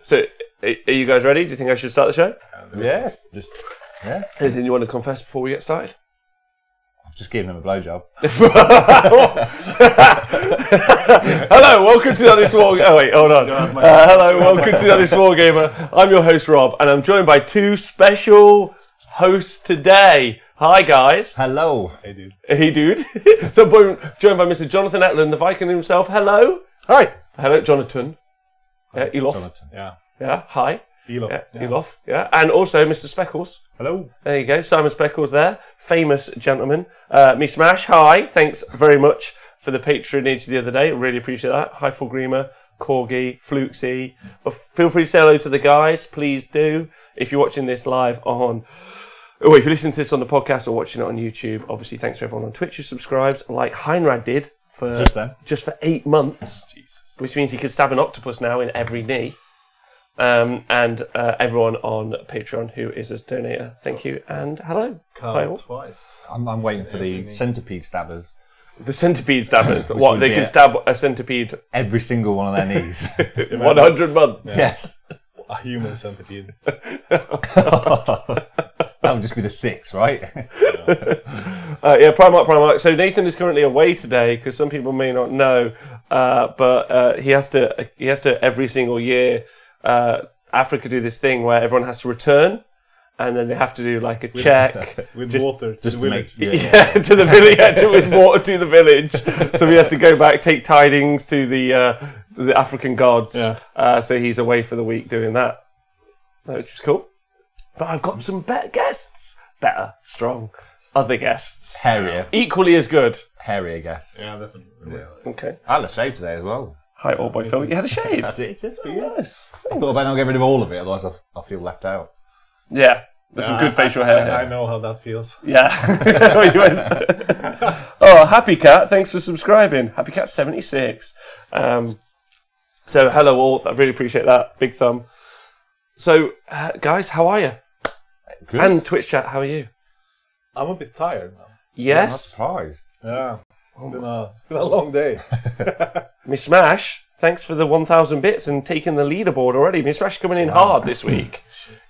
So, are you guys ready? Do you think I should start the show? Yeah. Anything you want to confess before we get started? I've just given him a blowjob. Hello, welcome to the Honest Wargamer. Oh wait, hold on. Hello, welcome to the Honest Wargamer. I'm your host Rob, and I'm joined by two special hosts today. Hi guys. Hello. Hey dude. Hey dude. So joined by Mr. Jonathan Atlan, the Viking himself. Hello. Hi. Hello, Jonathan. Elof. Jonathan. Yeah. Yeah. Hi. Elof. Yeah. Elof. Yeah. And also Mr. Speckles. Hello. There you go. Simon Speckles there. Famous gentleman. Me Smash. Hi. Thanks very much for the patronage the other day. Really appreciate that. Hi, Fulgrimer, Corgi, Flukesy. But feel free to say hello to the guys. Please do. If you're watching this live on... Oh, if you're listening to this on the podcast or watching it on YouTube, obviously thanks to everyone on Twitch who subscribes, like Heinrad did for just for 8 months. Jesus. Which means he could stab an octopus now in every knee. And everyone on Patreon who is a donator, thank you and hello. Hi all. Twice. I'm waiting for the centipede stabbers. The centipede stabbers. What, they can stab a centipede? Every single one of their knees. 100 months. Yeah. Yes. A human centipede. That would just be the 6, right? Yeah, Primark. So Nathan is currently away today because some people may not know, but he has to every single year. Africa do this thing where everyone has to return, and then they have to do like a check with water to the village. To the village, with water to the village. So he has to go back, take tidings to the African gods. Yeah. So he's away for the week doing that, which is cool. But I've got some better guests, strong, other guests, Hairier, equally as good. Hairier guests. Yeah, definitely. Yeah. Okay. I had a shave today as well. Hi, old boy Phil. You had a shave. I did. Just for you. Nice. I thought about not getting rid of all of it, otherwise I'll feel left out. Yeah, there's some good facial hair here. I know how that feels. Yeah. Oh, Happy Cat, thanks for subscribing. Happy Cat 76. So hello all. I really appreciate that. Big thumb. So, guys, how are you? Good. And Twitch chat, how are you? I'm a bit tired now. Yes. I'm not surprised. Yeah. It's been a long day. Miss Smash, thanks for the 1,000 bits and taking the leaderboard already. Miss Smash coming in hard this week.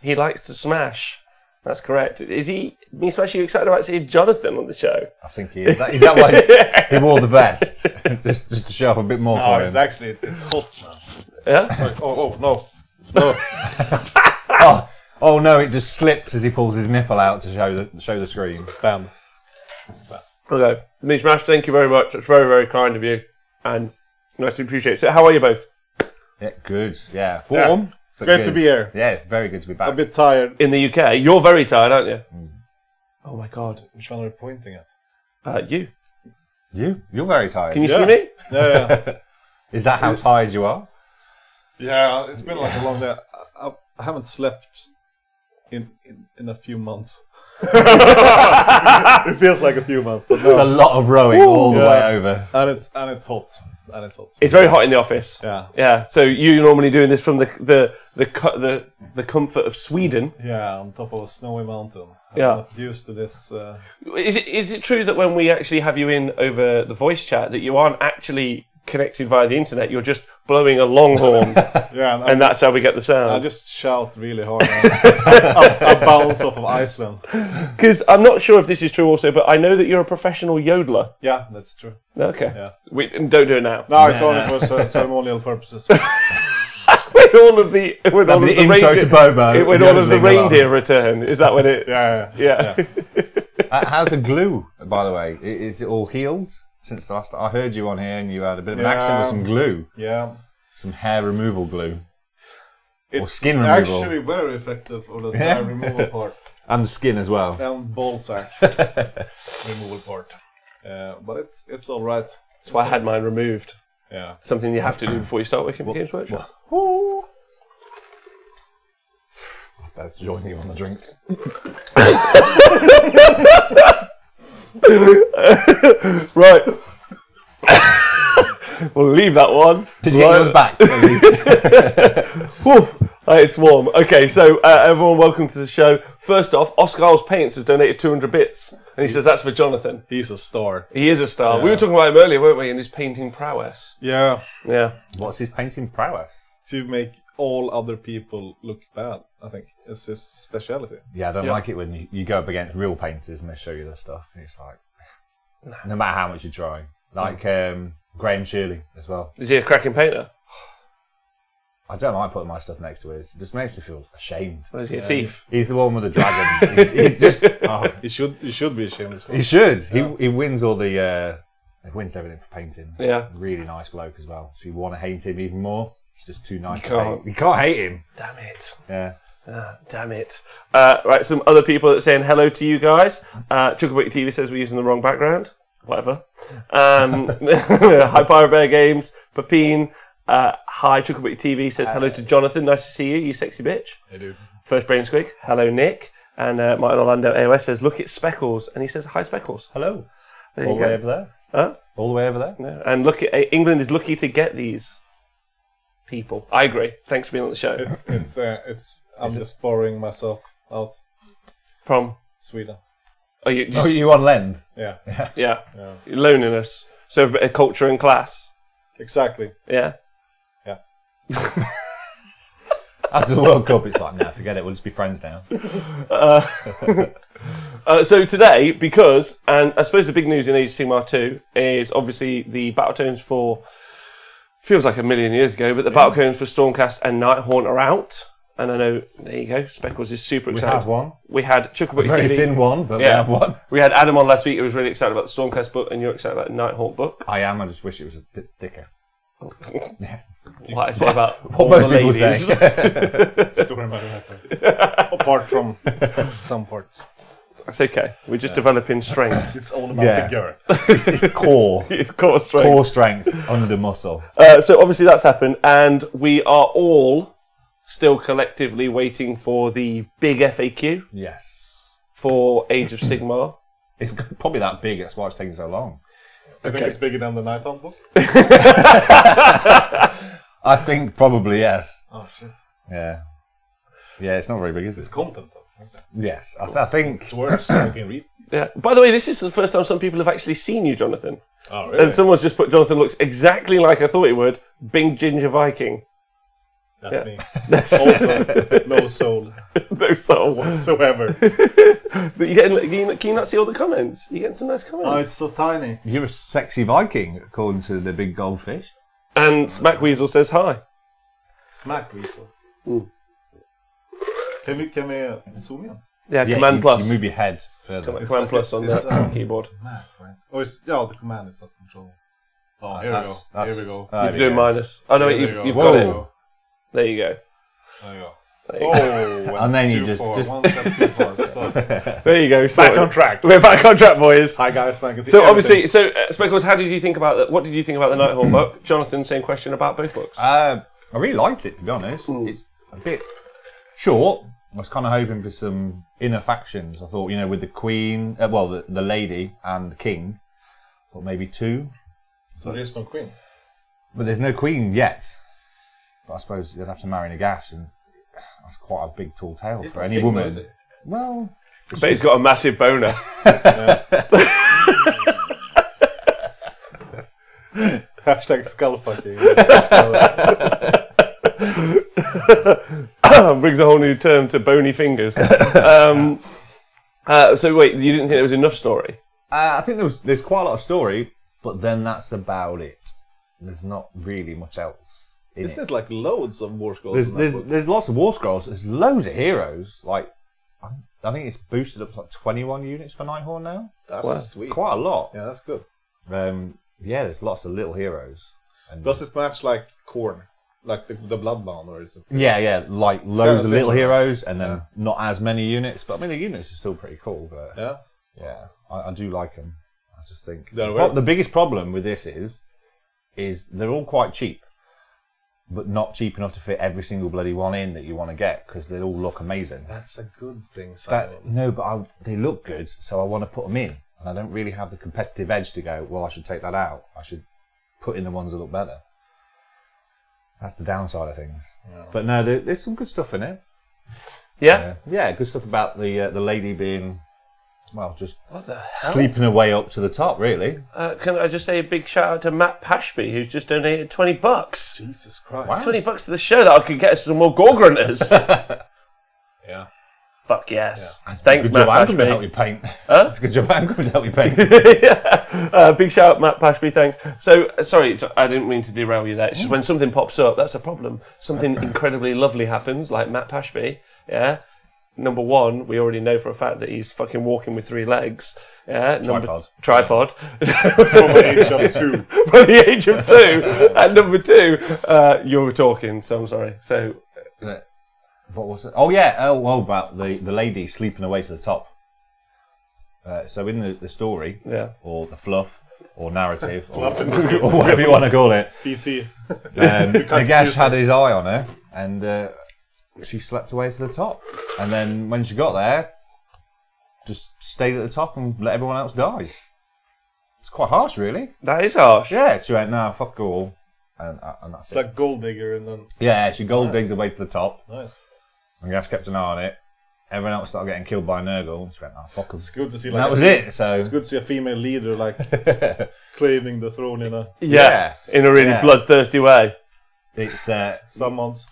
He likes to smash. That's correct. Is he, Miss Smash, are you excited about seeing Jonathan on the show? I think he is. Is that why he wore the vest? just to show off a bit more for him. It's hot now. Yeah? Like, oh, no. No. Oh no! It just slips as he pulls his nipple out to show the screen. Bam. Okay, Miss Smash, thank you very much. It's very, very kind of you, and nice to appreciate it. So, how are you both? Yeah, good. Yeah, warm. But Great good. to be here. Yeah, it's very good to be back. A bit tired. In the UK, you're very tired, aren't you? Mm. Oh my God! Which one are you pointing at? You. You're very tired. Can you see me? Yeah. Is that how tired you are? Yeah, it's been like a long day. I haven't slept in a few months. It feels like a few months, but there's a lot of rowing all the way over, and it's hot. It's very hot in the office. Yeah. So you're normally doing this from the comfort of Sweden. Yeah, on top of a snowy mountain. I'm not used to this. Is it true that when we actually have you in over the voice chat that you aren't actually connected via the internet, you're just blowing a long horn, and that's how we get the sound? I just shout really hard. I bounce off of Iceland. Because I'm not sure if this is true also, but I know that you're a professional yodeler. Yeah, that's true. Okay. Yeah. Don't do it now. No, it's only for ceremonial purposes. When all of the reindeer return, is that when it? Yeah. How's the glue, by the way? Is it all healed? Since the last I heard you on here, and you had a bit of an accident with some glue. Yeah. Some hair removal glue. It's or skin removal. Actually very effective for the hair removal part. And the skin as well. And ball sack removal part. But it's all right. That's why I had mine removed. Yeah. Something you have to do before you start working for Games Workshop. I'm about to join you on the drink. Right. We'll leave that one. Did you get yours back, at least? It's warm. Okay, so everyone, welcome to the show. First off, Oscar's Paints has donated 200 bits. And he says that's for Jonathan. He's a star. He is a star. Yeah. We were talking about him earlier, weren't we, in his painting prowess. Yeah. Yeah. What's his painting prowess? to make all other people look bad. I think it's his speciality. Yeah, I don't like it when you go up against real painters and they show you the stuff. It's like, no matter how much you try. Like Graham Shirley as well. Is he a cracking painter? I don't like putting my stuff next to his. It just makes me feel ashamed. Or is he a thief? He's the one with the dragons. he's just. He should be ashamed as well. He should. Yeah. He wins all the. He wins everything for painting. Yeah. Really nice bloke as well. So you want to hate him even more. He's just too nice. You can't hate him. Damn it. Yeah. Damn it. Right, some other people that are saying hello to you guys. Chucklebucket TV says we're using the wrong background. Whatever. Hi, Pirate Bear Games. Papine. Hi, Chucklebucket TV says hello to Jonathan. Nice to see you, you sexy bitch. Hey, dude. First Brain Squig. Hello, Nick. And Martin Orlando AOS says, look, it's Speckles. And he says, hi, Speckles. Hello. There All you the go. way over there. Huh? All the way over there. No. And look, England is lucky to get these people. I agree. Thanks for being on the show. I'm just borrowing myself out. From Sweden. Oh, you on lend? Yeah. Yeah. You're loaning us. So a bit of culture and class. Exactly. Yeah. Yeah. After the World Cup, it's like, nah, forget it. We'll just be friends now. So today, because, and I suppose the big news in Age of Sigmar 2 is obviously the battle tones for, feels like a million years ago, but the battle tones for Stormcast and Nighthaunt are out. And I know, there you go, Speckles is super excited. We had one. We had Chucklebucket Very TV. thin one, but we have one. We had Adam on last week who was really excited about the Stormcast book, and you're excited about the Nighthaunt book. I am, I just wish it was a bit thicker. Yeah. What I say about what all most the people ladies. say. Story matter. Apart from some parts. That's okay. We're just developing strength. It's all about the girth. It's core. It's core strength. Core strength under muscle. So obviously that's happened, and we are all still collectively waiting for the big FAQ Yes. for Age of Sigmar. It's probably that big, that's why it's taking so long. I think it's bigger than the Nighthaunt book. I think probably yes. Oh shit. Yeah. Yeah, it's not very big, is it? It's content though, isn't it? Yes, I think... It's words so you can read. Yeah. By the way, this is the first time some people have actually seen you, Jonathan. Oh really? And someone's just put Jonathan looks exactly like I thought he would. Big ginger Viking. That's me. Also, no soul. No soul whatsoever. But can you not see all the comments? You're getting some nice comments. Oh, it's so tiny. You're a sexy Viking, according to the big goldfish. And Smackweasel says hi. Smack weasel. Can we zoom in? Yeah, Command Plus. You move your head further. Command Plus on the keyboard. Command, right? Oh, the command is up control. Oh, here we go. Here we go. You're doing minus. Oh no, wait, you've got it. There you go. There you go. There you go. And then you just one step too far. So. There you go. Back on track. We're back on track, boys. Hi guys, thank you. So obviously, Speckles, how did you think about that? What did you think about the Nighthaunt book? Jonathan, same question about both books. I really liked it, to be honest. It's a bit short. I was kind of hoping for some inner factions. I thought, with the Queen, the Lady and the King, I thought maybe two. So there's no Queen? But there's no Queen yet. But I suppose you'd have to marry Nagash, and that's quite a big, tall tale for any woman. Is it? Well, But he's got a massive boner. Hashtag skullfucking. Brings a whole new term to bony fingers. So wait, you didn't think there was enough story? I think there's quite a lot of story, but then that's about it. There's not really much else in Isn't it like loads of war scrolls? There's lots of war scrolls. There's loads of heroes. Like I think it's boosted up to like 21 units for Nighthaunt now. That's sweet. Quite a lot. Yeah, that's good. Yeah, there's lots of little heroes. And does it match like Khorne? Like the Bloodbound, or is it? Yeah, like loads of little heroes, and then not as many units. But I mean, the units are still pretty cool. But yeah, I do like them. I just think the biggest problem with this is they're all quite cheap, but not cheap enough to fit every single bloody one in that you want to get because they all look amazing. That's a good thing, Simon. But they look good, so I want to put them in, and I don't really have the competitive edge to go, well, I should take that out. I should put in the ones that look better. That's the downside of things. Yeah. But no, there's some good stuff in it. Yeah? Yeah, good stuff about the lady being Well, just what the hell? Sleeping away up to the top, really. Can I just say a big shout out to Matt Pashby, who's just donated $20. Jesus Christ! Wow. $20 to the show that I could get us some more gore grunters. Yeah. Fuck yes. Yeah. Thanks, Matt I'm going to Pashby. help you paint. Huh? It's a good job. I'm going to help you paint. Yeah. Big shout out, Matt Pashby. Thanks. So, sorry, I didn't mean to derail you there. It's just when something pops up, that's a problem. Something incredibly lovely happens, like Matt Pashby. Yeah. Number one, we already know for a fact that he's fucking walking with 3 legs. Yeah. Tripod. From the age of 2. From the age of 2. And number 2, you were talking, so I'm sorry. So. What was it? Oh, yeah. Oh, about the lady sleeping away to the top. So in the story, or the fluff, or narrative, or whatever you want to call it, PT. Nagash had his eye on her, and she slept away to the top. And then when she got there, just stayed at the top and let everyone else die. It's quite harsh, really. That is harsh. Yeah, she went, nah, fuck all. And that's it's like gold digger, and then... Yeah, she gold digged away to the top. Nice. And Gash kept an eye on it. Everyone else started getting killed by Nurgle. And she went, oh, fuck them. It's good to see, like... That was it, so... It's good to see a female leader, like, claiming the throne in a... Yeah, in a really bloodthirsty way. It's, some months.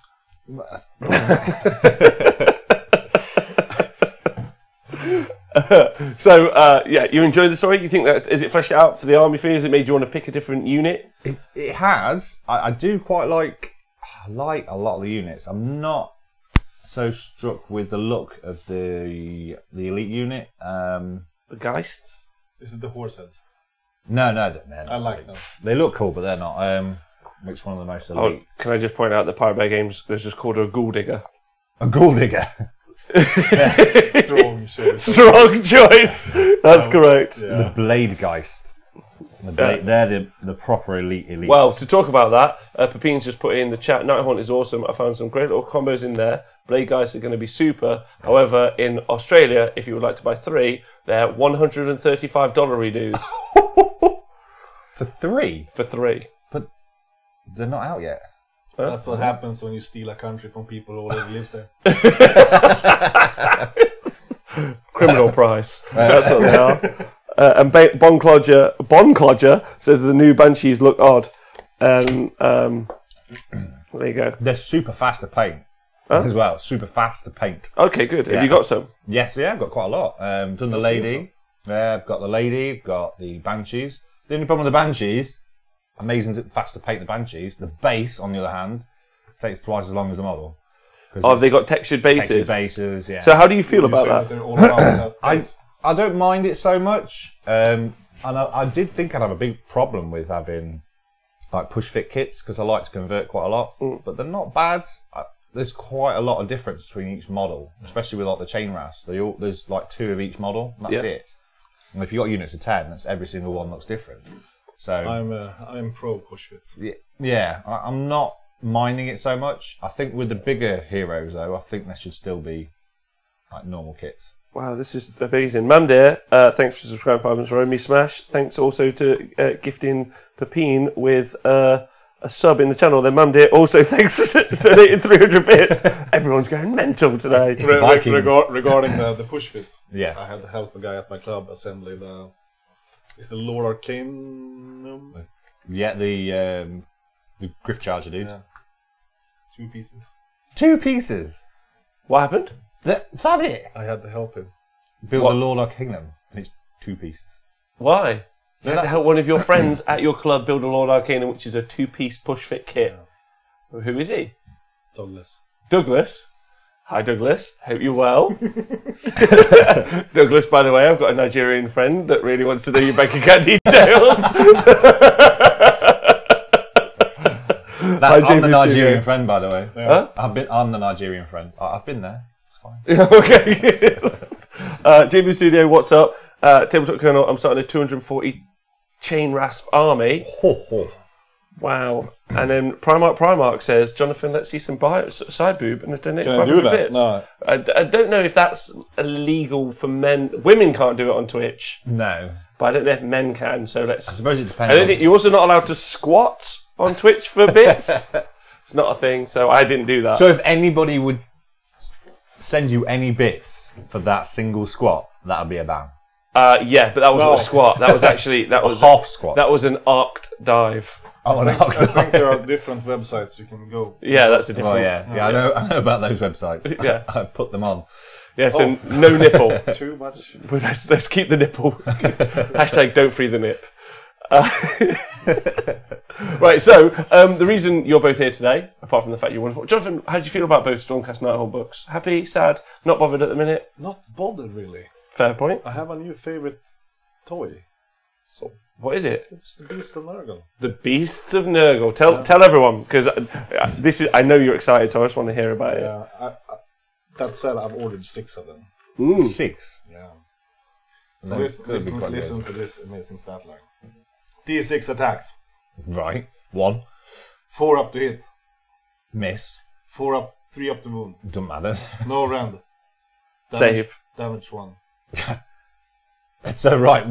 So, you enjoyed the story? You think is it fleshed out for the army for you? Has it made you want to pick a different unit? It has. I do quite like a lot of the units. I'm not so struck with the look of the elite unit. The Geists? This is the horse heads. No. I like them. They look cool, but they're not. Which one of the most elite? Can I just point out that Pirate Bay Games is just called her a ghoul digger? A ghoul digger. Strong choice. Strong choice. That's correct. Yeah. The Blade Geist. They're the proper elites. Well, to talk about that, Pepin's just put in the chat, Night Haunt is awesome. I found some great little combos in there. Blade Geist are going to be super. However, in Australia, if you would like to buy 3, they're $135 redos. For 3? For 3. But they're not out yet. That's what happens when you steal a country from people who already lives there. Criminal price. That's what they are. And Bonclodger says the new Banshees look odd. There you go. They're super fast to paint as well. Super fast to paint. Okay, good. Have you got some? Yes, I've got quite a lot. Done the lady. I've got the lady. Got the Banshees. The only problem with the Banshees, fast to paint the Banshees. The base, on the other hand, takes twice as long as the model. Oh, have they got textured bases? Textured bases, yeah. So how do you feel about that? I don't mind it so much. And I did think I'd have a big problem with having like push-fit kits, because I like to convert quite a lot. But they're not bad. There's quite a lot of difference between each model, especially with like the chain rasp. There's like 2 of each model. That's it. And if you've got units of 10, that's every single one looks different. So I'm pro push fits. Yeah, I'm not minding it so much. I think with the bigger heroes though, I think there should still be like normal kits. Wow, this is amazing. Mamdir, thanks for subscribing 5 months for Me Smash. Thanks also to gifting Pepin with a sub in the channel. Then Mamdir also thanks for donating 300 bits. Everyone's going mental today. Regarding the push fits, yeah, I had to help a guy at my club assembly It's the Lord Arcanum? Yeah, the Griff Charger, dude. Yeah. 2 pieces. 2 pieces? What happened? Is that it? I had to help him. Build a Lord Arcanum, and it's 2 pieces. Why? You had to help one of your friends at your club build a Lord Arcanum, which is a 2-piece push-fit kit. Yeah. Who is he? Douglas. Douglas? Hi, Douglas. Hope you're well. Douglas, by the way, I've got a Nigerian friend that really wants to know your bank account details. I'm the Nigerian friend, by the way. Yeah. Huh? I'm the Nigerian friend. I've been there. It's fine. Okay. JB Studio, what's up? Tabletop Colonel, I'm starting a 240 chain rasp army. Wow. And then Primark says, Jonathan, let's see some side boob and donate 500 bits. No. I don't know if that's illegal for men. Women can't do it on Twitch. No. But I don't know if men can, so let's... I suppose it depends. I don't think you're also not allowed to squat on Twitch for bits. It's not a thing, so I didn't do that. So if anybody would send you any bits for that single squat, that would be a ban. Yeah, but that wasn't a squat. That was actually a half squat. That was an arced dive. Oh, I think there are different websites you can go. Yeah, that's a different. Oh, yeah. I know about those websites. Yeah, I put them on. Yeah, so no nipple. Too much. Let's keep the nipple. Hashtag don't free the nip. Right, so the reason you're both here today, apart from the fact you're wonderful, Jonathan, how do you feel about both Stormcast Nighthold books? Happy, sad, not bothered at the minute? Not bothered, really. Fair point. I have a new favorite toy. So what is it? it's the Beast of Nurgle. The Beasts of Nurgle. Tell everyone, because I know you're excited, so I just want to hear about it. Yeah, that said, I've ordered 6 of them. Ooh. 6. Yeah. So listen to this amazing stat line. D6 attacks. Right. 1. 4 up to hit. Miss. 3 up to wound. Doesn't matter. No rend. Save. Damage 1. That's so right.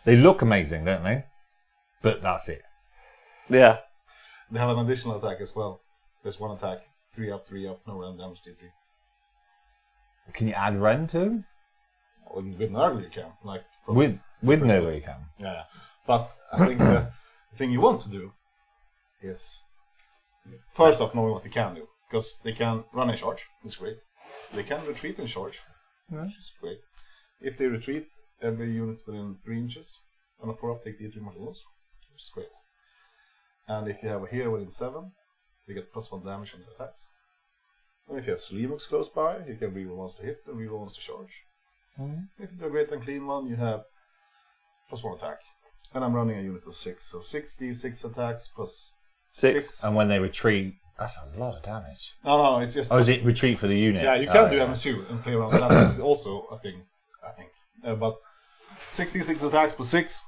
They look amazing, don't they? But that's it. Yeah. They have an additional attack as well. There's 1 attack. 3 up, no rend, damage D3. Can you add Ren to him? With Nurgle you can. With Nurgle you can. Yeah. But I think the thing you want to do is first off knowing what they can do. Because they can run in charge, it's great. They can retreat in charge, which is great. If they retreat, every unit within 3 inches on a 4-up take D3 mortal wounds, which is great. And if you have a hero within 7, they get +1 damage on the attacks. And if you have Sleevox close by, you can reroll once to hit and reroll once to charge. If you do a great and clean one, you have +1 attack. And I'm running a unit of 6, so 6d6 attacks plus 6. And when they retreat, that's a lot of damage. No, it's just. Oh, is it retreat for the unit? Yeah, you can do MSU and play around. That's also a thing, I think. But 6d6 attacks plus 6,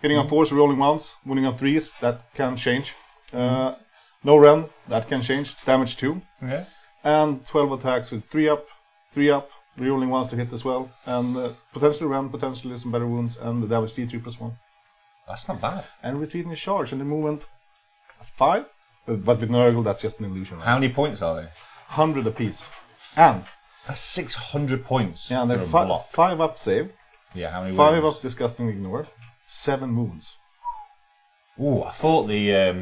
hitting on 4s, rolling 1s, wounding on 3s, that can change. No rend, that can change. Damage 2. Okay. And 12 attacks with 3 up, rerolling 1s to hit as well. And potentially rend, potentially some better wounds, and the damage D3 +1. That's not bad. And retreating is charge, and the movement 5. But with Nurgle, that's just an illusion. Right? How many points are they? 100 apiece. And that's 600 points. Yeah, and they're 5 up save. Yeah, how many 5 wounds? up disgusting ignore. 7 wounds. Ooh, I thought the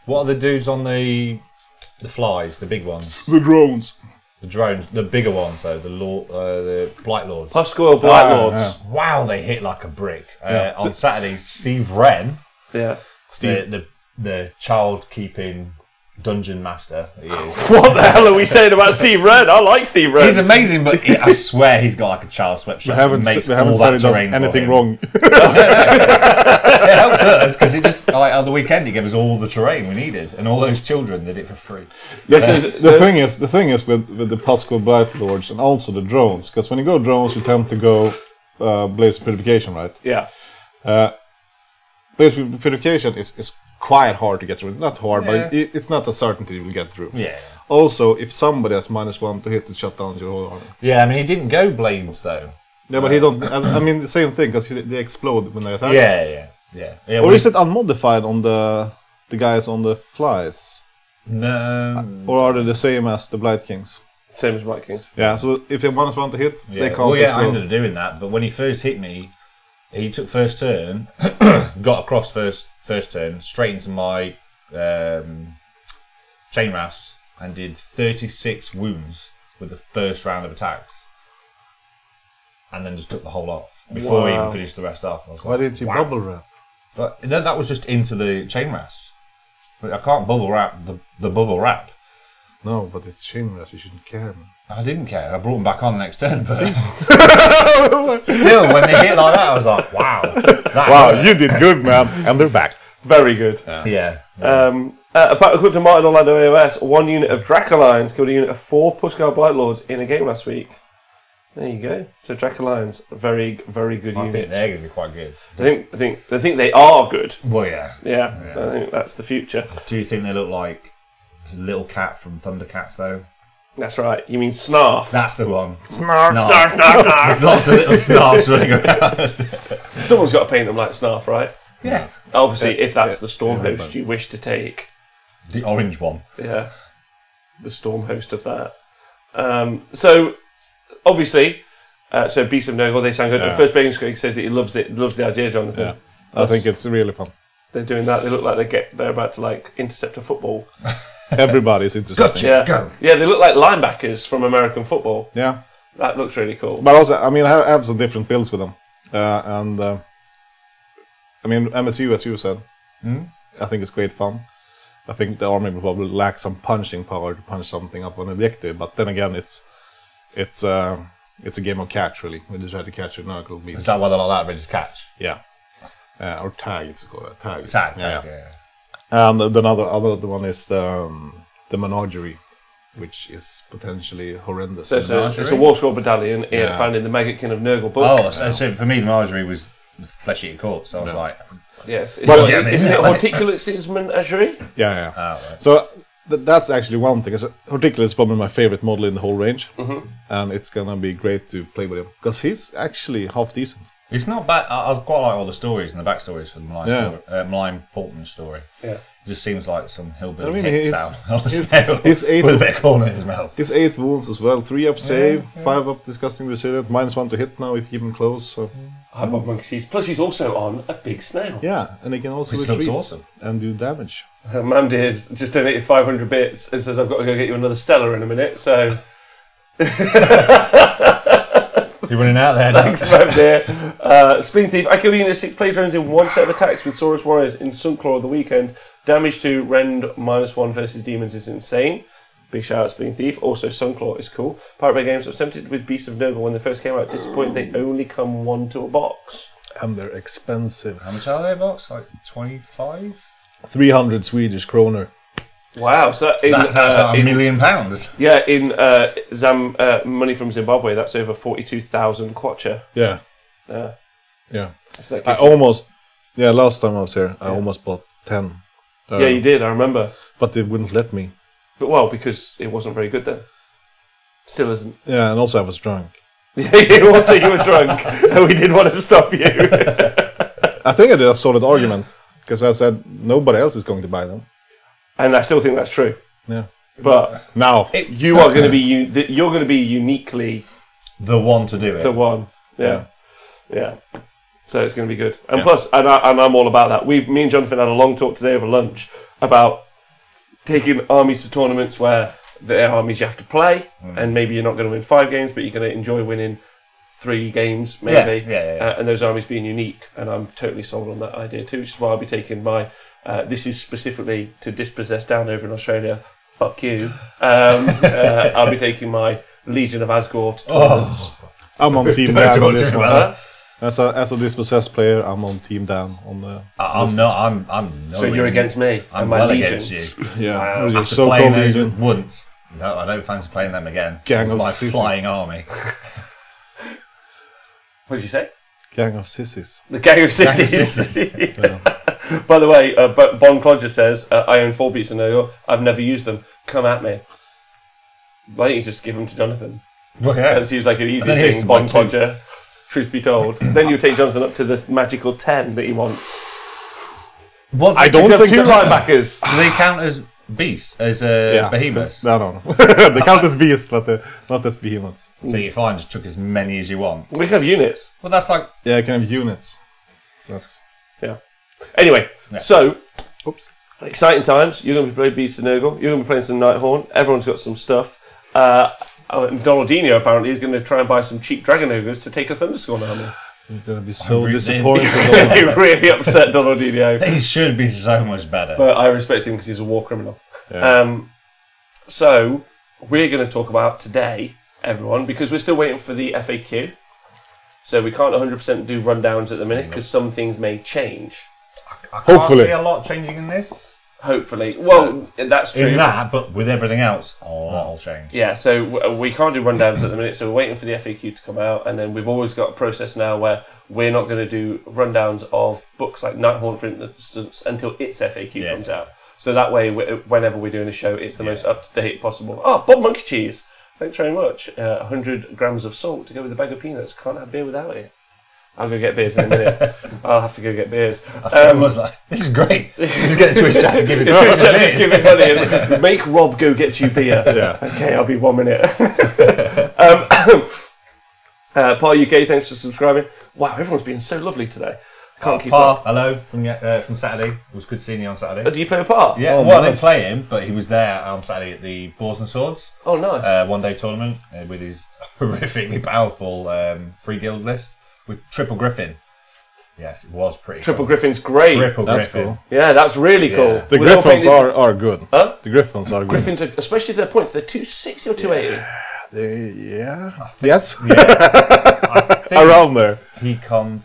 what are the dudes on the flies, the big ones? The drones. The drones, the bigger ones though, the Blight Lords. Pascal Blight Lords. Yeah. Wow, they hit like a brick. On Saturday, Steve Wren. Yeah. The child keeping dungeon master he is. What the hell are we saying about Steve Wren? I like Steve Wren. He's amazing, but I swear he's got like a child sweatshop. We haven't said he does anything wrong. It helped us because it just like on the weekend he gave us all the terrain we needed, and all those children did it for free. The thing is with the Pascal Blight Lords and also the drones, because when you go drones, you tend to go Blaze of Purification, right? Yeah. Blaze of Purification is quite hard to get through. It's not hard, but it's not a certainty you will get through. Yeah. Also, if somebody has -1 to hit, it shut down your whole army. Yeah, I mean he didn't go blades though. Yeah, but he don't. I mean the same thing because they explode when they attack. Yeah. Or is it unmodified on the guys on the flies? No. Or are they the same as the Blight Kings? Same as Blight Kings. Yeah. So if they -1 to hit, they can't. Well, yeah, explode. I ended up doing that. But when he first hit me, he took first turn, got across first turn, straight into my chain rasps, and did 36 wounds with the first round of attacks. And then just took the whole off before he even finished the rest off. I was Why didn't you bubble wrap? But no, that was just into the chain rasps. I can't bubble wrap the bubble wrap. No, but it's chain rasp. You shouldn't care, man. I didn't care. I brought them back on the next turn. But still, when they hit like that, I was like, wow. Wow, you did good, man. And they're back. Very good. Yeah. According to Martin Orlando AOS, 1 unit of Dracolines killed a unit of 4 Pushkar Blight Lords in a game last week. There you go. So Dracolines, very, very good unit. I think they're going to be quite good. I think they are good. Well, yeah. Yeah. I think that's the future. Do you think they look like Little Cat from Thundercats, though? That's right. You mean Snarf? That's the one. Snarf. There's lots of little snarfs running around. Someone's got to paint them like Snarf, right? Yeah. Obviously, if that's the Storm Host you wish to take. The orange one. Yeah. The Storm Host of that. So, obviously, So Beast of Nurgle, they sound good. The first Bane Squig says that he loves it, loves the idea, Jonathan. Yeah. I think it's really fun. They're doing that. They look like they're about to like intercept a football. Everybody's intercepting. Gotcha. Go. Yeah, they look like linebackers from American football. Yeah. That looks really cool. But also, I mean, I have some different builds with them. I mean, MSU, as you said, I think it's great fun. I think the army will probably lack some punching power to punch something up on an objective. But then again, it's a game of catch, really. When you try to catch a Nurgle beast. Is that why they like that? Just catch? Yeah. Or tag, it's called. Tag. Yeah. And another one is the Menagerie, which is potentially horrendous. So it's a War Scroll battalion found in the Maggotkin of Nurgle book. Oh, so for me, the Menagerie was the flesh-eating corpse. So I was like... Yes. Isn't it Horticula's Menagerie? Yeah. Oh, right. So that's actually one thing. Horticula is probably my favorite model in the whole range. And it's going to be great to play with him. Because he's actually half decent. It's not bad. I quite like all the stories and the backstories for the Malign Portman story. Yeah. It just seems like some hillbilly I mean, hit sound on a snail he's with a bit of corn in his mouth. He's 8 wounds as well. 3 up save, 5 up disgusting resilient, -1 to hit now if you keep him close. So. Hi, Bob Monkey Cheese. Plus, he's also on a big snail. Yeah, and he can also Which retreat looks awesome. and do damage. Mandy's just donated 500 bits and says, I've got to go get you another Stellar in a minute, so... You're running out there. Thanks, Mandy. Spleen Thief. I killed unit 6 play drones in one set of attacks with Saurus Warriors in Sunclaw of the weekend. Damage to Rend -1 versus demons is insane. Big shout out Spleen Thief. Also, Sunclaw is cool. Pirate Bay Games was tempted with Beasts of Nurgle when they first came out. Disappointed they only come 1 to a box. And they're expensive. How much are they a box? Like 25? 300 Swedish kroner. Wow, so that's £1 million. Yeah, in money from Zimbabwe, that's over 42,000 kwacha. Yeah. Yeah. I almost, last time I was here, I almost bought 10. Yeah, you did, I remember. But they wouldn't let me. But well, because it wasn't very good then. Still isn't. Yeah, and also I was drunk. Yeah, also you were drunk, and we did want to stop you. I think I did a solid argument, because I said nobody else is going to buy them. And I still think that's true. Yeah. But now you are going to be you're going to be uniquely the one to do it. The one. Yeah. So it's going to be good. And plus, and I'm all about that. Me and Jonathan had a long talk today over lunch about taking armies to tournaments where the armies you have to play, and maybe you're not going to win 5 games, but you're going to enjoy winning 3 games, maybe. Yeah. And those armies being unique. And I'm totally sold on that idea too, which is why I'll be taking my... this is specifically to dispossess down over in Australia. Fuck you. I'll be taking my Legion of Asgore to tournaments. I'm on Team Down on this one. As a dispossessed player, I'm on Team Down on the. I'm not. So you're against me? I'm my well Legion. against you. Yeah. Wow. After so playing those once, no, I don't fancy playing them again. Gang of my sissies. Flying army. What did you say? Gang of sissies. The Gang of Sissies. By the way, Bon Clodger says, I own 4 Beasts of Nurgle. I've never used them. Come at me. Why don't you just give them to Jonathan? Well, yeah. That seems like an easy thing, Bon Clodger. Truth be told. Then you take Jonathan up to the magical 10 that he wants. What? I don't think 2 linebackers. Do they count as beasts? As behemoths? No. They count as beasts, but not as behemoths. So you're fine, just chuck as many as you want. We can have units. Well, that's like... Yeah, I can have units. So that's... Yeah. Anyway, so... Oops. Exciting times. You're going to be playing Beasts of Nurgle. You're going to be playing some Nighthorn. Everyone's got some stuff. Donaldinho apparently is going to try and buy some cheap Dragon Ogres to take a Thunderscorn army. You're going to be so disappointed. He really upset Donaldinho. He should be so much better. But I respect him because he's a war criminal. Yeah. So, we're going to talk about today, everyone, because we're still waiting for the FAQ. So we can't 100% do rundowns at the minute because some things may change. I can't see a lot changing in this. Hopefully. Well, that's true. In that, but with everything else, a lot will change. Yeah, so we can't do rundowns at the minute, so we're waiting for the FAQ to come out, and then we've always got a process now where we're not going to do rundowns of books like Nighthorn, for instance, until its FAQ comes out. So that way, whenever we're doing a show, it's the most up-to-date possible. Oh, Bob Monkey Cheese! Thanks very much. 100 grams of salt to go with a bag of peanuts. Can't have beer without it. I'll go get beers in a minute. I'll have to go get beers. I was like, this is great. Just get a Twitch chat to give it just give it money and make Rob go get you beer. Yeah. Okay, I'll be 1 minute. Pa UK, thanks for subscribing. Wow, everyone's been so lovely today. Can't keep Pa, up. hello from Saturday. It was good seeing you on Saturday. Do you play with Pa? Yeah, I didn't play him, but he was there on Saturday at the Boars and Swords. Oh, nice. One-day tournament with his horrifically powerful free guild list with Triple Griffin. Yes, it was pretty Triple cool. Griffin's great. That's cool. Yeah, that's really cool. The Griffins are good. Huh? The Griffins are good. Griffins, especially if they're points, they're 260 or 280. Yes. I think Around there. he come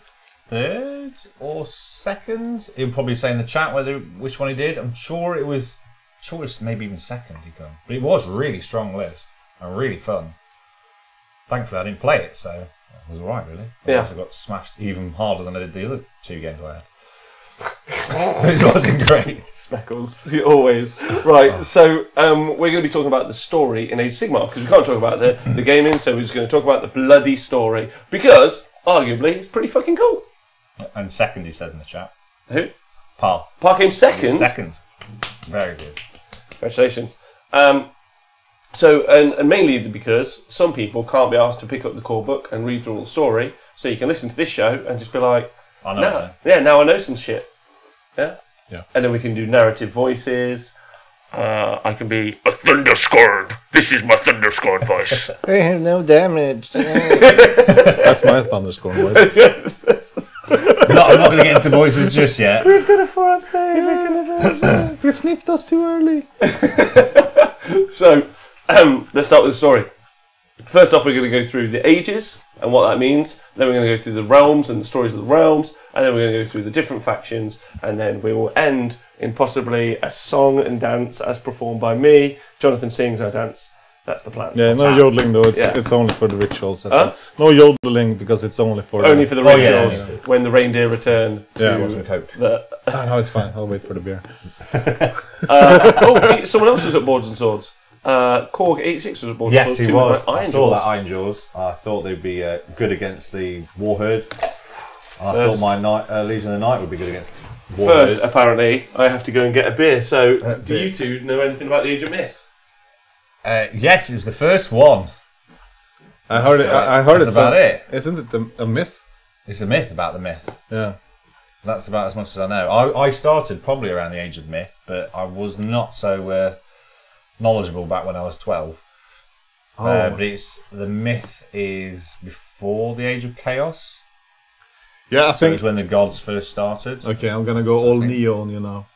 third or second. He'll probably say in the chat which one he did. I'm sure it was maybe even second he come. But it was a really strong list and really fun. Thankfully I didn't play it, so it was alright really. Yeah. I got smashed even harder than I did the other 2 games I had. It wasn't great. Speckles, always. Right, so we're going to be talking about the story in Age of Sigmar, because we can't talk about the gaming, so we're just going to talk about the bloody story, because, arguably, it's pretty fucking cool. And second he said in the chat. Who? Pa. Pa came second? Second. Very good. Congratulations. And mainly because some people can't be asked to pick up the core book and read through all the story, so you can listen to this show and just be like, I know. now I know some shit. Yeah? Yeah. And then we can do narrative voices. I can be a Thunderscorn. This is my Thunderscorn voice. I have no damage. That's my Thunderscorn voice. I'm not going to get into voices just yet. We've got a 4-up save. You sniffed us too early. So, let's start with the story. First off, we're going to go through the ages and what that means. Then we're going to go through the realms and the stories of the realms. And then we're going to go through the different factions. And then we will end in possibly a song and dance as performed by me. Jonathan sings, I dance. That's the plan. Yeah, no yodeling though. It's only for the rituals. Huh? No yodeling because it's only for the rituals. Yeah. When the reindeer return to some Coke. No, it's fine. I'll wait for the beer. Someone else was at Boards and Swords. Korg86 was at Boards and Swords. Yes, he was. I saw Jaws. that Iron Jaws. I thought they'd be good against the Warherd. I thought my Legion of the Night would be good against Warherd. First, apparently, I have to go and get a beer. So, do you two know anything about the Age of Myth? Yes, it was the first one. I heard it. I heard that's about it. Isn't it a myth? It's a myth about the myth. Yeah. That's about as much as I know. I started probably around the Age of Myth, but I was not so knowledgeable back when I was 12. But the myth is before the Age of Chaos. Yeah, I think it's when the gods first started. Okay, I'm gonna go all Neo on you now.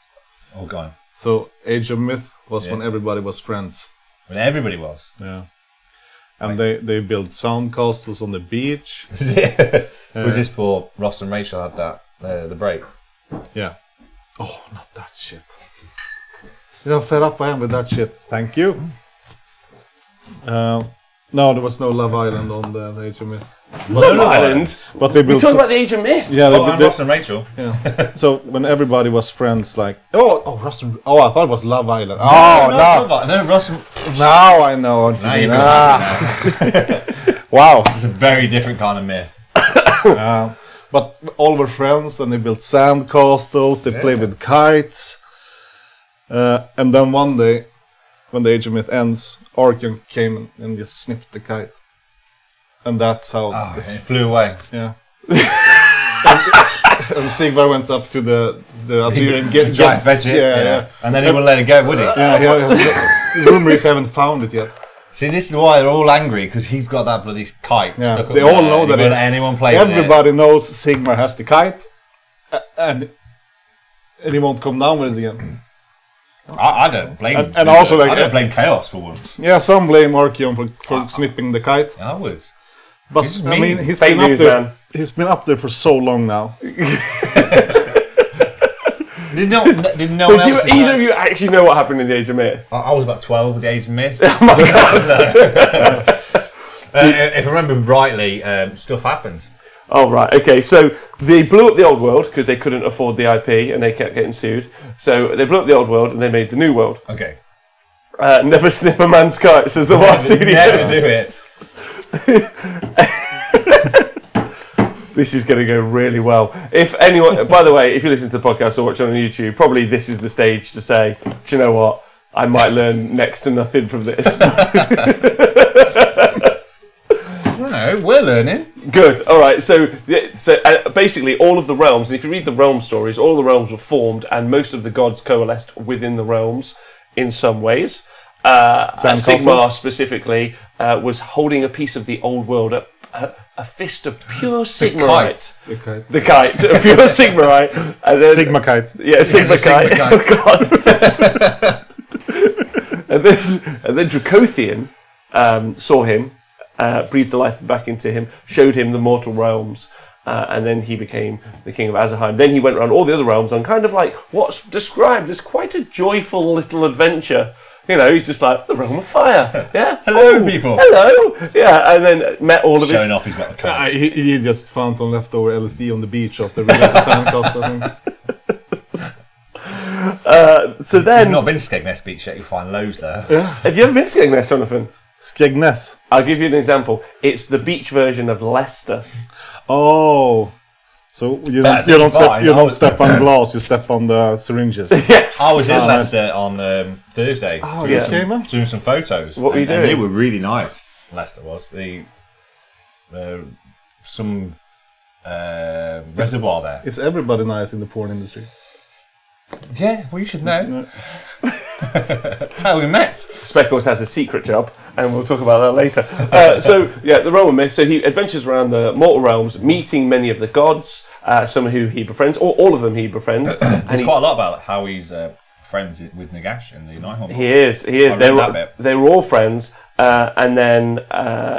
Oh, go on. So Age of Myth was when everybody was friends. When everybody was. Yeah. And they built sound castles on the beach. Was this for Ross and Rachel had that the break? Yeah. Oh, not that shit. You're fed up I am with that shit. Thank you. No, there was no Love Island on the Age of Myth. Love Island? But they built. We're talking about the Age of Myth. Yeah, and Ross and Rachel. Yeah. So when everybody was friends, like Ross and I thought it was Love Island. No, Ross and... Now I know what you mean. Wow, it's a very different kind of myth. But all were friends, and they built sand castles. They played with kites, and then one day, when the Age of Myth ends, Archeon came and just snipped the kite. And that's how... it flew away. Yeah. and Sigmar went up to the Assyrian... Try and fetch it. Yeah. And then he wouldn't let it go, would he? Yeah. Rumors haven't found it yet. See, this is why they're all angry, because he's got that bloody kite stuck up they all know that anyone play with it. Everybody knows Sigmar has the kite, and he won't come down with it again. I don't blame him. And also, I don't blame Chaos for once. Yeah, some blame Archeon for snipping the kite. I would. But I mean, he's been up there for so long now. Did no So one else do either of you actually know what happened in the Age of Myth? I was about 12 with the Age of Myth. Oh my god! If I remember rightly, stuff happened. Oh right, okay. So they blew up the old world because they couldn't afford the IP and they kept getting sued. So they blew up the old world and they made the new world. Okay. Never snip a man's kite, says the War Studio. Never do it. This is going to go really well. If anyone, by the way, if you listen to the podcast or watch it on YouTube, probably this is the stage to say, do you know what? I might learn next to nothing from this. No, We're learning. Good. All right. So basically, all of the realms, and if you read the realm stories, all the realms were formed, and most of the gods coalesced within the realms in some ways. Sigmar specifically was holding a piece of the old world, a fist of pure Sigmarite. The kite. A pure Sigmarite. And then, Sigma kite. Yeah, Sigma kite. Oh, God. and then Dracothian saw him, breathed the life back into him, showed him the mortal realms, and then he became the king of Azerheim. Then he went around all the other realms on kind of like what's described as quite a joyful little adventure. You know, he's just like, the realm of fire. Yeah. Hello, people. Hello. Yeah, and then met all of his... Showing off he's got the car. He just found some leftover LSD on the beach after we got the sandcast, I think. So then... You've not been to Skegness Beach yet, you'll find loads there. Yeah. Have you ever been to Skegness, Jonathan? Skegness? I'll give you an example. It's the beach version of Leicester. Oh... So you don't step on glass, you step on the syringes. Yes. I was in Leicester on Thursday. Oh, yeah. Doing some photos. What were you doing? And they were really nice. Leicester was some reservoir there. It's everybody nice in the porn industry. Yeah, well, you should know. That's how we met. Speckles has a secret job, and we'll talk about that later. The Roman myth. So he adventures around the mortal realms, meeting many of the gods, some who he befriends, or all of them he befriends. There's quite a lot about how he's friends with Nagash in the Nihon. He is. They were all friends, and then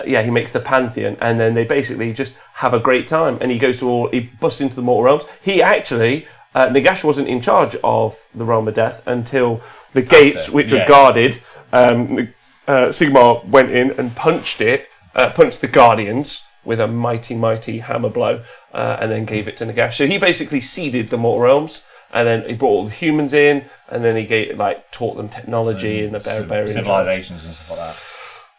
he makes the pantheon, and then they basically just have a great time. And he busts into the mortal realms. He actually. Nagash wasn't in charge of the realm of death until the gates, which were guarded. Sigmar went in and punched the guardians with a mighty, mighty hammer blow, and then gave it to Nagash. So he basically seeded the mortal realms, and then he brought all the humans in, and then he taught them technology and the barbarian civilizations and stuff like that.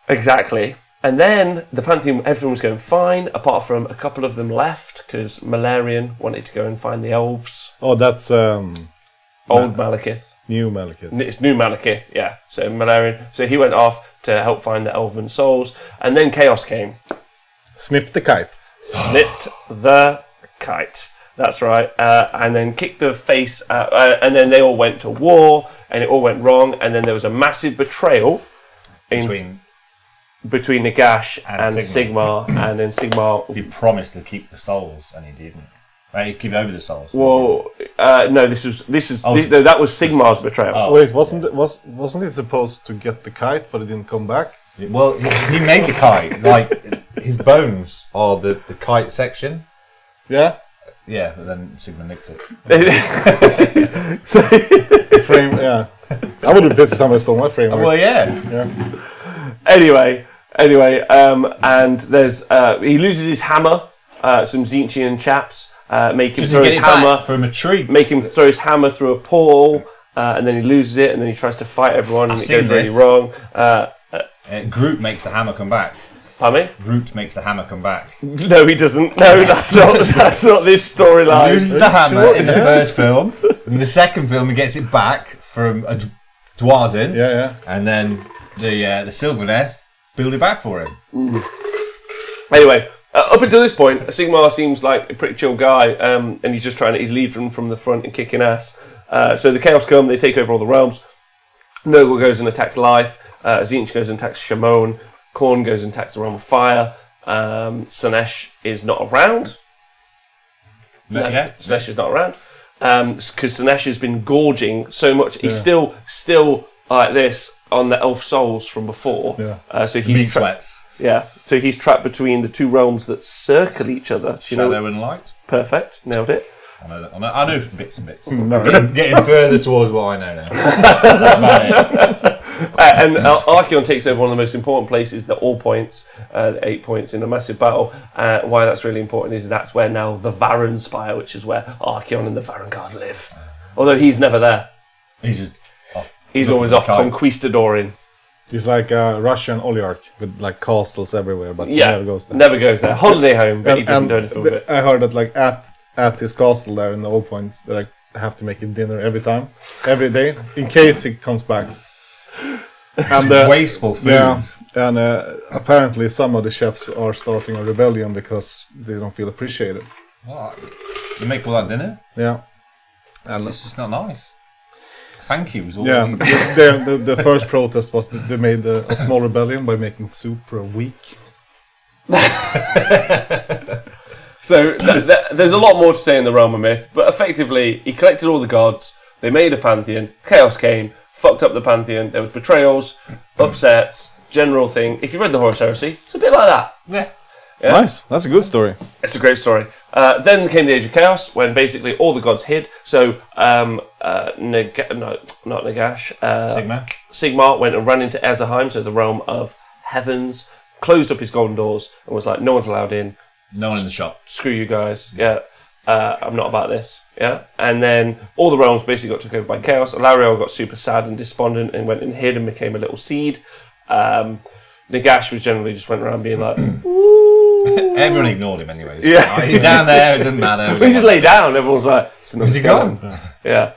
Exactly. And then the Pantheon, everyone was going fine, apart from a couple of them left, because Malarian wanted to go and find the elves. Oh, that's... Old Malekith. New Malekith. It's New Malekith, yeah. So Malarian. So he went off to help find the elven souls. And then Chaos came. Snipped the kite. Snipped the kite. That's right. And then kicked the face out. And then they all went to war, and it all went wrong. And then there was a massive betrayal between Nagash and Sigmar, and then Sigmar... He promised to keep the souls, and he didn't. Right, he'd give over the souls. Well, no, that was Sigmar's betrayal. Oh. Wait, wasn't he supposed to get the kite, but it didn't come back? Well, he made the kite. Like, his bones are the kite section. Yeah? Yeah, but then Sigmar nicked it. The frame, yeah. I would have pissed if somebody stole my frame. Well, yeah. Anyway, and there's he loses his hammer. Some Tzeentchian chaps make him throw his hammer from a tree. Make him throw his hammer through a portal, and then he loses it, and then he tries to fight everyone, and it goes really wrong. Groot makes the hammer come back. Pardon me? Groot makes the hammer come back. No, he doesn't. No, that's not this storyline. He loses the hammer in the first film. In the second film, he gets it back from a Dwarden. Yeah. And then the Sylvaneth build it back for him. Anyway, up until this point, Sigmar seems like a pretty chill guy, and he's leading from the front and kicking ass. So the Chaos come, they take over all the realms. Nogel goes and attacks Life. Tzeentch goes and attacks Shimon. Khorne goes and attacks the realm of fire. Slaanesh is not around. Slaanesh is not around. Because Slaanesh has been gorging so much. He's still like this on the elf souls from before. Yeah. So he's sweats. Yeah. So he's trapped between the two realms that circle each other. Shadow and light. Perfect. Nailed it. I know bits and bits. Getting further towards what I know now. That's about it. And Archaon takes over one of the most important places, the All Points, 8 points in a massive battle. Why that's really important is that's where now the Varan Spire, which is where Archaon and the Varangard live. Although he's never there. He's just off. He's always off conquistadoring. He's like a Russian oligarch with like castles everywhere, but he never goes there. Never goes there. Holiday home, but he doesn't do anything with it. I heard that like at his castle there in the All Points, they like have to make him dinner every day, in case he comes back. And wasteful food. Yeah, And apparently some of the chefs are starting a rebellion because they don't feel appreciated. What? You make all that dinner? Yeah. And it's just not nice. Thank you. Was all the first protest was that they made a small rebellion by making soup for a week. So there's a lot more to say in the realm of myth, but effectively he collected all the gods, they made a pantheon, chaos came, fucked up the pantheon, there was betrayals, upsets, general thing. If you read the Horus Heresy, it's a bit like that. Yeah. Nice, that's a good story. It's a great story. Then came the Age of Chaos, when basically all the gods hid. So, not Nagash. Sigmar went and ran into Ezerheim, so the realm of heavens, closed up his golden doors, and was like, no one's allowed in. No one in the shop. Screw you guys. Yeah. I'm not about this. Yeah. And then all the realms basically got took over by Chaos. Alariel got super sad and despondent and went and hid and became a little seed. Nagash was generally just went around being like, ooh. Everyone ignored him anyway. Yeah. He's down there, it doesn't matter. He just lay down. Everyone's like, is he gone? Yeah.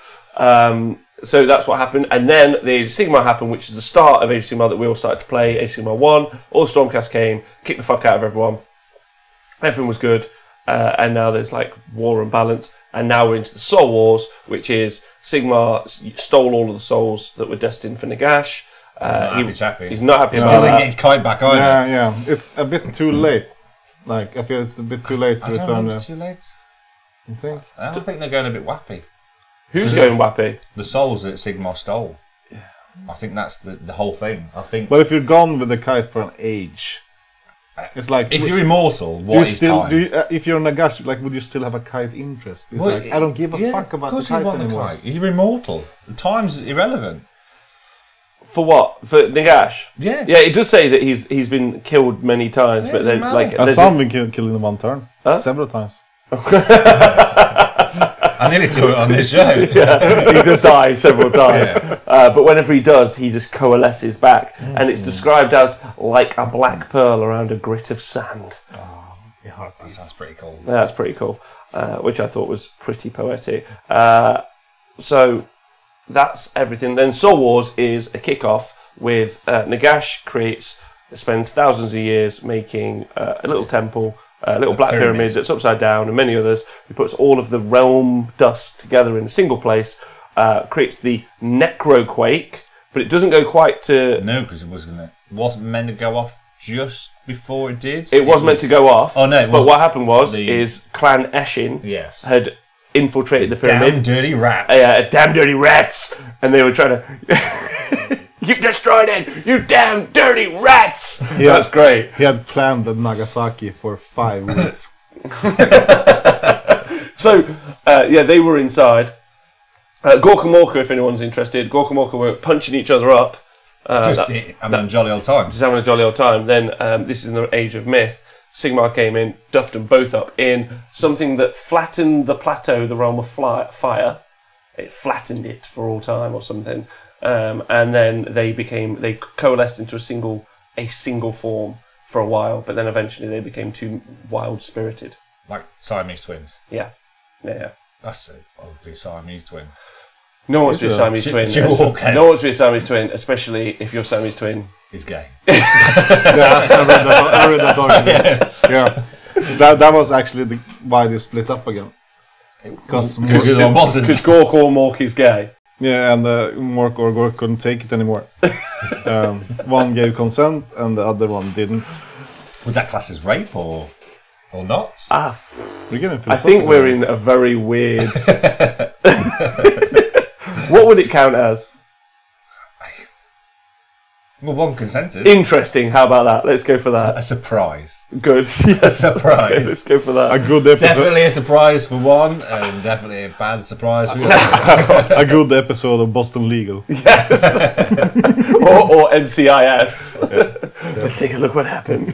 So that's what happened. And then the Age of Sigmar happened, which is the start of Age of Sigmar that we all started to play. Age of Sigmar 1. All the Stormcast came, kicked the fuck out of everyone. Everything was good. And now there's like war and balance. And now we're into the Soul Wars, which is Sigmar stole all of the souls that were destined for Nagash. He's not happy about Still that. didn't get his kite back either. Yeah. It's a bit too late. Like, I feel it's a bit too late to return. It's too late. You think? I don't think they're going a bit wappy. Who's going wappy? The souls that Sigmar stole. Yeah. I think that's the whole thing. I think. But if you're gone with the kite for an age, it's like if you're immortal, what is time? If you're Nagash, like, would you still have a kite interest? It's like, I don't give a fuck about the kite anymore. You're immortal. The time's irrelevant. For what? For Nagash? Yeah. Yeah, it does say that he's been killed many times, but there's like... Some been killed in one turn. Huh? Several times. I nearly saw it on this show. Yeah, he does die several times. Yeah. But whenever he does, he just coalesces back. And it's described as like a black pearl around a grit of sand. Oh, yeah, that sounds pretty cool. Yeah, that's pretty cool, which I thought was pretty poetic. So that's everything. Then Soul Wars is a kickoff with Nagash spends thousands of years making a little temple, a little black pyramid that's upside down, and many others. He puts all of the realm dust together in a single place, creates the Necroquake, but it doesn't go quite to... No, because it wasn't meant to go off just before it did. It was meant to go off. Oh, no. But what happened is Clan Eshin had infiltrated the pyramid. Damn dirty rats. Yeah, damn dirty rats. And they were trying to... You destroyed it! You damn dirty rats! That's great. He had planned at Nagasaki for 5 weeks. So, they were inside. Gorka Morka, if anyone's interested, Gorka Morka were punching each other up. Having a jolly old time. Just having a jolly old time. Then, this is in the Age of Myth. Sigmar came in, duffed them both up in something that flattened the plateau, the realm of fire. It flattened it for all time or something. And then they coalesced into a single form for a while, but then eventually they became too wild-spirited. Like Siamese twins? Yeah. That's an ugly Siamese twin. No one wants to be a Siamese twin. No one wants to be a Siamese twin, especially if your Siamese twin is gay. I read that document. Yeah. That was actually why they split up again. Because Gork or Mork is gay. Yeah, and Mork or Gork couldn't take it anymore. One gave consent and the other one didn't. Would that class as rape or not? I think we're in a very weird... What would it count as? Well, one consented. Interesting. How about that? Let's go for that. A surprise. Good. Yes. A surprise. Okay, let's go for that. A good episode. Definitely a surprise for one, and definitely a bad surprise for the other. A good episode of Boston Legal. Yes. or NCIS. Yeah. Let's take a look what happened.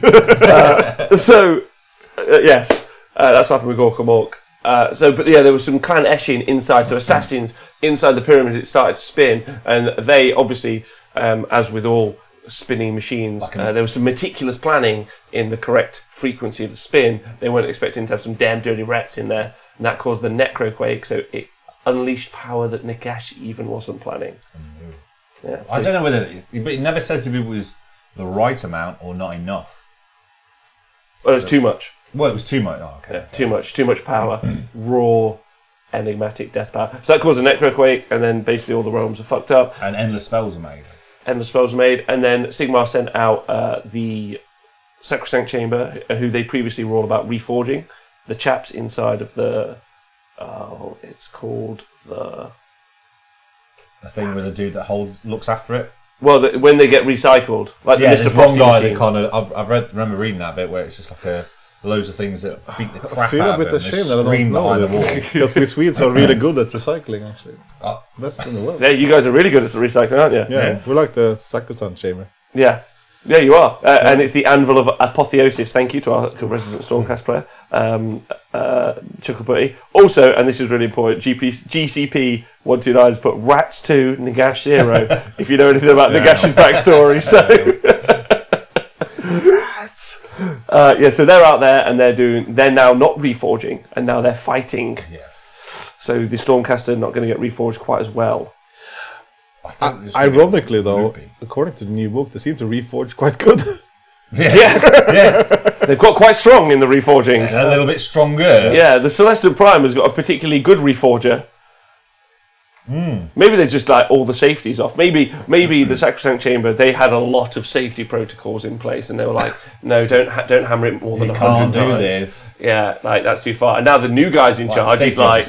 Yes. That's what happened with Gorka Mork. There was some clan Eshin inside, so assassins inside the pyramid. It started to spin, and they obviously, as with all spinning machines, there was some meticulous planning in the correct frequency of the spin. They weren't expecting to have some damn dirty rats in there, and that caused the Necroquake, so it unleashed power that Nagash even wasn't planning. Yeah, I don't know whether, but it never says if it was the right amount or not enough. Well, it's too much. Well, it was too much. Oh, okay. Yeah, too much power. Raw, enigmatic death power. So that caused a necroquake, and then basically all the realms are fucked up. And endless spells are made. And then Sigmar sent out the Sacrosanct Chamber, who they previously were all about reforging. The chaps inside of the... it's called the... The thing with the dude that looks after it? Well, when they get recycled. Like yeah, the there's one guy that kind of... I remember reading that bit where it's just like loads of things that beat the crap out of them. I feel a bit ashamed that I don't know this. Because we Swedes are really good at recycling, actually. Best in the world. Yeah, you guys are really good at recycling, aren't you? Yeah, we like the Sacrosanct Chamber. Yeah. Yeah, you are. And it's the Anvil of Apotheosis. Thank you to our resident Stormcast player, Chucklebuty. Also, and this is really important, GCP 129 has put Rats 2, Nagash 0, if you know anything about Nagash's backstory. So, Rats! So they're out there and they're now not reforging, and now they're fighting. Yes. So the Stormcaster not going to get reforged quite as well. Ironically, though, according to the new book, they seem to reforge quite good. Yes. They've got quite strong in the reforging. A little bit stronger. Yeah, the Celestial Prime has got a particularly good reforger. Maybe they just like all the safeties off. Maybe the Sacrosanct Chamber, they had a lot of safety protocols in place, and they were like, no, don't hammer it more than 100 times. Can't do this. Yeah, like that's too far. And now the new guy's in charge. He's like,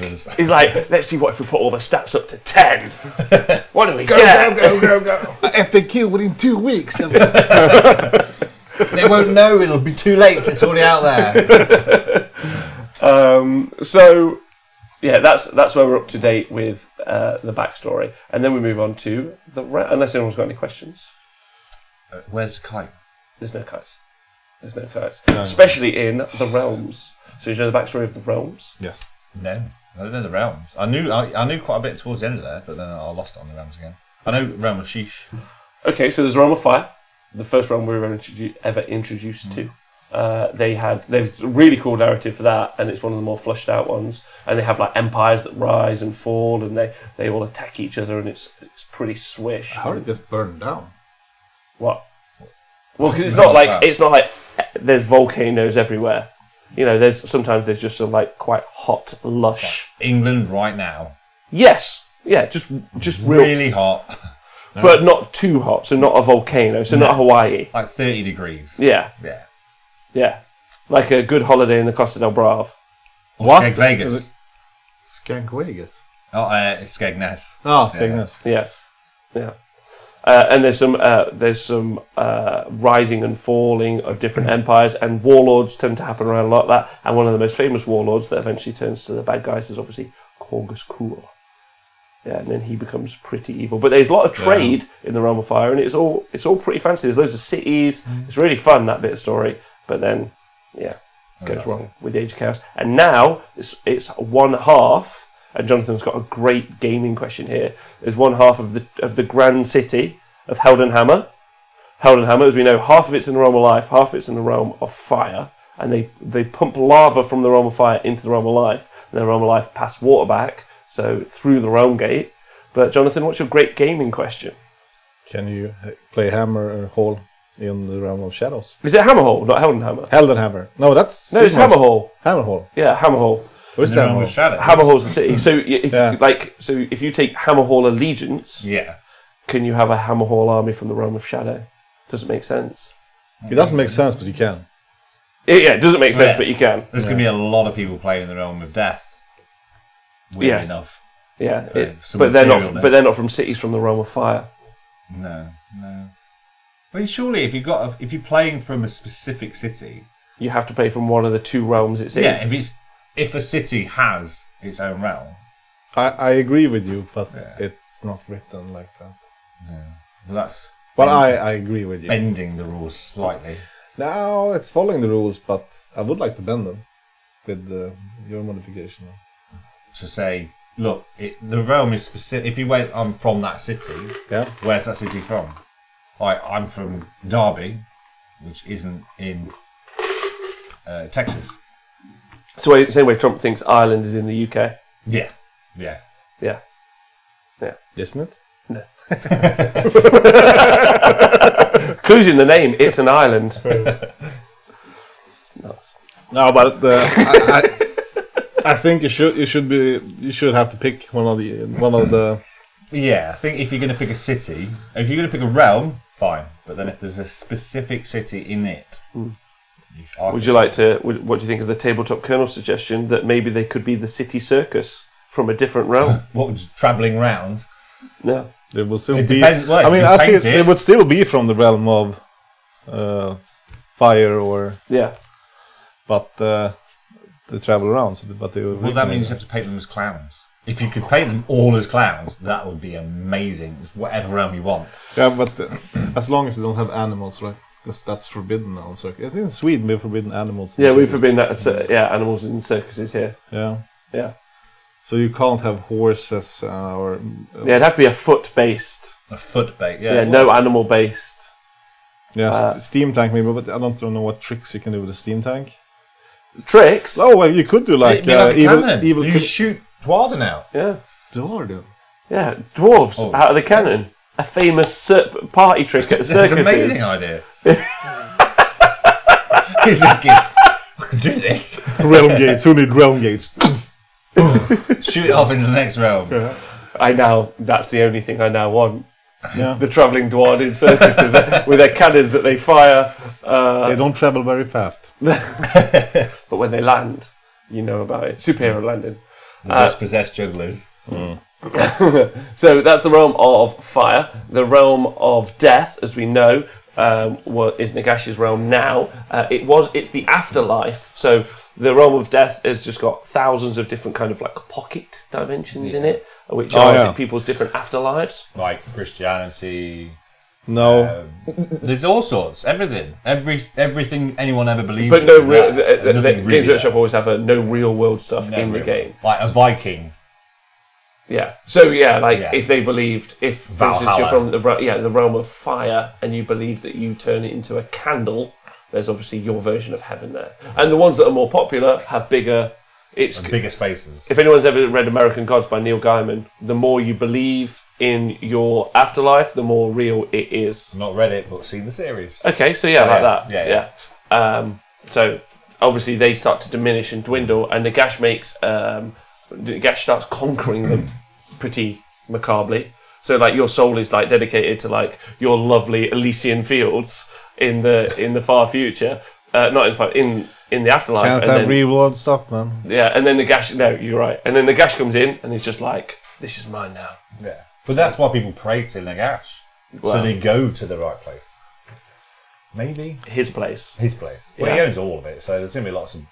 let's see what if we put all the stats up to 10. What do we get? Go! FAQ within 2 weeks. They won't know. It'll be too late. It's already out there. So. Yeah, that's where we're up to date with the backstory, and then we move on to unless anyone's got any questions. Where's Kite? There's no kites. No. Especially in the realms. So you know the backstory of the realms? Yes. No, I don't know the realms. I knew quite a bit towards the end of there, but then I lost it on the realms again. I know realm of Sheesh. Okay, so there's realm of fire, the first realm we were ever introduced to. They've a really cool narrative for that, and it's one of the more flushed out ones. And they have like empires that rise and fall, and they all attack each other, and it's pretty swish. How did it just burn down? What? Well, because it's not like there's volcanoes everywhere. You know, there's just some like quite hot, lush. England right now. Yes, yeah, just really hot, but not too hot. So not a volcano. So not Hawaii. Like 30 degrees. Yeah. Like a good holiday in the Costa del Brave. What? Skeg Vegas. Skeg Vegas. Oh, it's Skegness. Oh, Skegness. Yeah. And there's some rising and falling of different empires, and warlords tend to happen around a lot of that. And one of the most famous warlords that eventually turns to the bad guys is obviously Corgus Cool. Yeah, and then he becomes pretty evil. But there's a lot of trade in the Realm of Fire, and it's all pretty fancy. There's loads of cities. It's really fun, that bit of story. But then, it goes wrong with the Age of Chaos. And now it's one half. And Jonathan's got a great gaming question here. There's one half of the grand city of Heldenhammer. Heldenhammer, as we know, half of it's in the realm of life, half of it's in the realm of fire. And they pump lava from the realm of fire into the realm of life. And the realm of life pass water back, so through the realm gate. But Jonathan, what's your great gaming question? Can you play Hammer or Hall in the realm of shadows? Is it Hammerhall, not Heldenhammer? Heldenhammer. No, it's Hammerhall. Hammerhall. Yeah, Hammerhall. Where's Hammerhall? Hammerhall's the city. So if you take Hammerhall Allegiance, can you have a Hammerhall army from the Realm of Shadow? Doesn't make sense. It doesn't make sense, but you can. It doesn't make sense, but you can. There's going to be a lot of people playing in the Realm of Death. Weird enough. Yeah, but they're not from cities from the Realm of Fire. No. But surely, if you're playing from a specific city, you have to play from one of the two realms it's in. Yeah, if the city has its own realm. I agree with you, but it's not written like that. Yeah, well, but I agree with you. Bending the rules slightly. No, it's following the rules, but I would like to bend them with your modification. To say, look, the realm is specific. If you went, I'm from that city. Yeah. Where's that city from? I'm from Derby, which isn't in Texas. So same way Trump thinks Ireland is in the UK. Yeah. Isn't it? No. Clues in the name. It's an island. It's nuts. No, but I think you should have to pick one of the. Yeah, I think if you're going to pick a city, if you're going to pick a realm, fine. But then if there's a specific city in it, would you like to? What do you think of the tabletop kernel suggestion that maybe they could be the city circus from a different realm? What was travelling round? No, it will still it be. Depends, well, I mean, it would still be from the realm of fire or but they travel around. So, but they well, that means you have to paint them as clowns. If you could paint them all as clowns, that would be amazing. It's whatever realm you want. Yeah, but as long as you don't have animals, right? Because that's forbidden on circus. I think in Sweden we've forbidden animals. Yeah, we've forbidden that. Animals in circuses here. Yeah. So you can't have horses or. It'd have to be a foot-based. A foot-based. Yeah. Yeah, no animal-based. Yeah, steam tank maybe, but I don't know what tricks you can do with a steam tank. Tricks? Oh, well, you could do like evil. You shoot Dwarden out. Yeah. Dwarden. Yeah, dwarves out of the cannon. A famous party trick at circuses. It's an amazing idea. He's thinking, I can do this. Realm gates. Who need realm gates? Shoot it off into the next realm. Yeah. That's the only thing I now want. Yeah. The travelling dwarf in circuses with their cannons that they fire. They don't travel very fast. But when they land, you know about it. Superhero landing. The possessed jugglers. So that's the realm of fire. The realm of death, as we know, is Nagash's realm now. It's the afterlife. So the realm of death has just got thousands of different kind of like pocket dimensions in it, which are people's different afterlives. Like Christianity. No. There's all sorts. Everything. Everything anyone ever believes. But no real. Games Workshop always have no real world stuff in the game. Like a Viking. Yeah. So if they believed, for instance, you're from the realm of fire, and you believe that you turn it into a candle, there's obviously your version of heaven there. And the ones that are more popular have bigger spaces. If anyone's ever read American Gods by Neil Gaiman, the more you believe in your afterlife, the more real it is. Not read it, but seen the series. Okay, so like that. Yeah. So obviously they start to diminish and dwindle, and Nagash Nagash starts conquering them pretty macabrely. So like your soul is like dedicated to like your lovely Elysian fields in the far future, not in the afterlife. Can't have real world stuff, man. Yeah, and then Nagash. No, you're right. And then Nagash comes in, and he's just like, "This is mine now." Yeah, but that's why people pray to Nagash, so they go to the right place. Maybe his place. Well, he owns all of it, so there's gonna be lots of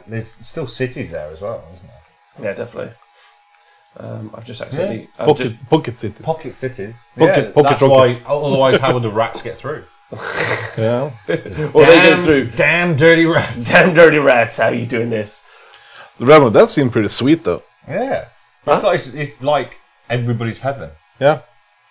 there's still cities there as well, isn't there? Yeah, definitely. I've just accidentally pocket cities. Pocket cities. Pocket that's rockets. why. Otherwise, how would the rats get through? Yeah. Well, they get through. Damn dirty rats. Damn dirty rats. How are you doing this? The realm of that seemed pretty sweet, though. Yeah. It's like everybody's heaven. Yeah.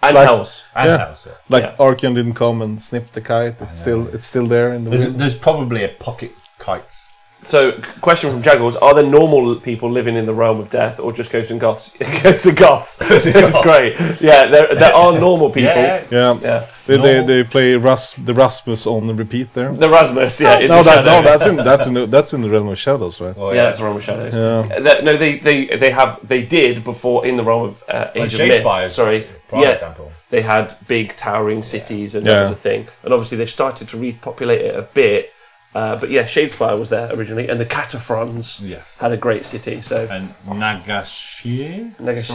And house. House. Yeah. Archeon didn't come and snip the kite. It's still there in the. There's probably a pocket kites. So, question from Jaggles: are there normal people living in the realm of death, or just ghosts and goths? Ghosts and goths. It's great. Yeah, there are normal people. Yeah. They play the Rasmus on the repeat there. The Rasmus, yeah. That's in the realm of shadows, right? Oh, yeah, that's the realm of shadows. Yeah. They did before in the realm of Age of Myth. Sorry. Example. They had big towering cities, and that was a thing. And obviously they've started to repopulate it a bit. But yeah, Shadespire was there originally, and the Cataphrons had a great city. So and Nagashir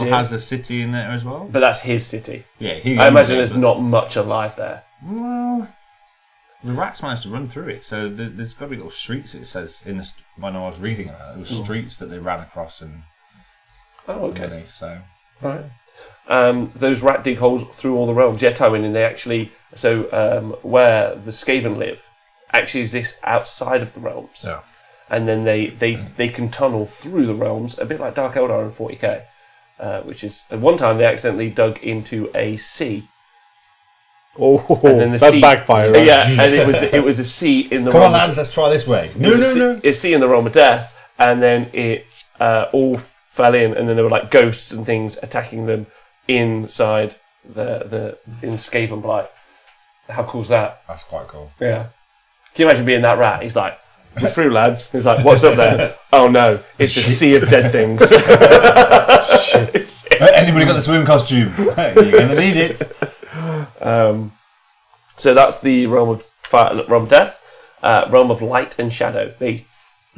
has a city in there as well. But that's his city. Yeah, I imagine there's not much alive there. Well, the rats managed to run through it, so there's got to be little streets. It says when I was reading about it, streets that they ran across and. Oh, okay. So right. Those rat dig holes through all the realms. Yeah, Tywin, and they actually where the Skaven live. Actually exists outside of the realms. Yeah. And then they can tunnel through the realms, a bit like Dark Eldar in 40k, which is, at one time they accidentally dug into a sea. Oh, and then that backfired. Right? Yeah, and it was a sea in the realm. Come on, lads, let's try this way. No. It's a sea in the realm of death, and then it all fell in, and then there were like ghosts and things attacking them inside in Skaven Blight. How cool is that? That's quite cool. Yeah. Can you imagine being that rat? He's like, we're through, lads. He's like, what's up there? Oh no, it's a sea of dead things. Shit. Anybody got the swim costume? You're going to need it. So that's the realm of fire, realm of death, realm of light and shadow. They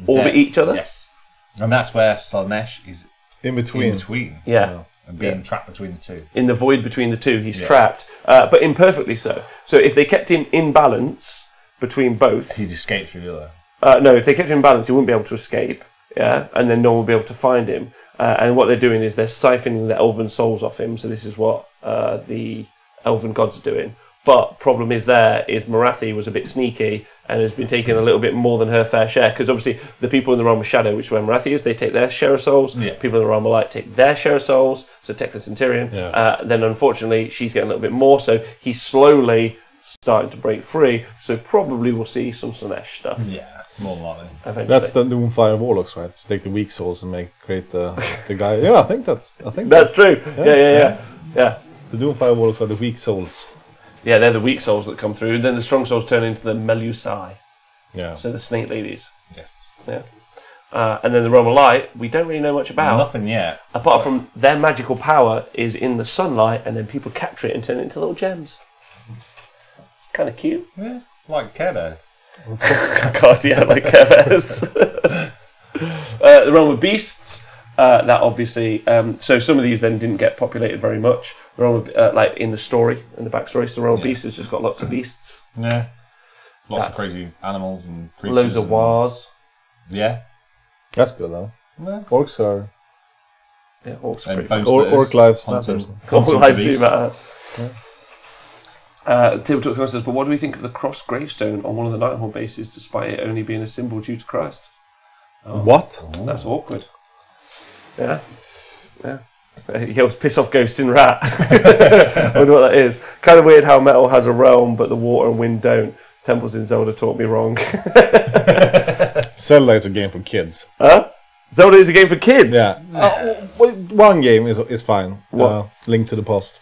orbit each other. Yes. And that's where Slaanesh is in between. Yeah. And being trapped between the two. In the void between the two, he's trapped, but imperfectly so. So if they kept him in balance between both... He'd escape through the other. No, if they kept him in balance, he wouldn't be able to escape, and then no one would be able to find him. And what they're doing is they're siphoning the elven souls off him, so this is what the elven gods are doing. But problem is Morathi was a bit sneaky and has been taking a little bit more than her fair share, because obviously the people in the realm of shadow, which is where Morathi is, they take their share of souls. People in the realm of light take their share of souls, so take the Centurion. Then unfortunately she's getting a little bit more, so he's slowly starting to break free, so probably we'll see some Slaanesh stuff. Yeah, more than likely. Eventually. That's the Doomfire Warlocks, right? So take the weak souls and create the guy. Yeah, I think that's true. Yeah. The Doomfire Warlocks are the weak souls. Yeah, they're the weak souls that come through. And then the strong souls turn into the Melusai. Yeah. So the snake ladies. Yes. Yeah. And then the realm of light, we don't really know much about. Nothing yet. Apart from their magical power is in the sunlight, and then people capture it and turn it into little gems. It's kind of cute. Yeah, like Care Bears. God, yeah, like Care Bears. The realm of beasts. That obviously, so some of these then didn't get populated very much. The realm of, like in the story, in the backstory, so the realm of beasts has just got lots of beasts. Yeah, lots of crazy animals and creatures. Loads of wars. Yeah, that's good though. Yeah. Orcs are. Yeah, orcs are pretty fun. Orc lives matter. Orc lives do matter. Tabletop Con says, but what do we think of the cross gravestone on one of the Nighthorn bases, despite it only being a symbol due to Christ? Oh, what? That's awkward. Yeah. He yells, piss off ghosts in rat. I wonder what that is. Kind of weird how metal has a realm, but the water and wind don't. Temples in Zelda taught me wrong. Zelda is a game for kids. Huh? Zelda is a game for kids? Yeah. One game is fine. What? Link to the Past.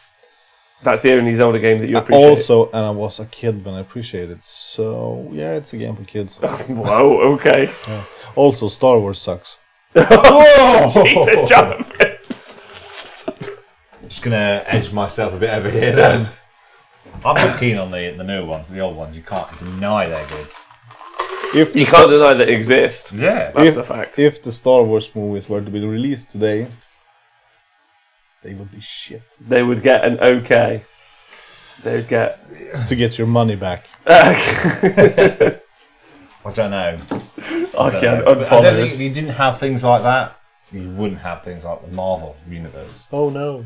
That's the only Zelda game that you appreciate? Also, and I was a kid when I appreciated it. So, yeah, it's a game for kids. Whoa, okay. Yeah. Also, Star Wars sucks. Oh, Jesus, Jonathan. Just gonna edge myself a bit over here then. I'm not keen on the newer ones, the old ones. You can't deny they're good. You can't deny that exist. Yeah, that's a fact. If the Star Wars movies were to be released today, they would be shit. They would get an okay. They would get to get your money back. I don't know. I don't think if you didn't have things like that, you wouldn't have things like the Marvel universe. Oh no.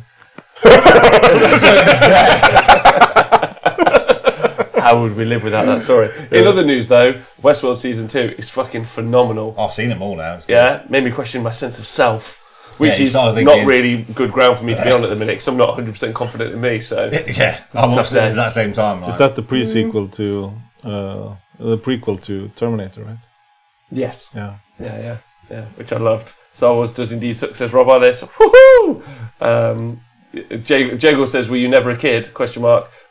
How would we live without that story? In other news though, Westworld Season 2 is fucking phenomenal. I've seen them all now. Yeah, made me question my sense of self, which is not really good ground for me to be on at the minute, because I'm not 100% confident in me, so... Yeah, I watched it at that same time. Is that the pre-sequel to... the prequel to Terminator, right? Yes. Yeah, which I loved. Star Wars does indeed suck, says Rob Ellis. Woohoo! Jago says, were you never a kid? ?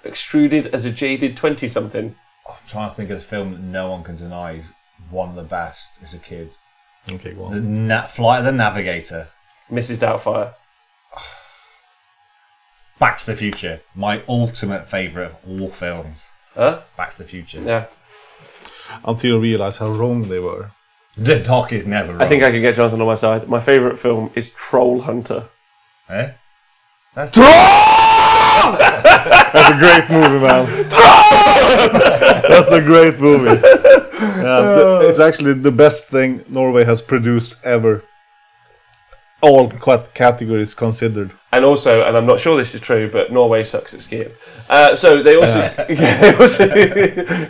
Extruded as a jaded 20-something. I'm trying to think of a film that no one can deny is one of the best as a kid. Okay, go on. Flight of the Navigator. Mrs. Doubtfire. Back to the Future. My ultimate favourite of all films. Huh? Back to the Future. Yeah. Until you realise how wrong they were. The Doc is never wrong. I think I can get Jonathan on my side. My favourite film is Troll Hunter. Eh? That's That's a great movie, man. That's a great movie. Yeah, it's actually the best thing Norway has produced ever. All categories considered. And also, and I'm not sure this is true, but Norway sucks at skiing. So they also,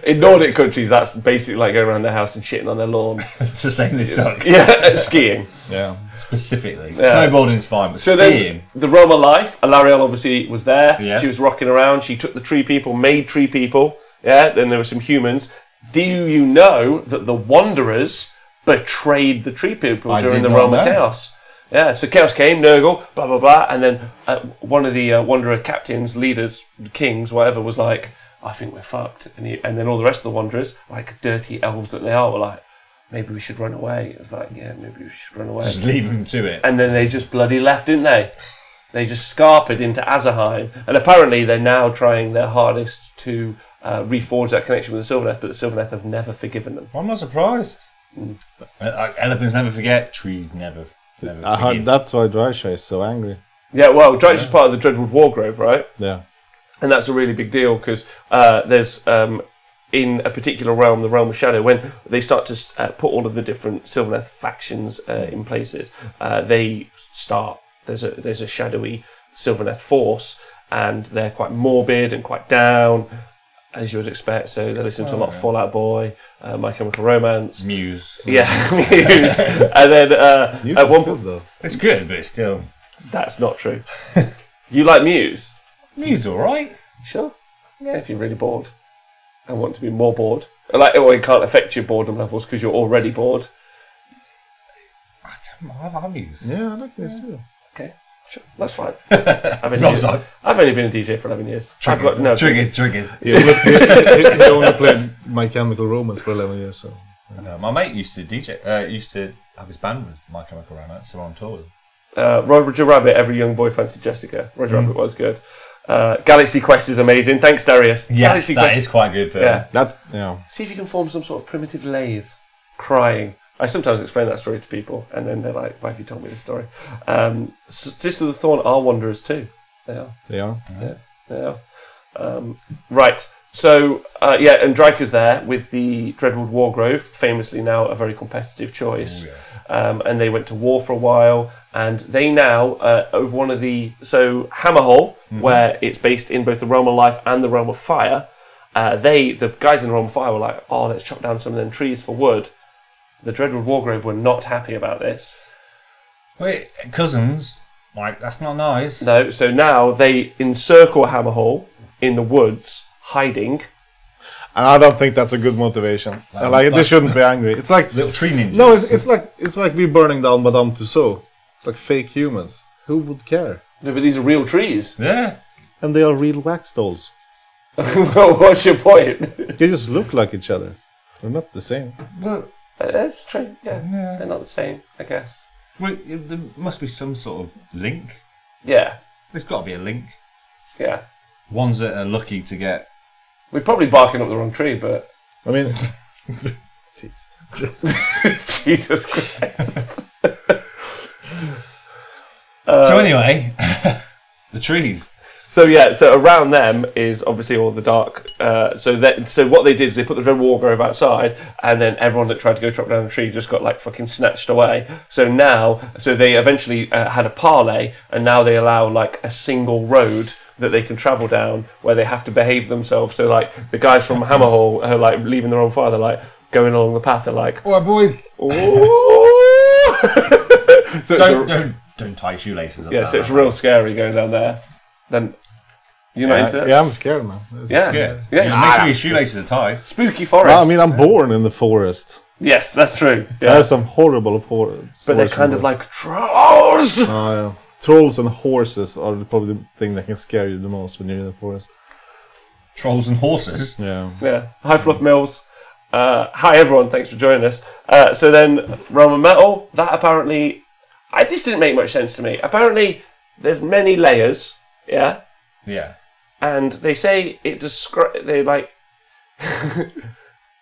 in Nordic countries, that's basically like going around their house and shitting on their lawn. Just saying they suck. Yeah, skiing. Yeah, specifically. Yeah. Snowboarding's fine, but skiing. Then, the realm of life, Alarielle obviously was there. Yeah. She was rocking around. She took the tree people, made tree people. Yeah, then there were some humans. Do you know that the Wanderers betrayed the tree people during the realm of chaos? Yeah, so Chaos came, Nurgle, blah, blah, blah, and then one of the Wanderer captains, leaders, kings, whatever, was like, I think we're fucked. And then all the rest of the Wanderers, like dirty elves that they are, were like, maybe we should run away. It was like, yeah, maybe we should run away. Just leave them to it. And then they just bloody left, didn't they? They just scarpered into Azerheim. And apparently they're now trying their hardest to reforge that connection with the Sylvaneth, but the Sylvaneth have never forgiven them. I'm not surprised. Elephants never forget, trees never I heard that's why Drycha is so angry. Yeah, well, Drycha is part of the Dreadwood Wargrove, right? Yeah. And that's a really big deal because there's, in a particular realm, the Realm of Shadow, when they start to put all of the different Sylvaneth factions in places, they start, there's a shadowy Sylvaneth force, and they're quite morbid and quite down, as you would expect. So they listen to a lot of Fall Out Boy, My Chemical Romance, Muse. Yeah, Muse. And then Muse at one is point, good, though. It's good, but it's still... that's not true. You like Muse? Muse, all right. Sure. Yeah, if you're really bored and want to be more bored, like, or it can't affect your boredom levels because you're already bored. I like Muse. Yeah, I like Muse too. Okay, sure, that's fine. I've only been a DJ for 11 years. I've got no Triggered. He only played My Chemical Romance for 11 years, so... No, my mate used to DJ. Used to have his band with My Chemical Romance, so on tour with. Roger Rabbit, every young boy fancied Jessica. Roger Rabbit was good. Galaxy Quest is amazing. Thanks, Darius. Yes, Galaxy that Quest is quite good for See if you can form some sort of primitive lathe. Crying. I sometimes explain that story to people, and then they're like, why have you told me this story? Sisters of the Thorn are Wanderers too. They are. They are? Yeah, they are. Right. So, and Drycha's there with the Dreadwood Wargrove, famously now a very competitive choice. And they went to war for a while, and they now, over one of the... So, Hammerhall, where it's based in both the Realm of Life and the Realm of Fire, the guys in the Realm of Fire were like, oh, let's chop down some of them trees for wood. The Dreadwood Wargrove were not happy about this. Wait, cousins? Like, that's not nice. No, so now they encircle Hammerhall in the woods, hiding. And I don't think that's a good motivation. They shouldn't be angry. It's like little tree ninjas. No, it's like we burning down Madame Tussauds. It's like fake humans. Who would care? No, but these are real trees. Yeah. And they are real wax dolls. Well, what's your point? They just look like each other. They're not the same. Well, that's true. Yeah, they're not the same, I guess. Well, there must be some sort of link. Yeah. There's got to be a link. Yeah. Ones that are lucky to get... We're probably barking up the wrong tree, but... I mean... Jesus Christ. So anyway, the trees. So around them is obviously all the dark. So what they did is they put the Red Wargrove outside, and then everyone that tried to go chop down the tree just got like fucking snatched away. So they eventually had a parley, and now they allow like a single road that they can travel down where they have to behave themselves. So like the guys from Hammerhall are like leaving their own fire. They're like going along the path. They're like, "All right, boys, don't tie shoelaces up." Yeah, so it's real scary going down there. Then you're not into it? Yeah, I'm scared, man. Scared. Yeah, make sure your shoelaces are tied. Spooky forest. Well, I mean, I'm born in the forest. Yes, that's true. Yeah. I have some horrible forests. But they're kind of like trolls. Yeah. Trolls and horses are probably the thing that can scare you the most when you're in the forest. Trolls and horses? Yeah. Yeah. Hi, Fluff Mills. Hi, everyone. Thanks for joining us. So then, Roman Metal, that apparently... this didn't make much sense to me. Apparently, there's many layers, yeah? Yeah. And they say it they like...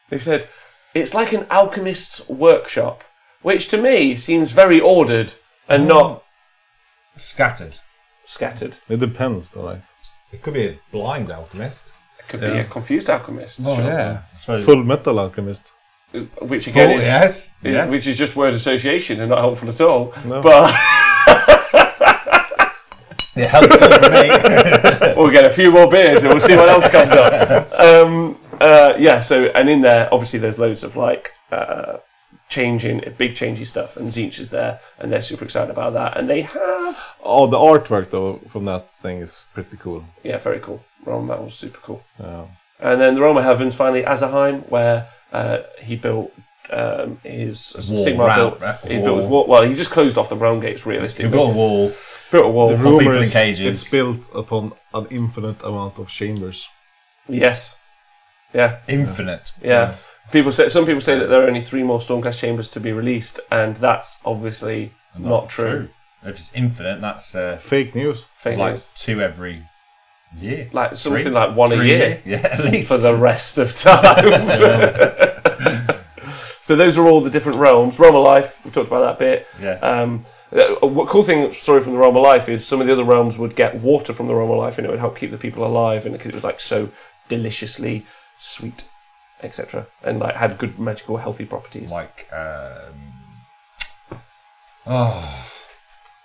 they said, it's like an alchemist's workshop, which to me seems very ordered and not... Scattered. It depends, though. Like. It could be a blind alchemist. It could be a confused alchemist. Oh, sure. Yeah. Full metal alchemist. Which again is... Yes. Which is just word association and not helpful at all. No. But... It helped for me. We'll get a few more beers and we'll see what else comes up. And in there, obviously there's loads of like big changey stuff, and Zinch is there, and they're super excited about that, and they have... Oh, the artwork, though, from that thing is pretty cool. Yeah, very cool. Rome Metal was super cool. Yeah. And then the Rome of Heavens, finally, Azerheim, where he built his... Sigmar built his wall. Well, he just closed off the realm gates, realistically. He built a wall. Built a wall. The rumor in is cages. It's built upon an infinite amount of chambers. Yes. Yeah. Infinite. Yeah. Some people say that there are only 3 more Stormcast chambers to be released, and that's obviously not true. If it's infinite, that's fake news. Fake like news. 2 every year. Like something like 1 a year. Yeah, at least. For the rest of time. So those are all the different realms. Realm of Life, we talked about that bit. Yeah. What cool thing, story from the Realm of Life is some of the other realms would get water from the Realm of Life, and it would help keep the people alive, and because it was like so deliciously sweet, etc., and like had good magical, healthy properties. Like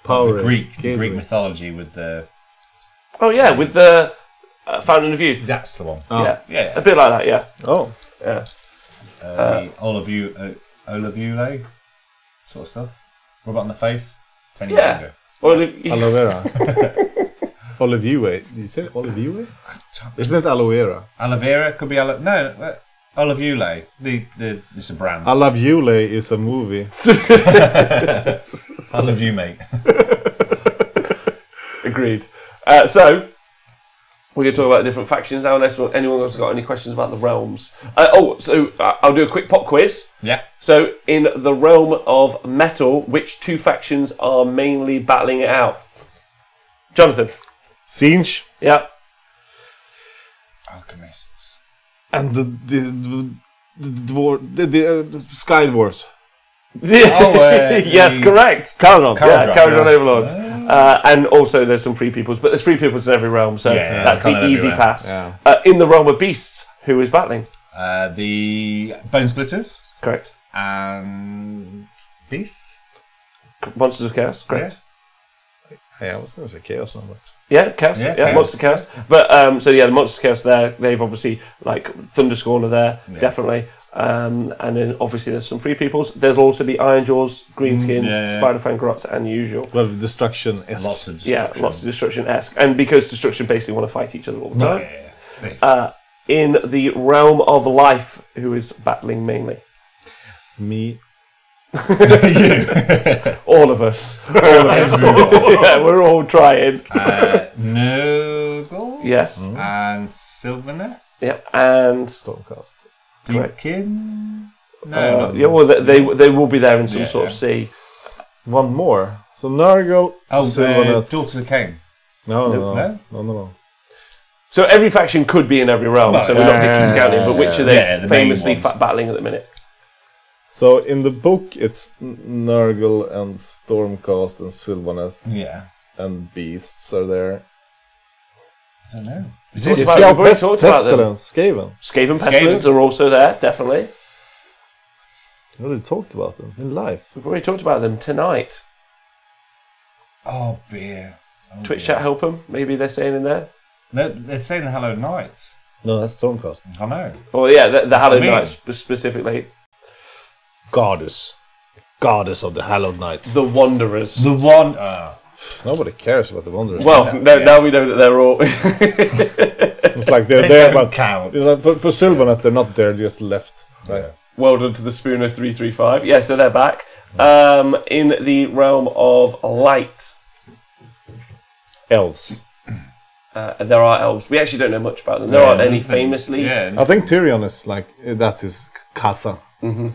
Power the Greek mythology with the with the Fountain of Youth. That's the one. Yeah, Yeah. a bit like that. Yeah. Oh. Yeah. The Olivule sort of stuff. What about on the face? 10 years ago. Aloe vera. Olivule. Did you say Olivule? Isn't it aloe vera? Aloe vera could be Olivule. It's a brand. I Love Yule is a movie. I love you, mate. Agreed. So we're going to talk about the different factions now, unless anyone else has got any questions about the realms. I'll do a quick pop quiz. Yeah. So, in the realm of metal, which 2 factions are mainly battling it out? Jonathan. Singe. Yeah. Alchemists. And the Sky Dwarves. Yes, correct. Caradon. Caradon Overlords. And also there's some free peoples, but there's free peoples in every realm, so that's the easy everywhere. pass. Yeah. In the realm of beasts, who is battling? The Bone Splitters. Correct. And Beasts. Monsters of Chaos, correct. Yeah, I was going to say Chaos number. Yeah, Chaos. Yeah, Chaos. Monster Chaos. But the Monsters of Chaos there, they've obviously like Thunderscorner there, definitely. And then obviously there's some free peoples. There's also the Ironjaws, Greenskins, Spider-Fang Grots, and the usual. Well, Destruction-esque. Lots of destruction. Yeah, lots of Destruction-esque. And because Destruction basically want to fight each other all the time. Yeah. In the realm of life, who is battling mainly? Me. All of us. Yeah, we're all trying. Nurgle. Yes. And Sylvaner. Yep. And Stormcast. Deakin. they will be there in some sort of sea. One more. So Nurgle, Sylvaner. Daughters of Cain. No. So every faction could be in every realm, so we're not discounting, but which are they famously battling at the minute? So in the book, it's Nurgle and Stormcast and Sylvaneth. Yeah. And Beasts are there. I don't know. Pestilence, Skaven. Skaven Pestilence are also there, definitely. We already talked about them in life. We've already talked about them tonight. Oh, beer. Twitch chat help them, maybe they're saying in there. No, they're saying the Hallowed Knights. No, that's Stormcast. I know. Well, yeah, the Hallowed Knights specifically. Goddess of the Hallowed Knights. The Wanderers. The one. Nobody cares about the Wanderers. Well, now we know that they're all. It's like they're there, but count. For Sylvaneth, they're not there; just left. Right. Yeah. Well done to the Spooner 335. Yeah, so they're back. In the realm of light, Elves. there are elves. We actually don't know much about them. There aren't any famously. Yeah. I think Tyrion is like that's his casa. Mm-hmm.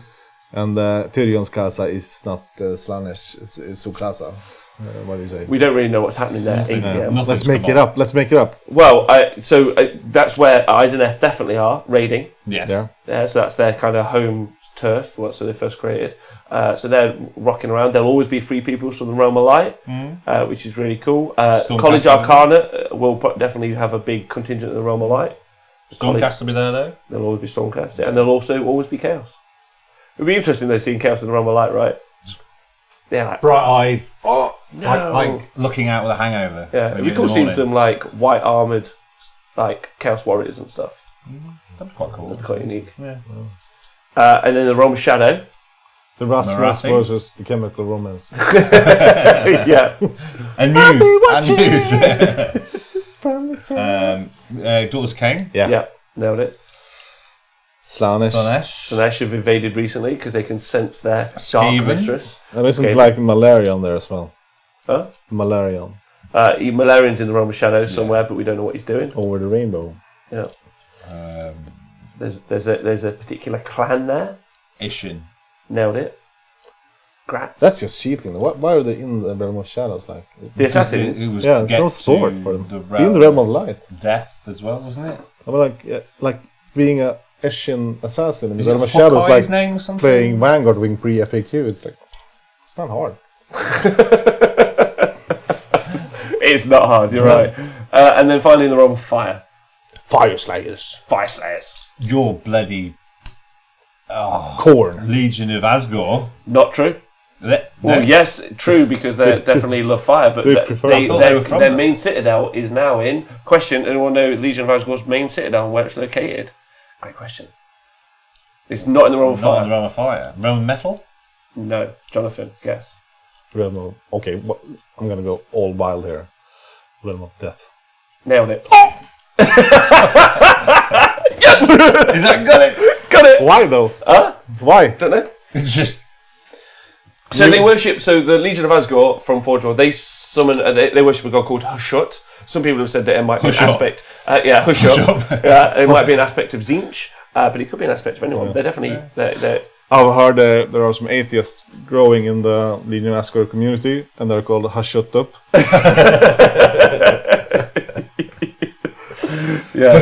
And Tyrion's casa is not Slaanesh, it's Sukasa. What do you say? We don't really know what's happening there. ATM. Let's make it up. Well, that's where Ideneth definitely are raiding. Yeah. So that's their kind of home turf. That's where they first created. So they're rocking around. There'll always be free peoples from the Realm of Light, which is really cool. College Arcana will definitely have a big contingent in the Realm of Light. Stormcast will be there though. There'll always be Stormcast, and there'll also always be Chaos. It'd be interesting though seeing Chaos in the Realm of Light, right? Yeah, like bright eyes. Oh no! Like looking out with a hangover. Yeah, it'd be cool seeing some like white armoured, like Chaos Warriors and stuff. That'd be quite cool. That'd be quite unique. Yeah. And then the Realm of Shadow. The Rasmus versus the Chemical Romance. Yeah. And news. Daughters King. Yeah. Nailed it. Slaanesh have invaded recently because they can sense their dark mistress. And isn't like Malarion there as well? Huh? Malarion. Malarion's in the Realm of Shadow somewhere, but we don't know what he's doing. Over the rainbow. Yeah. There's a particular clan there. Ishin. Nailed it. Grats. That's just cheating. Why are they in the realm of shadows? Like the assassins. It's no sport for them. Be in the realm of light. Death as well, wasn't it? I mean, like being a Eshin assassin in the realm of shadows, like name or something? Playing Vanguard with pre-FAQ. It's like it's not hard. It's not hard. You're right. And then finally, in the realm of fire. Fire Slayers. Fire Slayers. Your bloody Corn. Legion of Asgore. Not true. Well, yes, true, because they definitely love fire, but their main citadel is now in question. Anyone know Legion of Asgore's main citadel and where it's located? Great question. It's not in the realm of fire. Not in the realm of fire. Realm of metal? No. Jonathan, guess. Realm of... Okay, I'm going to go all wild here. Realm of death. Nailed it. Is that got it? Got it. Why though? Why? Don't know. It's just... So they worship. So the Legion of Asgore from Forge World, they summon. They worship a god called Hushut. Some people have said that it might be an aspect. Hushut. Yeah, it might be an aspect of Tzeentch, but it could be an aspect of anyone. They're definitely. They're I've heard there are some atheists growing in the Legion of Asgore community, and they're called Hushut up. Yeah.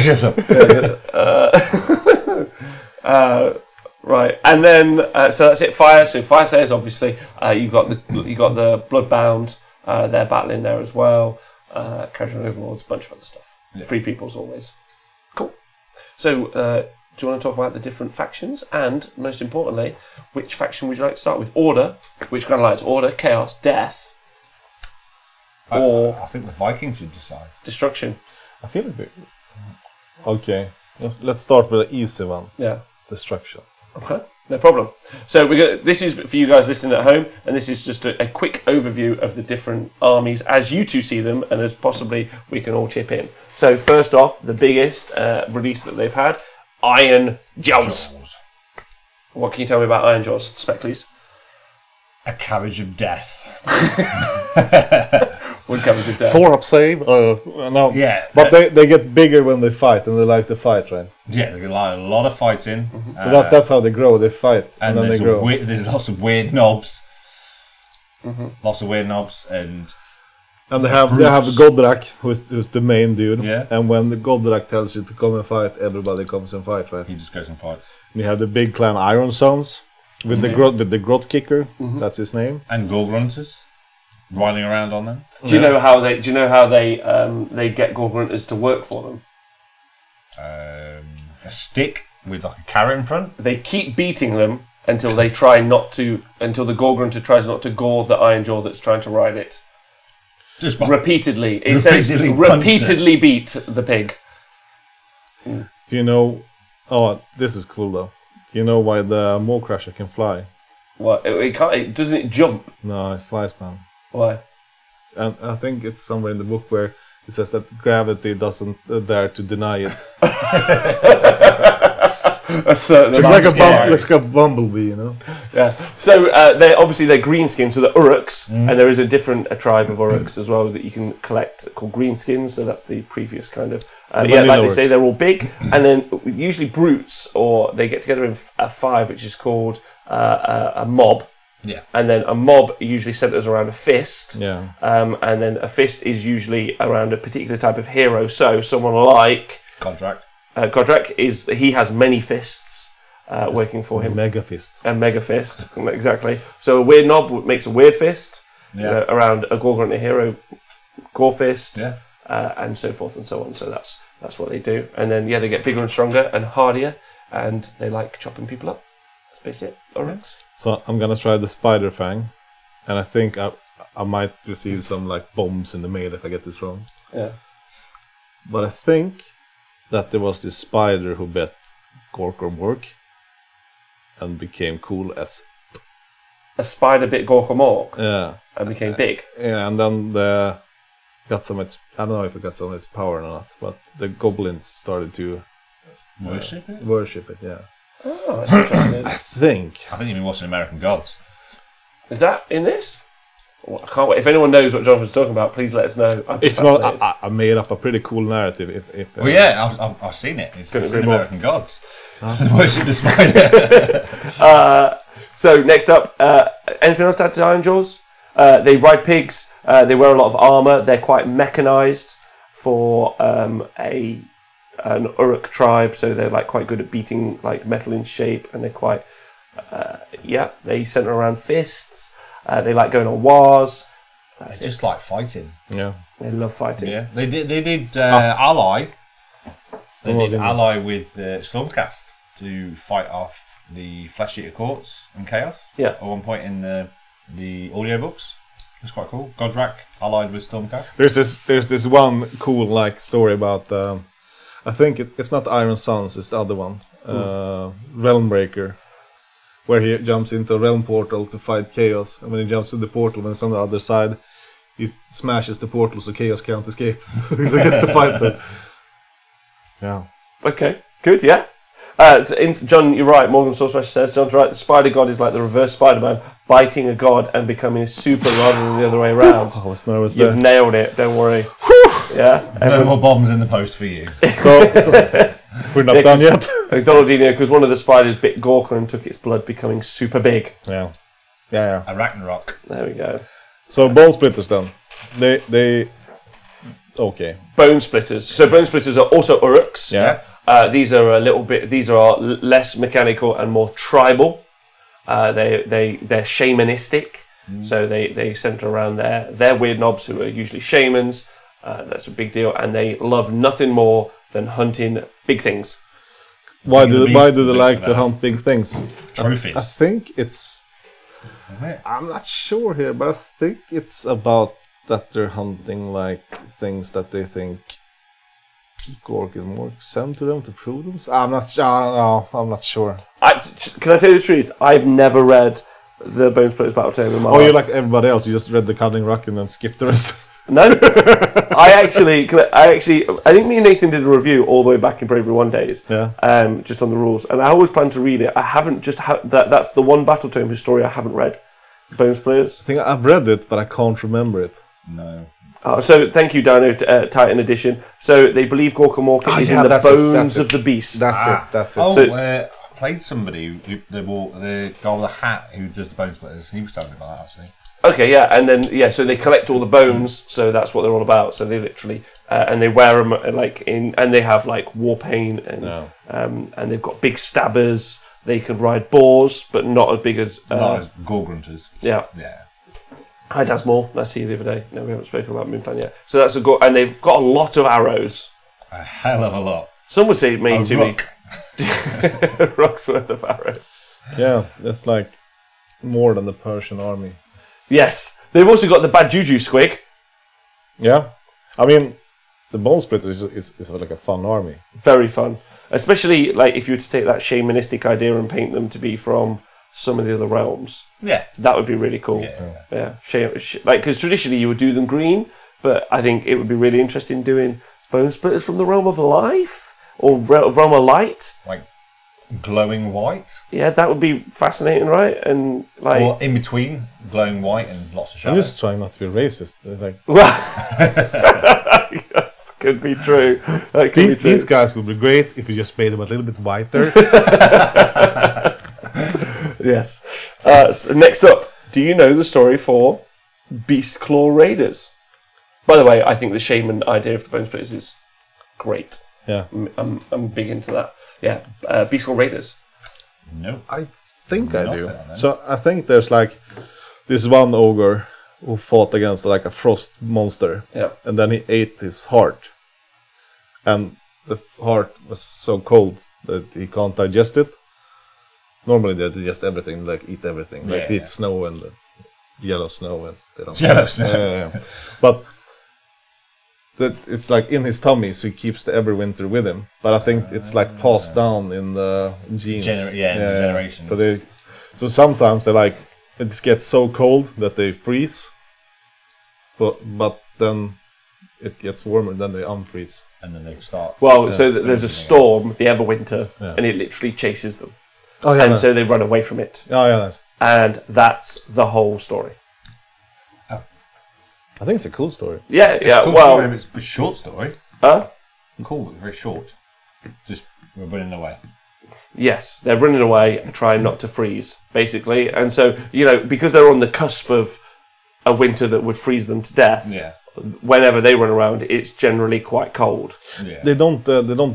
Right, and then so that's it. Fire. So Fire Slayers, obviously, you got the Bloodbound. They're battling there as well. Casual Overlords, bunch of other stuff. Yeah. Free peoples always. Cool. So, do you want to talk about the different factions, and most importantly, which faction would you like to start with? Order, which kind of likes order, chaos, death, or I think the Vikings should decide. Destruction. I feel a bit. Okay, let's start with the easy one. Yeah. Destruction. Okay, no problem. So this is for you guys listening at home, and this is just a quick overview of the different armies as you two see them, and as possibly we can all chip in. So first off, the biggest release that they've had, Iron Jaws. What can you tell me about Iron Jaws, Specklys? A carriage of death. One carriage of death. 4-up save. No. Yeah. But they get bigger when they fight, and they like to fight, right? Yeah, they get a lot of fighting. Mm-hmm. So that's how they grow. They fight, and then they grow. There's lots of weird knobs. Mm-hmm. Lots of weird knobs, and they have Godrak, who's the main dude. Yeah. And when the Godrak tells you to come and fight, everybody comes and fight, right? He just goes and fights. And you have the big clan Iron Sons with the grot kicker. Mm-hmm. That's his name. And Gore Grunters riding around on them. Do you know how they get Gore Grunters to work for them? A stick with like a carrot in front. They keep beating them until the Gore Grunter tries not to gore the Iron Jaw that's trying to ride it. Just repeatedly. It says repeatedly beat the pig. Do you know? Oh, this is cool though. Do you know why the Maw-Crusher can fly? What? It can't. Doesn't it jump? No, it flies, man. Why? And I think it's somewhere in the book where it says that gravity doesn't dare to deny it. It's like a bumblebee, you know. Yeah. So they're greenskins, so the Uruks, and there is a tribe of Uruks as well that you can collect called greenskins. So that's the previous kind of. They say, they're all big, and then usually brutes, or they get together in a 5, which is called a mob. Yeah. And then a mob usually centers around a fist. Yeah. And then a fist is usually around a particular type of hero. So someone like Godrak. Godrak he has many fists working for him. Mega fist. A mega fist, exactly. So a weird knob makes a weird fist around a Gore Grunter hero, Gore fist, and so forth and so on. So that's what they do. And then they get bigger and stronger and hardier, and they like chopping people up. That's basically it. All right. So I'm gonna try the Spider Fang, and I think I might receive some like bombs in the mail if I get this wrong. Yeah. But I think that there was this spider who bet Gorkormork and became cool as... A spider bit Gorkomork? Yeah. And became big? Yeah, and then got some... I don't know if it got some of its power or not, but the goblins started to... Worship it? Worship it, yeah. Oh, that's interesting. I think. I haven't even watched American Gods. Is that in this? Well, I can't wait. If anyone knows what Jonathan's talking about, please let us know. If not, I made up a pretty cool narrative. Well, yeah, I've seen it. It's in American Gods. Worship the spider. So next up, anything else to add to Iron Jaws? They ride pigs. They wear a lot of armor. They're quite mechanized for an Uruk tribe, so they're like quite good at beating like metal in shape, and they're quite they center around fists. They like going on wars. They just like fighting. Yeah, they love fighting. Yeah, they did ally. They did ally with Stormcast to fight off the Flesh Eater Courts and Chaos. Yeah, at one point in the audiobooks. It's quite cool. Godrak allied with Stormcast. There's this one cool like story about I think it's not Iron Sons, it's the other one, Realmbreaker, where he jumps into a realm portal to fight Chaos, and when he jumps to the portal, when it's on the other side, he smashes the portal so Chaos can't escape. So he gets to fight them. Yeah. Okay. Good. Yeah. John, you're right. Morgan Sourcemaster says, John's right. The Spider God is like the reverse Spider-Man, biting a god and becoming a super rather than the other way around. I was nervous. You've nailed it. Don't worry. Yeah. No more bombs in the post for you. So we're not done yet. Donaldinho, because one of the spiders bit Gorka and took its blood, becoming super big. Yeah. A Ragnarok. There we go. So Bone Splitters then. They okay. Bone Splitters. So Bone Splitters are also Uruks. Yeah. These are less mechanical and more tribal. They're shamanistic, so they center around there. They're weird knobs who are usually shamans. That's a big deal, and they love nothing more than hunting big things. Why do they like to hunt big things? Trophies. I think it's. I'm not sure here, but I think it's about that they're hunting like things that they think Gork is more sent to them to prove them. I'm not sure. Can I tell you the truth? I've never read the Bone Splitters Battle Tome in my life. You're like everybody else. You just read the Cunning Rock and then skipped the rest. No, I think me and Nathan did a review all the way back in Bravery 1 days. Yeah. Just on the rules, and I always plan to read it. I haven't that's the one Battle Tome whose story I haven't read. Bone Splitters. I think I've read it, but I can't remember it. No. So thank you, Dino, Titan Edition. So they believe Gorka Morka is in the bones of the beast. That's it. I played somebody, the guy with a hat who does the Bone Splitters. He was telling me about that, actually. Okay, yeah, and then so they collect all the bones, so that's what they're all about. So they literally and they wear them and they have like war paint and they've got big stabbers. They can ride boars, but not as big as gore grunters. Yeah. Yeah. Hi, Dasmore. Nice to see you the other day. No, we haven't spoken about Moonplan yet. So that's and they've got a lot of arrows. A hell of a lot. Some would say it mean to rock. me. Rock's worth of arrows. Yeah, that's like more than the Persian army. Yes. They've also got the bad juju squig. Yeah. I mean, the Bone Splitter is like a fun army. Very fun. Especially like if you were to take that shamanistic idea and paint them to be from some of the other realms. Yeah. That would be really cool. Yeah. Because traditionally you would do them green, but I think it would be really interesting doing Bone Splitters from the realm of life or realm of light. Like glowing white. Yeah, that would be fascinating, right? And like, or in between glowing white and lots of shadows. I'm just trying not to be racist. Like, yes, could be true. These guys would be great if you just made them a little bit whiter. Yes. So next up, do you know the story for Beast Claw Raiders? By the way, I think the shaman idea of the Bone Splitters is great. Yeah, I'm big into that. Yeah, Beast Claw Raiders. No, I think I do. So I think there's like this one ogre who fought against like a frost monster. Yeah, and then he ate his heart, and the heart was so cold that he can't digest it. Normally they digest everything, like eat everything, like eat snow and yellow snow and they don't. Yellow snow. But that it's like in his tummy, so he keeps the Everwinter with him. But I think it's like passed down in the genes. Generations. So sometimes they like it just gets so cold that they freeze. But then it gets warmer, then they unfreeze, and then they start. Well, so there's a storm, the Everwinter, and it literally chases them. Oh yeah, so they run away from it. Oh yeah, nice. And that's the whole story. Oh, I think it's a cool story. Yeah, yeah. Cool Well, story, it's a short story. huh? Cool, but very short. Just we're running away. Yes, they're running away and trying not to freeze, basically. And so, because they're on the cusp of a winter that would freeze them to death, whenever they run around, it's generally quite cold. Yeah. They don't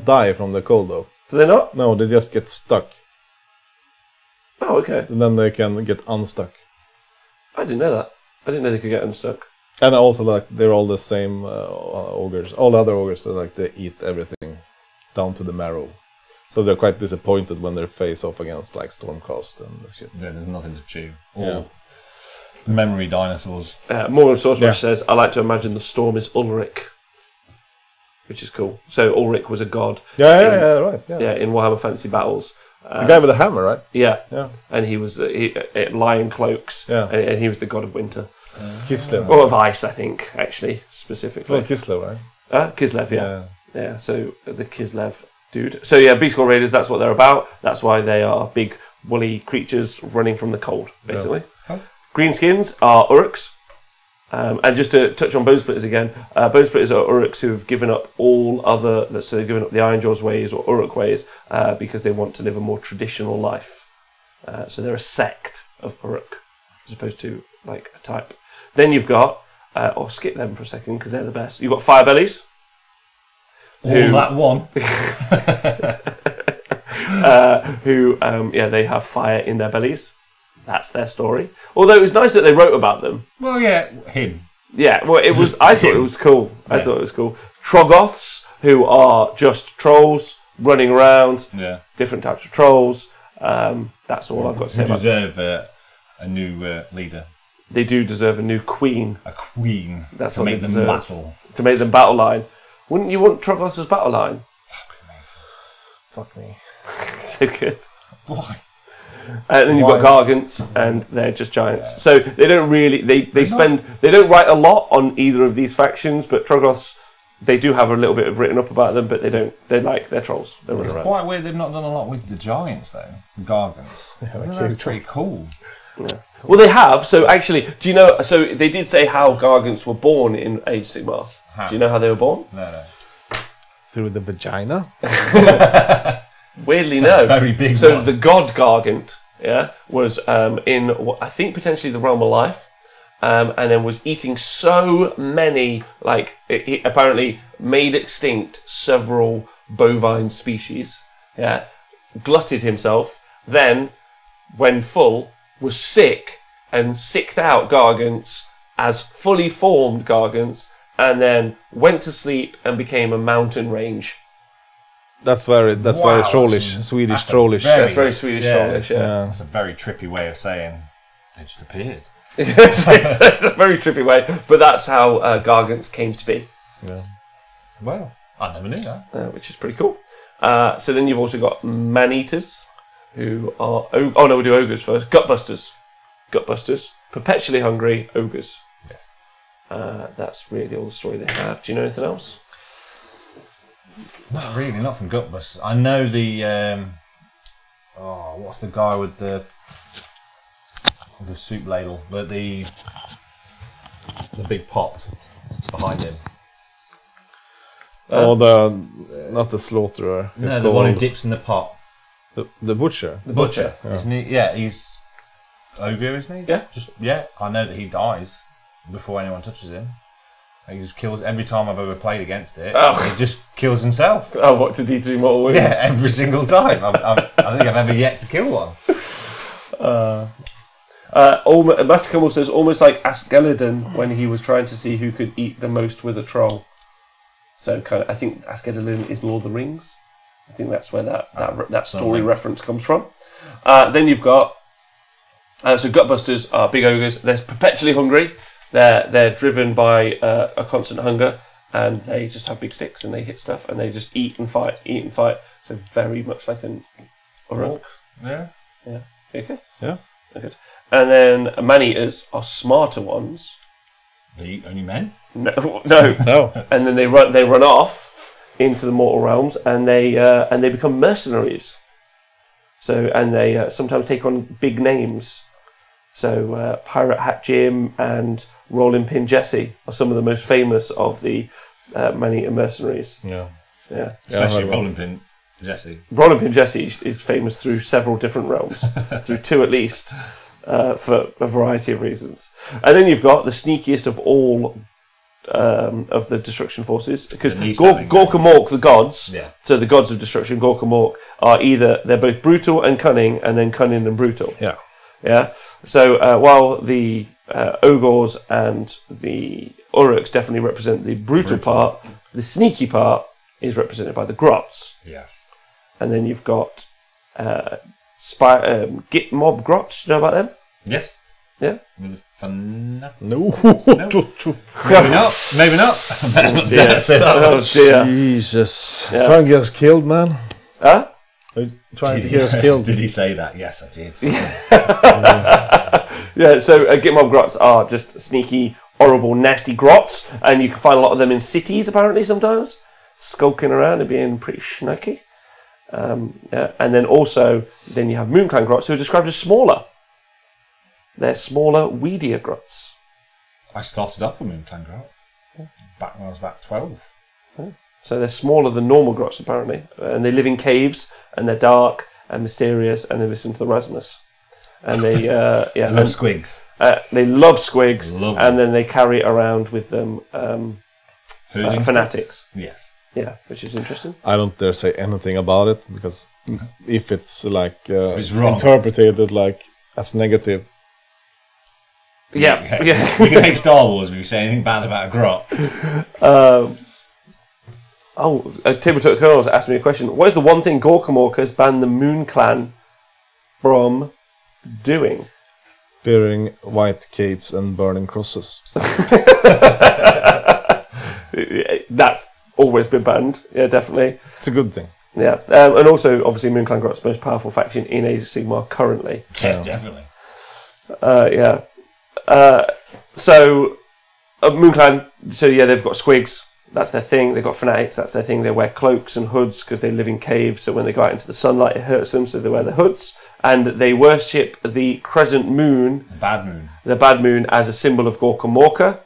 die from the cold though. Do they not? No, they just get stuck, Oh, okay. and then they can get unstuck. I didn't know that. I didn't know they could get unstuck. And also, like, they're all the same ogres. All the other ogres, they eat everything down to the marrow. So they're quite disappointed when they face off against like Stormcast and shit. Yeah, there's nothing to chew. Or memory dinosaurs. Morgan Sourcerush says, I like to imagine the storm is Ulrich. Which is cool. So Ulrich was a god. Right. Yeah, in Warhammer Fantasy Battles. The guy with the hammer, right? Yeah. Yeah. And he was lion cloaks. Yeah. And he was the god of winter. Kislev. Or of ice, I think, actually, specifically. Well, Kislev, right? Kislev, yeah. So the Kislev dude. So yeah, Beastcore Raiders, that's what they're about. That's why they are big, woolly creatures running from the cold, basically. Yeah. Greenskins are Uruks. And just to touch on Bone Splitters again, Bone Splitters are Uruks who have given up all other, so they've given up the Ironjaw's ways or Uruk ways because they want to live a more traditional life. So they're a sect of Uruk as opposed to like a type. Then you've got, or skip them for a second because they're the best. You've got Firebellies. That one. They have fire in their bellies. That's their story. Although it was nice that they wrote about them. Well, yeah, him. Yeah, well, it was. I thought it was cool. I thought it was cool. Troggoths, who are just trolls running around. Yeah. Different types of trolls. That's all I've got to say They about them. deserve a new leader. They do deserve a new queen. A queen. That's to what make they them deserve. battle. To make them battle line. Wouldn't you want Troggoths as battle line? Fuck me. So good. Why? And then you've got Gargants, and they're just giants. So they don't really they don't write a lot on either of these factions, but Troggoths, they do have a little bit of written up about them, but they're trolls. They're running around. Quite weird they've not done a lot with the giants though. Gargants. That's pretty cool. Yeah. Well, they have. So actually, do you know? So they did say how Gargants were born in Age Sigmar. How? Do you know how they were born? No. Through the vagina? Weirdly, no. Very big. So one. the god Gargant, was in what I think potentially the realm of life, and then was eating so many, like he apparently made extinct several bovine species. Yeah, glutted himself. Then, when full, was sick and sicked out Gargants as fully formed Gargants, and then went to sleep and became a mountain range. That's very trollish, Swedish trollish. That's very Swedish trollish, yeah. That's a very trippy way of saying they just appeared. It's a very trippy way, but that's how Gargants came to be. Yeah. Well, I never knew that. Which is pretty cool. So then you've also got man-eaters, who are... we'll do ogres first. Gutbusters. Perpetually hungry ogres. Yes. That's really all the story they have. Do you know anything else? Not really, not from Gutbusters. I know the... what's the guy with the soup ladle? The big pot behind him. Not the slaughterer. No, the one who dips in the pot. The butcher. The butcher. Yeah. Isn't he? Yeah, he's ogre, isn't he? Yeah. I know that he dies before anyone touches him. He just kills every time I've ever played against it. He just kills himself. Oh, what, to D3 Mortal Wounds? Yeah, every single time. I think I've ever yet to kill one. Master Cummel says almost like Askeladon when he was trying to see who could eat the most with a troll. So I think Askeladon is Lord of the Rings. I think that's where that story reference comes from. Then you've got so Gutbusters are big ogres. They're perpetually hungry. They're driven by a constant hunger, and they just have big sticks and they hit stuff and they just eat and fight. So very much like an Uruk. Yeah. Okay. Yeah. Good. And then man-eaters are smarter ones. They eat only men? No. No. And then they run off into the mortal realms, and they become mercenaries. So they sometimes take on big names. So Pirate Hat Jim and Rolling Pin Jesse are some of the most famous of the man-eater mercenaries. Yeah. Especially Rolling Pin Jesse. Rolling Pin Jesse is famous through several different realms, through 2 at least, for a variety of reasons. And then you've got the sneakiest of all of the destruction forces, because Gork and Mork, the gods, so the gods of destruction, Gork and Mork, are they're both brutal and cunning, and then cunning and brutal. Yeah. So while the Ogres and the Uruks definitely represent the brutal part, the sneaky part is represented by the Grots. Yes. And then you've got Git Mob Grots. Do you know about them? Yes. Yeah. With fun. No. Maybe not. Oh dear. Jesus. Yeah. Trying to get us killed, man. Huh? Trying to get us killed. Did he say that? Yes, I did. Yeah, so Gitmob Grots are just sneaky, horrible, nasty grots, and you can find a lot of them in cities apparently sometimes, skulking around and being pretty snaky. Yeah. And then also, you have Moonclan Grots, who are described as smaller. They're smaller, weedier grots. I started off with Moonclan Grot back when I was about 12. So they're smaller than normal grots, apparently. And they live in caves, and they're dark and mysterious, and they listen to the Rasmus. And they love squigs. They love squigs, and then they carry around with them fanatics. Yes. Yeah, which is interesting. I don't dare say anything about it, because if it's like it's wrong. Interpreted like as negative. Yeah. We can hate Star Wars if you say anything bad about a grot. Tabletop Curls asked me a question. What is the one thing Gorkamork has banned the Moon Clan from doing? Bearing white capes and burning crosses. That's always been banned. Yeah, definitely. It's a good thing. Yeah, and also, obviously, Moon Clan Grot's most powerful faction in Age of Sigmar currently. Yeah, definitely. Yeah. So, Moon Clan, they've got squigs. That's their thing. They've got fanatics. That's their thing. They wear cloaks and hoods because they live in caves. So when they go out into the sunlight, it hurts them. So they wear the hoods. And they worship the crescent moon. The bad moon as a symbol of Gorka Morka.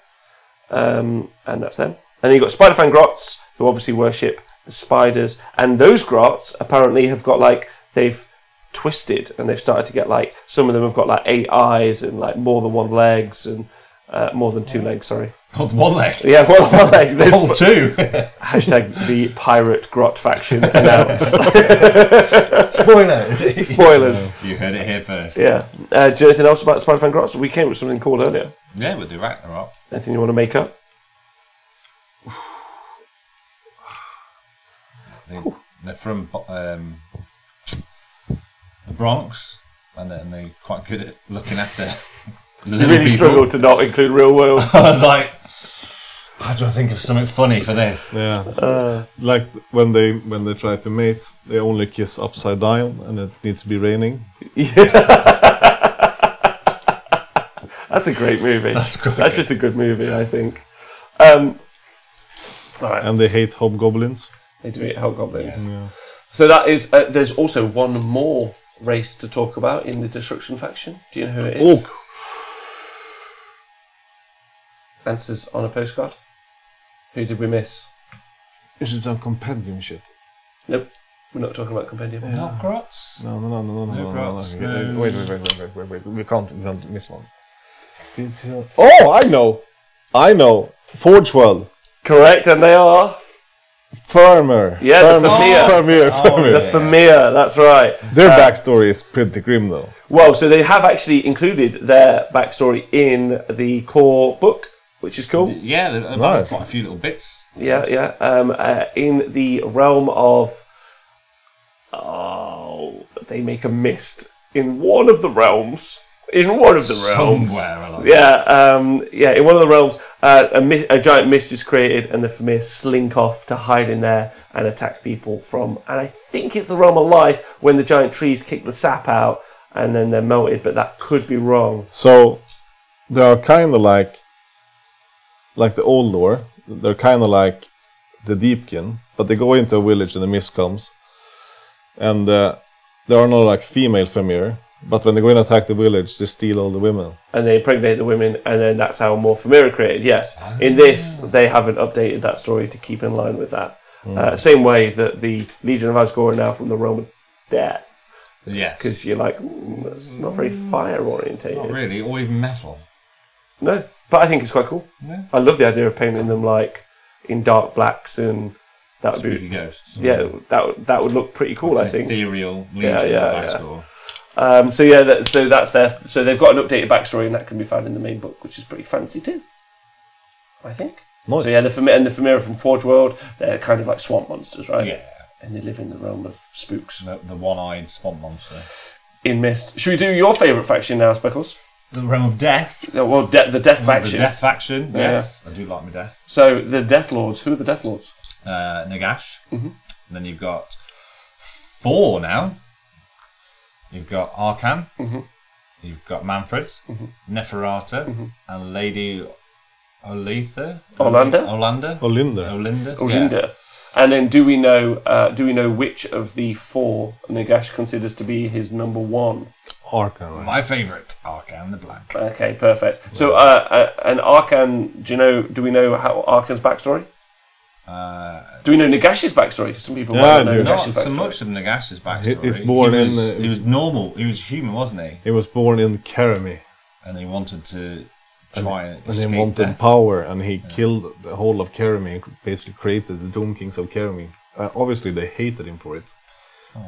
And that's them. And then you've got Spiderfang Grots, who obviously worship the spiders. And those Grots apparently have got they've twisted. And they've started to get some of them have got 8 eyes and more than 1 legs and more than 2 legs, sorry. More than 1 leg? Yeah, more than 1 leg. There's 2. Hashtag the Pirate Grot faction announced. Spoilers. Spoilers. You heard it here first. Yeah. Do you know anything else about Spiderfang Grots? We came up with something cool earlier. Yeah, we'll do Ragnarok. Anything you want to make up? They're from the Bronx, and they're quite good at looking after the You really struggled to not include real world. I was like, how do I think of something funny for this? Yeah, like when they try to mate, they only kiss upside down, and it needs to be raining. Yeah. That's a great movie. That's great. That's just a good movie, I think. All right. And they hate hobgoblins. They do eat hobgoblins. Yeah. So that is. There's also one more race to talk about in the Destruction faction. Do you know who it is? Oh. Answers on a postcard. Who did we miss? This is some compendium shit. Nope. We're not talking about compendium. Yeah. Not Grots? No. Grots. Wait. We can't miss one. Oh, I know. Forge World. Correct, and they are Firmer. Yeah, the Firmer. The Famir, that's right. Their backstory is pretty grim, though. Well, so they have actually included their backstory in the core book, which is cool. Yeah, they've got quite a few little bits. Yeah. In the realm of... they make a mist in one of the realms. Somewhere along. Yeah, in one of the realms, a giant mist is created, and the Famir slink off to hide in there and attack people from. And I think it's the realm of life when the giant trees kick the sap out, and then they're melted. But that could be wrong. So they are kind of like the old lore. They're kind of like the Deepkin, but they go into a village and the mist comes, and there are no female Famir. But when they go and attack the village, they steal all the women. And they impregnate the women, and then that's how Morphamir are created. Yes. In this, they haven't updated that story to keep in line with that. Same way that the Legion of Asgore are now from the realm of death. Yes. Because you're like, that's not very fire-orientated. Not really, or even metal. No, but I think it's quite cool. Yeah. I love the idea of painting them like in dark blacks, and that would Spooky be ghosts. yeah, that would look pretty cool. I think. Ethereal Legion of Asgore. So that's their. So they've got an updated backstory, and that can be found in the main book, which is pretty fancy too. I think. Nice. So yeah, the Famira from Forge World, they're kind of like swamp monsters, right? Yeah. And they live in the realm of spooks. The one-eyed swamp monster. In Mist. Should we do your favourite faction now, Speckles? The realm of death. Well, the Death faction. The Death faction. Yes, I do like my death. So the Death Lords. Who are the Death Lords? Nagash. And then you've got 4 now. You've got Arkan. You've got Manfred, Neferata, and Lady Olinda. Yeah. And then do we know which of the 4 Nagash considers to be his number 1? Arkan. Right? My favourite, Arkan the Black. Okay, perfect. So and Arkan, do we know how Arkan's backstory? Do we know Nagash's backstory? Because some people might not know not Nagash's so backstory. much of Nagash's backstory. He's born he was normal. He was human, wasn't he? He was born in Keremi. And he wanted to try and he escape wanted death. power, and he killed the whole of Keremi, basically created the Doom Kings of Keremi. Obviously, they hated him for it,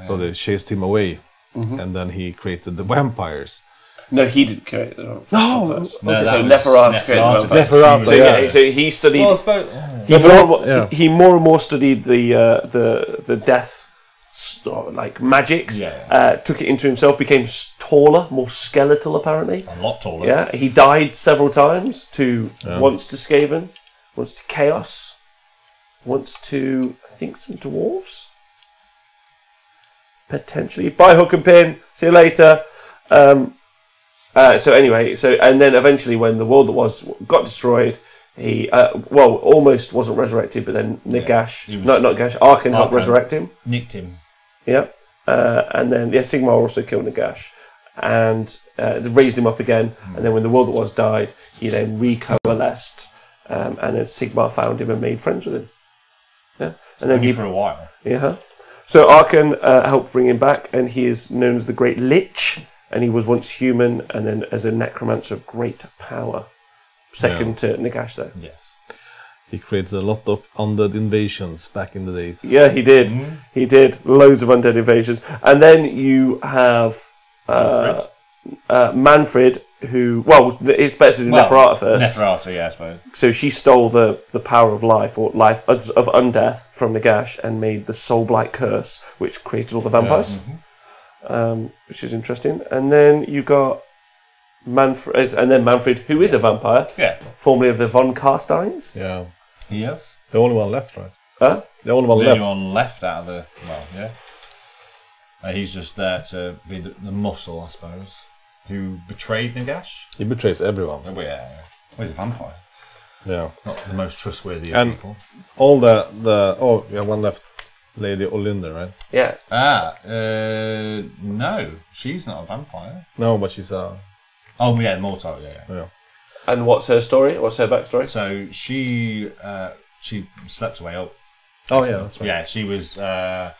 so they chased him away, and then he created the vampires. No, he didn't create them. No, so Neferata created them. Neferata, So he studied. Well, he more and more studied the death like magics. Took it into himself, became taller, more skeletal apparently. A lot taller. Yeah, he died several times once to Skaven, once to Chaos, once to I think some dwarves. Potentially by hook and pin. See you later. So and then eventually when the world that was got destroyed, he almost wasn't resurrected, but then Nagash, not Nagash, Arkan helped resurrect him. Nicked him. Yeah. And then Sigmar also killed Nagash and raised him up again. And then when the world that was died, he then recoalesced, and then Sigmar found him and made friends with him. Yeah. And then for a while. Yeah. So Arkan helped bring him back, and he is known as the Great Lich. And he was once human, and then as a necromancer of great power. Second to Nagash, though. Yes. He created a lot of undead invasions back in the days. Yeah, he did. He did. Loads of undead invasions. And then you have Manfred, who... Well, it's better to do Neferata first. Neferata, yeah, I suppose. So she stole the power of life, or life of undeath, from Nagash, and made the Soul-Blight Curse, which created all the vampires. Which is interesting. And then you got Manfred, who is a vampire, formerly of the Von Carsteins. Yeah. Yes. The only one left, right? Huh? The only one left. left. The only one left out of the... Well, yeah. He's just there to be the muscle, I suppose, who betrayed Nagash. He betrays everyone. Oh, yeah. Well, he's a vampire. Yeah. Not the most trustworthy of people. All one left. Lady Olinda, right? Yeah. No, she's not a vampire. No, but she's a... Oh, yeah, mortal, yeah. And what's her story? What's her backstory? So she slept her way up. Oh, yeah, that's right. Yeah, she was a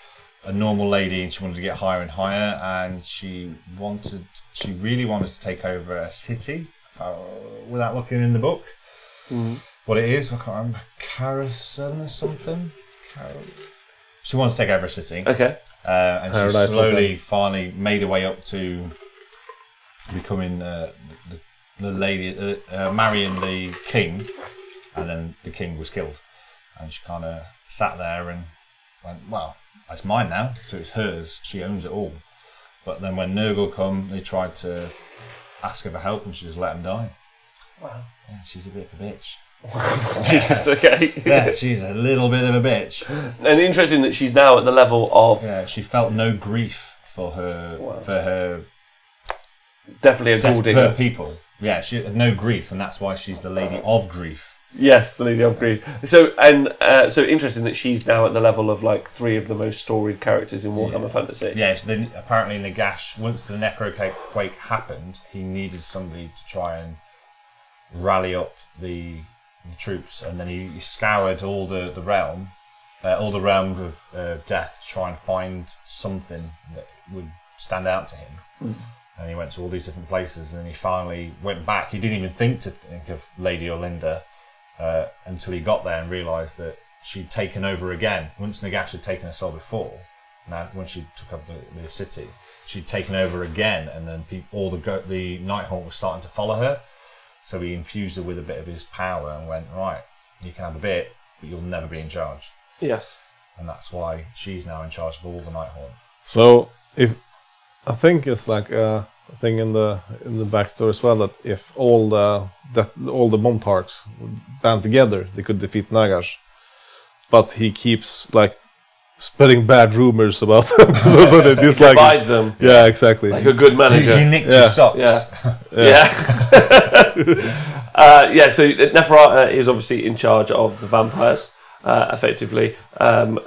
normal lady, and she wanted to get higher and higher, and she really wanted to take over a city, without looking in the book. What it is, I can't remember. Karasun or something? She wanted to take over a city. Okay. And she slowly, finally made her way up to becoming the lady, marrying the king. And then the king was killed. And she kind of sat there and went, well, it's mine now, so it's hers. She owns it all. But then when Nurgle come, they tried to ask her for help, and she just let them die. Wow. Yeah, she's a bit of a bitch. Jesus, okay. Yeah, she's a little bit of a bitch. And interesting that she's now at the level of... Yeah, she felt no grief for her definitely a gold digger. Her people. Yeah, she had no grief, and that's why she's the lady of grief. Yes, the Lady of Greed. So interesting that she's now at the level of like 3 of the most storied characters in Warhammer Fantasy. Yeah, so then apparently Nagash, once the Necroquake happened, he needed somebody to try and rally up the troops, and then he scoured all the realm, all the realms of death to try and find something that would stand out to him. And he went to all these different places, and he finally went back. He didn't even think of Lady Olinda until he got there and realised that she'd taken over again. Once Nagash had taken her soul before, now when she took up the city, she'd taken over again, and then the Nighthawk was starting to follow her. So he infused her with a bit of his power and went, right, you can have a bit, but you'll never be in charge. Yes. And that's why she's now in charge of all the Nighthawk. So I think it's like a thing in the backstory as well, that if all the Montarchs would band together, they could defeat Nagash. But he keeps like spreading bad rumors about them, so they dislike divides them. Yeah, exactly. Like a good manager. He nicked his socks. Yeah. So Neferata is obviously in charge of the vampires, effectively, and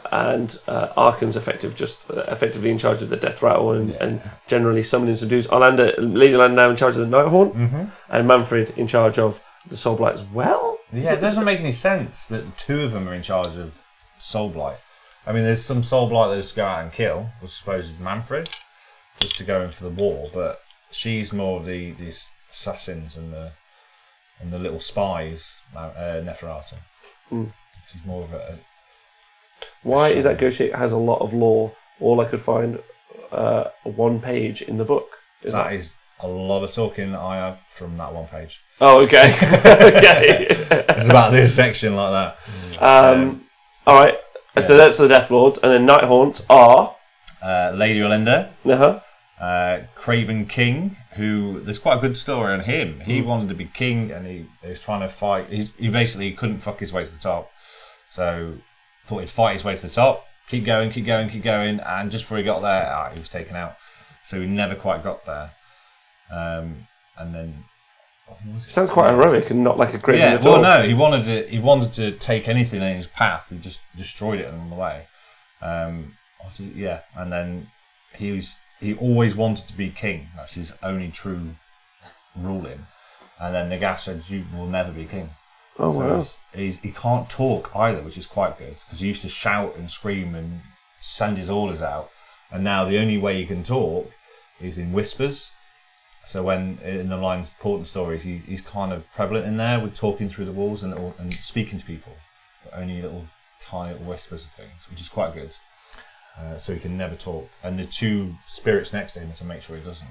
Arkan's effectively in charge of the death rattle and generally summoning some dudes. Lady Orlando now in charge of the Nighthorn, and Manfred in charge of the Soulblight as well. Yeah, it doesn't make any sense that the 2 of them are in charge of Soulblight. I mean, there's some Soulblight that just go out and kill, I suppose is Manfred, just to go in for the war, but she's more of the assassins and the little spies, Neferata. She's more of a... Why is that Ghost has a lot of lore? All I could find 1 page in the book. That is a lot of talking I have from that 1 page. Oh, okay. Okay. It's about this section like that. All right. Yeah. So that's the Death Lords, and then Night Haunts are Lady Olinda, Craven King, who there's quite a good story on him. He wanted to be king, and he was trying to fight. He basically couldn't fuck his way to the top, so thought he'd fight his way to the top, keep going, and just before he got there, he was taken out. So he never quite got there, and then. It sounds quite heroic and not like a Craven at all. Well, no, he wanted to take anything in his path. He just destroyed it along the way. And then he always wanted to be king. That's his only true ruling. And then Nagash said, "You will never be king." Oh, wow. He can't talk either, which is quite good, because he used to shout and scream and send his orders out. And now the only way he can talk is in whispers. So when in the line's important stories, he's kind of prevalent in there with talking through the walls and speaking to people, but only little tiny little whispers of things, which is quite good. So he can never talk. And the 2 spirits next to him to make sure he doesn't.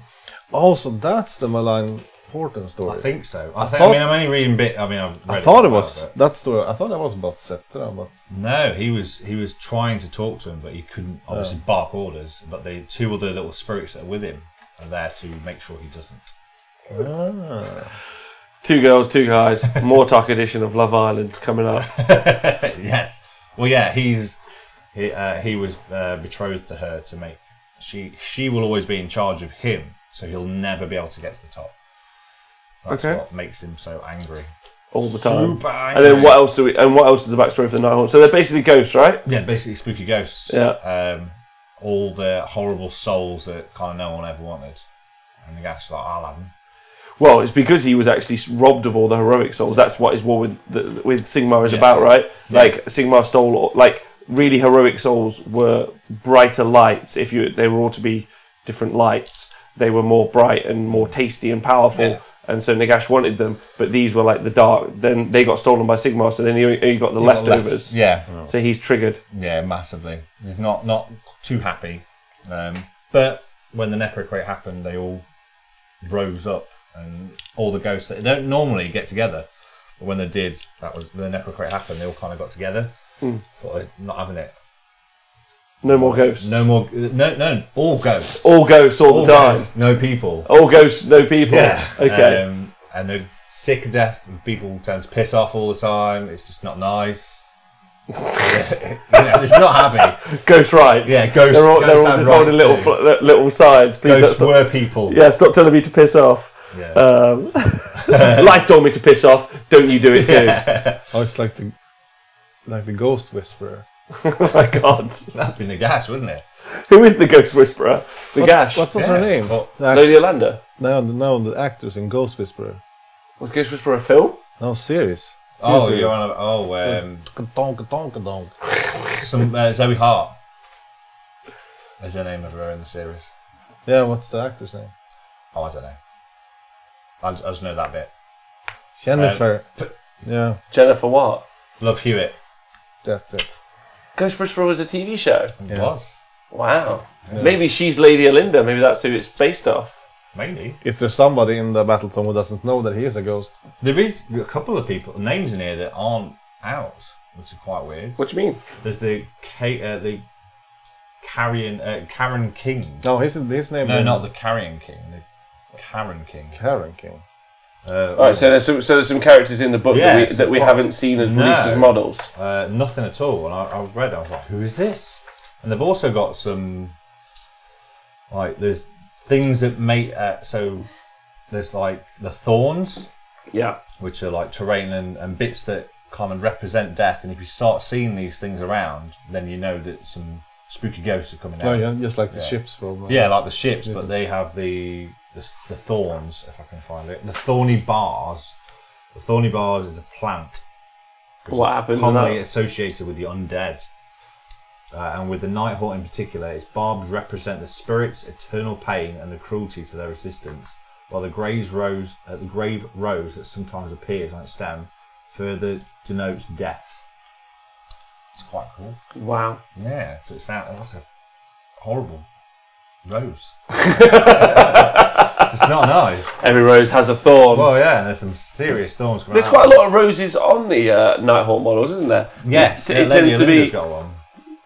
Also, that's the malign important story. I think so. I'm only reading bit. I've read I thought it was that story. I thought it was about Cetra, but no, he was trying to talk to him, but he couldn't obviously bark orders. But the 2 other little spirits that are with him are there to make sure he doesn't. 2 girls, 2 guys. Mortarch edition of Love Island coming up. Yes. Well, yeah. He was betrothed to her to make. She will always be in charge of him, so he'll never be able to get to the top. That's what makes him so angry. All the time. And then what else what else is the backstory for the Nighthawk? So they're basically ghosts, right? Yeah, basically spooky ghosts. Yeah. All the horrible souls that kind of no one ever wanted. And the guy's like, I'll have them. Well, it's because he was actually robbed of all the heroic souls. That's what his war with Sigmar is about, right? Yeah. Like, Sigmar stole, like, really heroic souls were brighter lights. They were all to be different lights, they were more bright and more tasty and powerful. Yeah. And so Nagash wanted them, but these were like the dark. Then they got stolen by Sigmar, so then he got the leftovers. So he's triggered. Yeah, massively. He's not too happy. But when the Necroquake happened, they all rose up, and all the ghosts that don't normally get together, but when they did, that was when the Necroquake happened. They all kind of got together. Thought they're not having it. No more ghosts. No more. No. All ghosts. All ghosts all the time. Ghosts, no people. All ghosts, no people. Yeah. Okay. And they're sick of death. And people tend to piss off all the time. It's just not nice. It's not happy. Ghost rights. Yeah, ghosts. They're all just holding little signs. Please ghosts were people. Yeah, stop telling me to piss off. Yeah. Life told me to piss off. Don't you do it too? Oh, it's like the Ghost Whisperer. Oh my God. That'd be Nagash, wouldn't it? Who is the Ghost Whisperer? Nagash. What was her name? Well, Lady Yolanda. No, the actors in Ghost Whisperer. Was Ghost Whisperer a film? No, series. Oh, Series. you're on some Zoe Hart. Is the name of her in the series? Yeah, what's the actor's name? Oh, I don't know. I just know that bit. Jennifer. Yeah, Jennifer what? Love Hewitt. that's it. Ghost Whisperer was a TV show. It was. Wow. Yeah. Maybe she's Lady Yolanda. Maybe that's who it's based off. Maybe. Is there somebody in the Battlezone who doesn't know that he is a ghost? There is a couple of names in here that aren't out, which is quite weird. What do you mean? There's the Karen King. No, his name. No, not the Carrion King. The Karen King. Karen King. Alright, so there's some characters in the book that we haven't seen as released as models. Nothing at all. And I read it, I was like, who is this? And they've also got some, like, there's things that make, so there's like the thorns. Yeah. Which are like terrain and bits that kind of represent death. And if you start seeing these things around, then you know that some spooky ghosts are coming out. Oh yeah, just like the ships from. Yeah, like the ships, but they have the thorns, if I can find it. The thorny bars. The thorny bars is a plant. What happened? Commonly associated with the undead. And with the Nighthawk in particular, its barbs represent the spirit's eternal pain and the cruelty to their existence, while the grave rose that sometimes appears on its stem further denotes death. It's quite cool. Wow. Yeah, so that's a horrible rose. It's not nice. Every rose has a thorn. Well, yeah, and there's some serious thorns coming out. There's quite a lot of roses on the Nighthawk models, isn't there? Yes, it tends to be. Got one.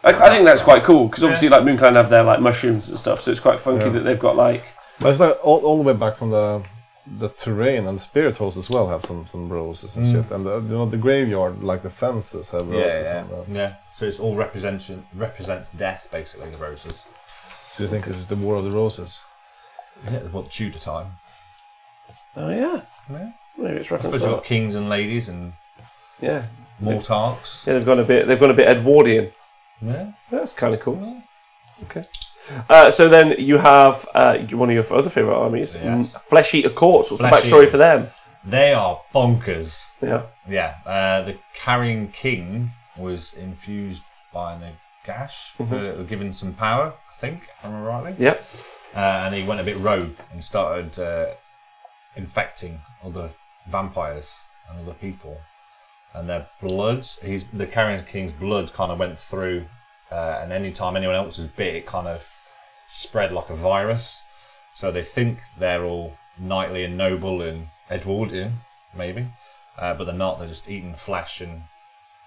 I think that's quite cool because obviously, like Moonclan have their like mushrooms and stuff, so it's quite funky that they've got like. But it's like all the way back from the terrain, and the spirit halls as well have some roses and shit, and the graveyard, like the fences have roses. Yeah. So it's all represents death, basically, the roses. So you think this is the War of the Roses? Yeah, what Tudor time. Oh yeah. Maybe it's referenced. You've got kings and ladies and Mortarks. Yeah, they've gone a bit Edwardian. Yeah, that's kind of cool. Yeah. Okay. So then you have one of your other favourite armies, Flesh Eater Courts. What's the backstory for them? They are bonkers. Yeah. Yeah. The Carrion King was infused by Nagash, given some power, I think, if I remember rightly. Yep. And he went a bit rogue and started infecting other vampires and other people. And their blood, the Carrion King's blood kind of went through, and any time anyone else was bit, it kind of spread like a virus. So they think they're all knightly and noble and Edwardian, maybe, but they're not. They're just eating flesh and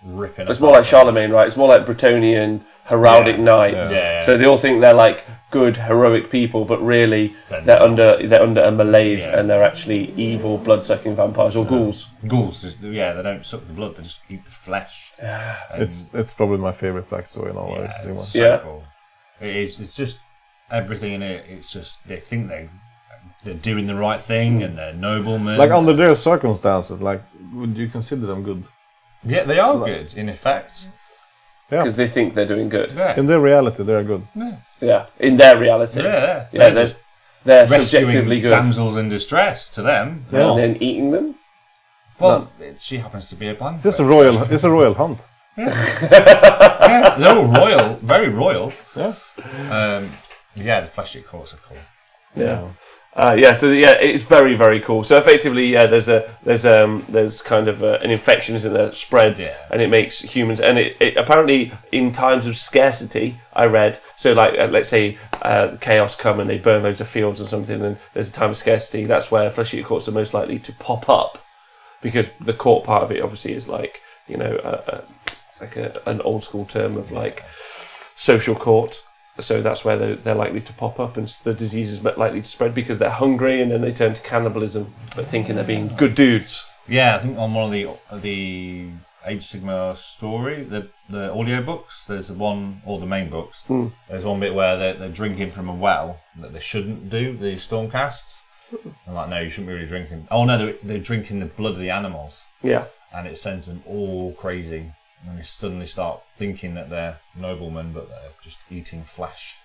ripping. It's more like Charlemagne, right? It's more like Bretonnian heraldic knights. Yeah. So they all think they're like good heroic people, but really they're under a malaise, and they're actually evil blood-sucking vampires or ghouls. Ghouls, they don't suck the blood; they just eat the flesh. It's probably my favorite backstory in all of it's so cool. It is. It's just everything in it. It's just they think they're doing the right thing and they're noblemen. Like under their circumstances, like would you consider them good? Yeah, they are good in effect. Because they think they're doing good. Yeah. In their reality, they're good. Yeah, in their reality. Yeah. They're subjectively good. Damsels in distress to them. Yeah. And then eating them. Well, she happens to be a band. It's a royal hunt. Yeah. They're all royal, very royal. Yeah. The Flesh Eater Courts are cool. Yeah. It's very, very cool. So effectively, there's kind of an infection, isn't there, that spreads, and it makes humans. And it apparently in times of scarcity, I read. So like, let's say chaos come and they burn loads of fields or something, and there's a time of scarcity. That's where Flesh Eater Courts are most likely to pop up, because the court part of it obviously is like an old school term of like social court. So that's where they're likely to pop up, and the disease is likely to spread because they're hungry, and then they turn to cannibalism, but thinking they're being good dudes. Yeah, I think on one of the Age Sigmar story, the audio books, there's one, or the main books, there's one bit where they're drinking from a well that they shouldn't do, the Stormcasts, And like, no, you shouldn't be really drinking. Oh no, they're drinking the blood of the animals. Yeah. And it sends them all crazy. And they suddenly start thinking that they're noblemen, but they're just eating flesh.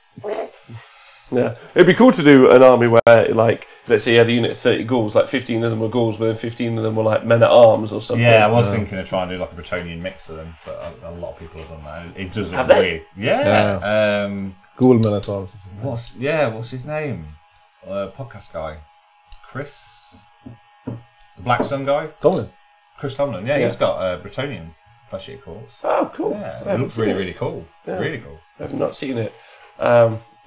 Yeah, it'd be cool to do an army where, like, let's say you had a unit of 30 ghouls, like 15 of them were ghouls, but then 15 of them were like men at arms or something. Yeah, I was thinking of trying to do like a Bretonnian mix of them, but a lot of people have done that. It doesn't Have really. Yeah. Ghoul men at arms. What's his name? Podcast guy, Chris, the Black Sun guy. Tomlin. Chris Tomlin. Yeah, he's got a Bretonnian flesh eater corpse. Oh, cool. Yeah, it looks really cool. Yeah. Really cool. I've not seen it.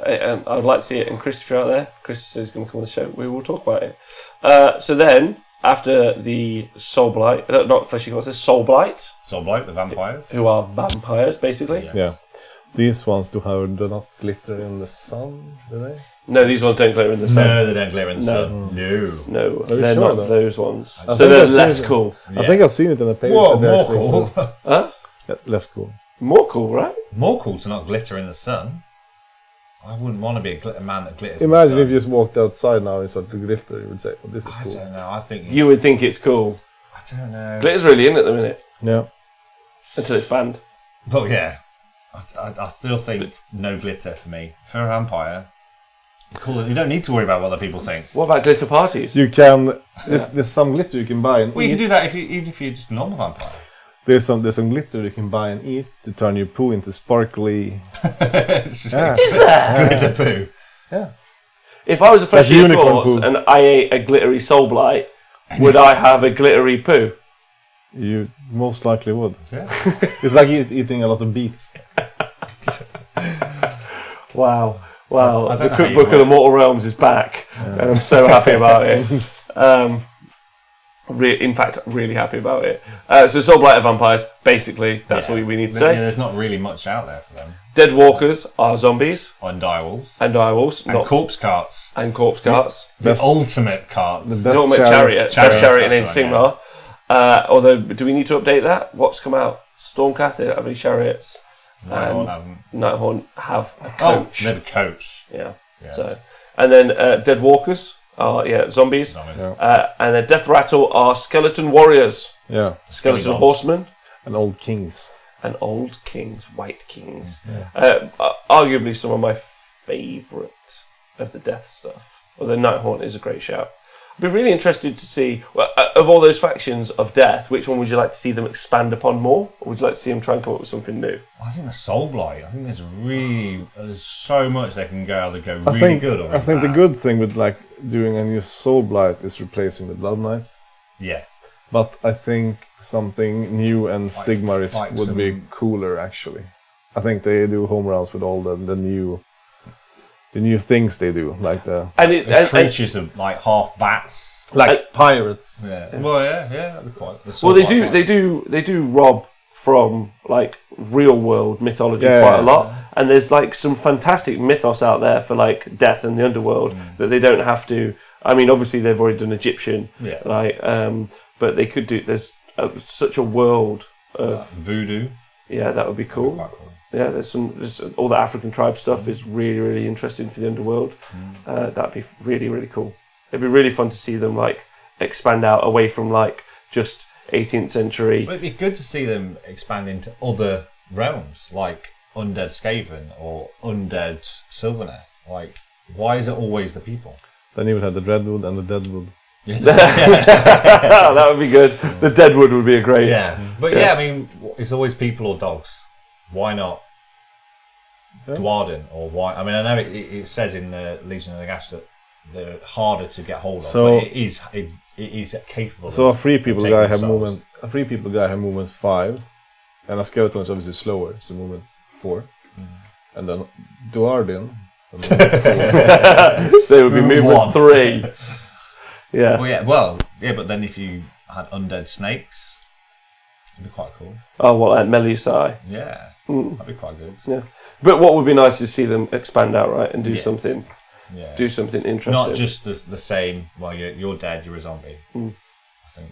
And I'd like to see it. And Chris, if you're out there, Chris says he's going to come on the show. We will talk about it. So then, after the Soul Blight, not Fleshy Gods, there's Soul Blight. Soul Blight, the vampires. Who are vampires, basically. Yeah. These ones do not glitter in the sun, do they? No, these ones don't glitter in the sun. No, they don't glitter in the sun. No. They're sure, not though? those ones. I So they're think I've less seen it. cool. I think I've seen it in the page. Whoa, more cool. Huh? Yeah, less cool. More cool, right? More cool to not glitter in the sun. I wouldn't want to be a man that glitters Imagine in if the you just walked outside now and started to glitter, you would say, well, this is sun. cool. I don't know. I think You would think it's cool. I don't know. Glitter's really in at the minute. Yeah. Until it's banned. But yeah, I still think no glitter for me. For a vampire, cool. You don't need to worry about what other people think. What about glitter parties? You can. There's some glitter you can buy and Well, you eat. can do that even if you're just a normal vampire. There's some glitter you can buy and eat to turn your poo into sparkly. It's just Yeah. Is there? glitter poo. Yeah. If I was a That's Fleshy unicorn Corpse poo. and I ate a glittery Soul Blight, would I have a glittery poo? You most likely would. Yeah. It's like eating a lot of beets. Wow. I Wow. don't The know how you cookbook of the work. Mortal Realms is back. And I'm so happy about it. In fact, really happy about it. So Soul Blight are vampires, basically. That's all we need to Yeah, say. there's not really much out there for them. Dead Walkers are zombies On direwolves. and direwolves. And corpse carts. And corpse carts. The Best- ultimate carts. The The best ultimate chariot. Chariot, Best chariot named that's the Sigmar. Although, do we need to update that? What's come out? Stormcast, they don't have any chariots. Nighthorn And Nighthorn have a Oh, coach. they're the coach. Yeah. Yeah. So, and then Dead Walkers are zombies. Zombies. Yeah. And then Death Rattle are skeleton warriors, Yeah. skeleton Skeletons. horsemen, And old kings. and old kings, white kings. Arguably some of my favourite of the death stuff. Although Nighthorn is a great shout. I'd be really interested to see, of all those factions of death, which one would you like to see them expand upon more? Or would you like to see them try and come up with something new? I think the Soul Blight. I think there's so much they can go. They go I really think good. Or really I think the bad. good thing with like doing a new Soul Blight is replacing the Blood Knights. Yeah. But I think something new and Sigmar would be some- cooler actually. I think they do home runs with all the new things they do, like the Creatures of like half bats. pirates. Yeah. Well, yeah, that'd be quite. the well, Soul Blight they do rob from like real world mythology Yeah, quite yeah. a lot, and there's like some fantastic mythos out there for like death and the underworld that they don't have to. I mean, obviously they've already done Egyptian, Yeah. like, but they could do. There's such a world of Voodoo. yeah, that would be cool. Quite cool. Yeah, there's all the African tribe stuff is really, really interesting for the underworld. That'd be really, really cool. It'd be really fun to see them like expand out away from like just 18th century. But it'd be good to see them expand into other realms, like Undead Skaven or Undead Sylvaneth. Like, why is it always the people? Then you would have the Dreadwood and the Deadwood. That would be good. The Deadwood would be a great. Yeah, but yeah, I mean, it's always people or dogs. Why not Dwarden or why? I mean, I know it says in the Legion of the Gash that they're harder to get hold of, So- but it is capable. So of a free people taking guy have souls. movement. A free people guy have movement 5, and a skeleton is obviously slower, so movement 4, and then Dwarden. They would be movement One. 3. Yeah. Well, yeah, but then if you had undead snakes, it'd be quite cool. Oh, what, like Melusai? Yeah, that'd be quite good. Yeah. But what would be nice is see them expand out, right, and do something. Yeah, Do something interesting. not just the same. Well, you're dead. You're a zombie. I think.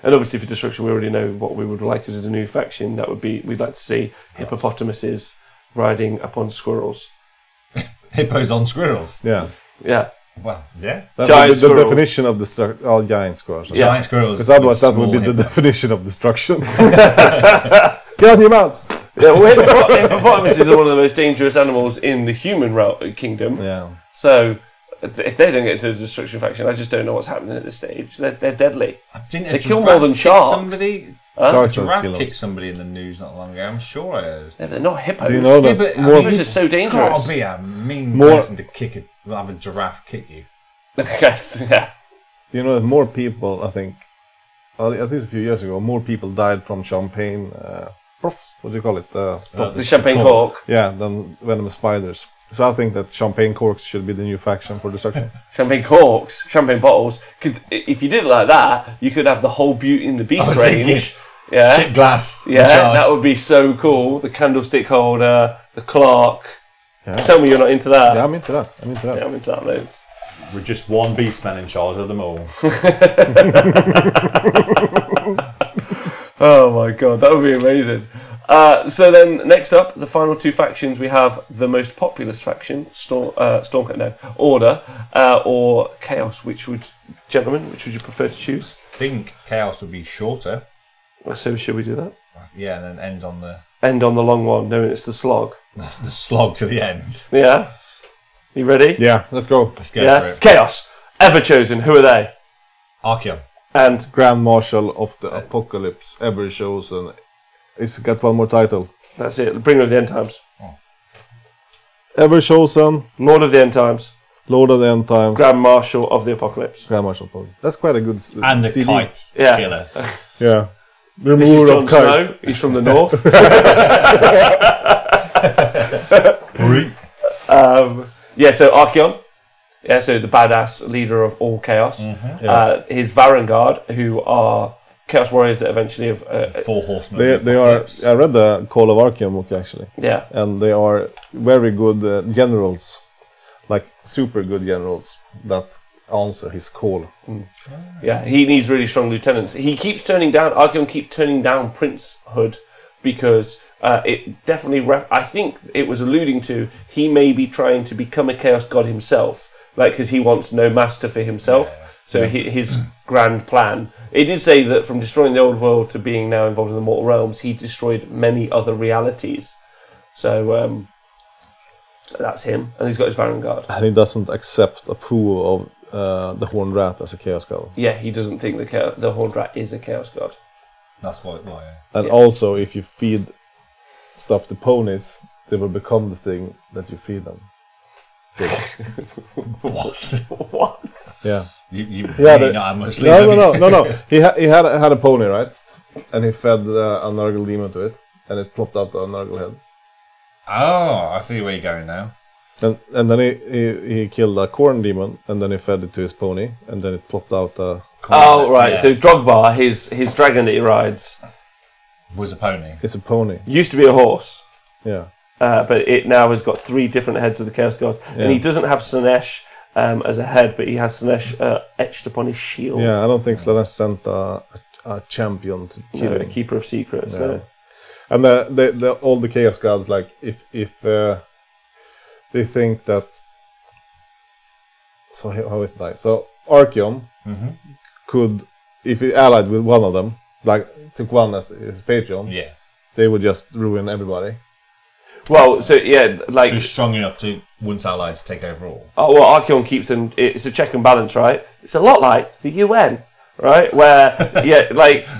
And obviously for Destruction, we already know what we would like as a new faction. That would be, we'd like to see hippopotamuses riding upon squirrels. Hippos on squirrels. Yeah. Yeah. Well, yeah. That Giant would be the squirrels. definition of destruction. Oh, giant squirrels. Giant squirrels. Because otherwise that would be the definition of destruction. Get on your mouth! Yeah, well, hippopotamuses are one of the most dangerous animals in the human kingdom. Yeah. So, if they don't get into a destruction faction, I just don't know what's happening at this stage. They're deadly. They kill more than sharks. Somebody, a giraffe kicked somebody in the news not long ago. I'm sure I heard. Yeah, but they're not hippos. Do you know that Hippos are so dangerous. Gotta be a mean person to have a giraffe kick you. Yes, yeah. Do you know that more people, I think, at least a few years ago, more people died from champagne, what do you call it? The champagne cork. Yeah, than venomous spiders. So I think that champagne corks should be the new faction for destruction. Champagne corks, champagne bottles. Because if you did it like that, you could have the whole Beauty and the Beast range. Yeah. Chip glass. Yeah, that would be so cool. The candlestick holder, the clock. Yeah. Tell me you're not into that. Yeah, I'm into that. Yeah, I'm into that loads. We're just one beastman in charge of them all. Oh my god, that would be amazing. So then, next up, the final two factions, we have the most populous faction, Order, or Chaos. Which would you prefer to choose? I think Chaos would be shorter. So should we do that? Yeah, and then end on the long one, knowing it's the slog. the slog to the end. Yeah? You ready? Yeah, let's go. Let's go for it. Chaos, ever chosen, who are they? Archeon. And Grand Marshal of the Apocalypse, ever chosen. It's got one more title. that's it, Bringer of the End Times. Ever chosen, Lord of the End Times. Lord of the End Times, Grand Marshal of the Apocalypse. Grand Marshal. That's quite a good And the CD. kite Yeah. killer. Yeah. This is Remover Jon of kites. Snow. He's from the north. So Archeon. Yeah, so the badass leader of all chaos. His Varangard, who are Chaos Warriors that eventually have... 4 horsemen. They are. I read the Call of Archeon book actually. Yeah. And they are very good generals, like super good generals that answer his call. Yeah, he needs really strong lieutenants. Archeon keeps turning down Princehood because it definitely... I think it was alluding to he may be trying to become a Chaos God himself, because he wants no master for himself. His grand plan. It did say that from destroying the old world to being now involved in the mortal realms, he destroyed many other realities. So that's him, and he's got his Varangard. And he doesn't accept approval of the Horned Rat as a Chaos God. Yeah, he doesn't think the Horned Rat is a Chaos God. That's why. And also, if you feed stuff to ponies, they will become the thing that you feed them. What? Yeah. You really not have much sleep. No. He had a pony, right? And he fed a Nurgle demon to it, and it plopped out a Nurgle head. Oh, I see where you're going now. And then he killed a corn demon, and then he fed it to his pony, and then it plopped out a... Oh, right. Yeah. So Drogbar, his dragon that he rides... Was a pony. It's a pony. Used to be a horse. Yeah. But it now has got 3 different heads of the Chaos Gods. Yeah. And he doesn't have Slanesh as a head, but he has Slanesh etched upon his shield. Yeah, I don't think Slanesh sent a champion to kill A him. keeper of secrets. Yeah. No. And all the Chaos Gods, like, if they think that... So how is it like? So Archeon could, if he allied with one of them, like took one as his Patreon, they would just ruin everybody. Well, so yeah, like... So he's strong enough to, once allies, take over all. Oh, well, Archeon keeps them... It's a check and balance, right? It's a lot like the UN, right? Where,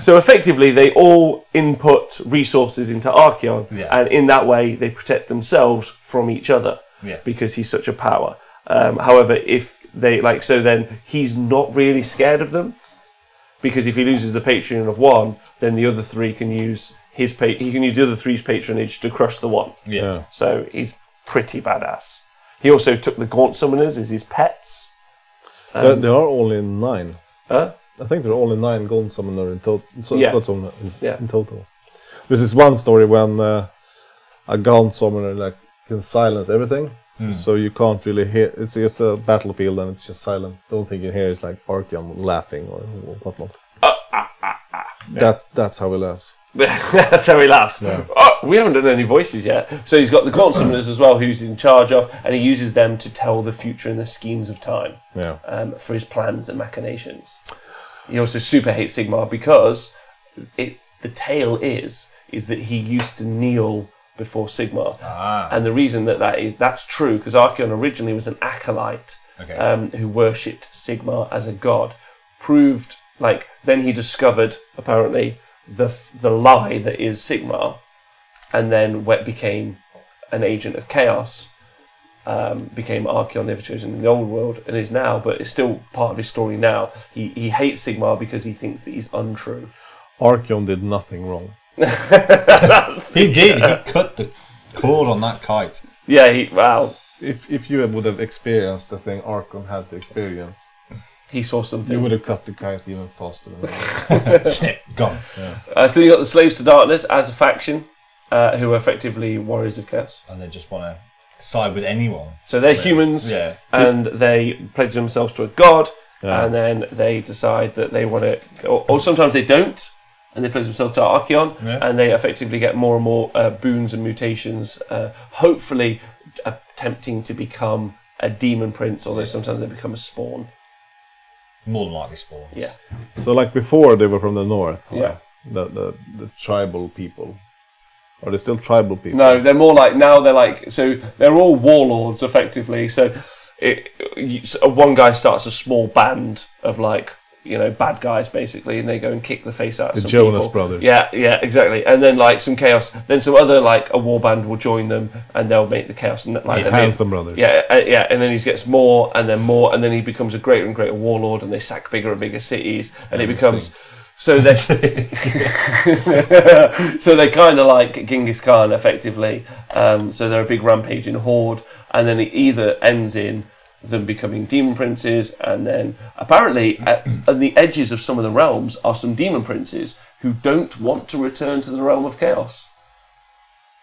so effectively they all input resources into Archeon, and in that way they protect themselves from each other, because he's such a power. However, if they, so then he's not really scared of them, because if he loses the Patreon of one, then the other 3 can use... he can use the other 3's patronage to crush the one. Yeah. So he's pretty badass. He also took the Gaunt Summoners as his pets. There are only 9. Huh? I think there are only 9 Gaunt Summoners in total. In total. This is one story when a Gaunt Summoner can silence everything. So you can't really hear. It's just a battlefield and it's just silent. The only thing you hear is Archeon laughing or whatnot. That's how he laughs. That's how he laughs. No. Oh, we haven't done any voices yet. So he's got the Gaunt Summoners as well, who's in charge of, and he uses them to tell the future and the schemes of time for his plans and machinations. He also super hates Sigmar because the tale is that he used to kneel before Sigmar. And the reason that's true, because Archaon originally was an acolyte who worshipped Sigmar as a god. Then he discovered, apparently, the lie that is Sigmar, and then became an agent of chaos, became Archaon, never chosen in the old world, and is now, but it's still part of his story now. He hates Sigmar because he thinks that he's untrue. Archaon did nothing wrong. He did. He cut the cord on that kite. Yeah, wow. If you would have experienced the thing Archaon had to experience, he saw something. You would have cut the kite even faster. Snip, gone. Yeah. So you got the Slaves to Darkness as a faction, who are effectively warriors of chaos, and they just want to side with anyone. So they're humans, and they pledge themselves to a god, and then they decide that they want to, or sometimes they don't, and they pledge themselves to Archaon, and they effectively get more and more boons and mutations, hopefully attempting to become a demon prince, although sometimes they become a spawn. More than likely spawn. Yeah. So like before they were from the north. The tribal people. Are they still tribal people? No, they're more like now. So they're all warlords effectively. So one guy starts a small band of bad guys basically, and they go and kick the face out of some Jonas people. Brothers. Yeah, exactly. And then some chaos. Then some other a war band will join them, and they'll make the chaos. And Handsome Brothers. Yeah. And then he gets more, and then he becomes a greater and greater warlord, and they sack bigger and bigger cities, and it becomes. So they kind of like Genghis Khan effectively. So they're a big rampaging horde, and then it either ends in them becoming demon princes, and then apparently at the edges of some of the realms are some demon princes who don't want to return to the realm of chaos.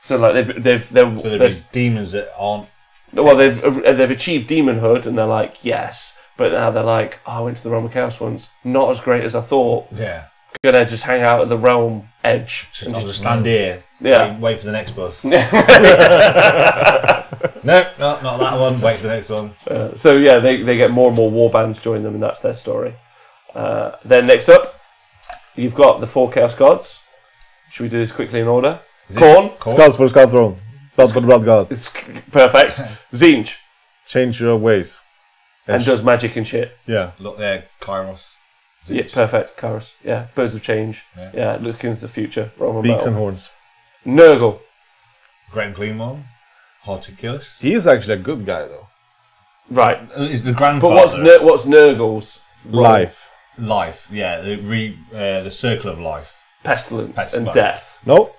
So there's demons that aren't. Well, they've achieved demonhood, and they're like yes, but now they're like, I went to the realm of chaos once, not as great as I thought. Yeah, gonna just hang out at the realm edge and just stand here. Yeah, wait for the next bus. No, not that one. Wait for the next one. So yeah, they get more and more war bands join them, and that's their story. Then next up, you've got the 4 Chaos Gods. Should we do this quickly in order? Khorne. Skulls for the Skull Throne. Blood for the Blood God. It's perfect. Tzeentch. Change your ways. And does magic and shit. Yeah. Look there, Kairos. Yeah, perfect. Kairos. Yeah, Birds of Change. Yeah, looking into the future. Beaks and horns. Nurgle. Great and Clean One. Horticulus. He is actually a good guy, though. Right. Is the grandfather. But what's Nurgle's role? Life, yeah. The circle of life. Pestilence and death. No,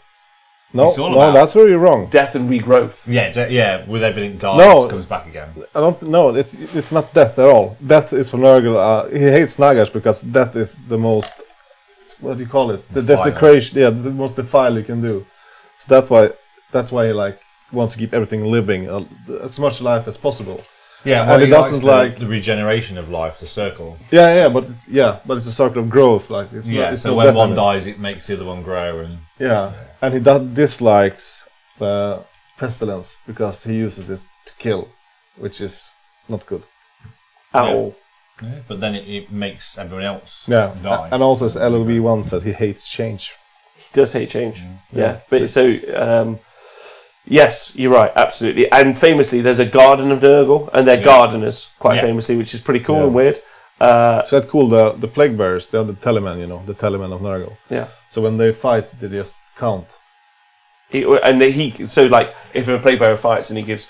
that's where you're wrong. Death and regrowth. Yeah, with everything dies, comes back again. I don't know. It's not death at all. Death is for Nurgle. He hates Nagash because death is the most. What do you call it? The desecration. Yeah, the most defile you can do. So that's why he wants to keep everything living, as much life as possible. Yeah, and he doesn't like the regeneration of life, the circle. But it's a circle of growth. So when one dies, it makes the other one grow, and and he dislikes the pestilence because he uses it to kill, which is not good at all. Yeah, but then it makes everyone else die. And also, as LLV1 said, he hates change. He does hate change. But so. Yes, you're right, absolutely. And famously, there's a garden of Nurgle, and they're gardeners, quite famously, which is pretty cool and weird. So that's cool. The plague bearers, they're the telemen, the telemen of Nurgle. Yeah. So when they fight, they just count. If a plague bearer fights and he gives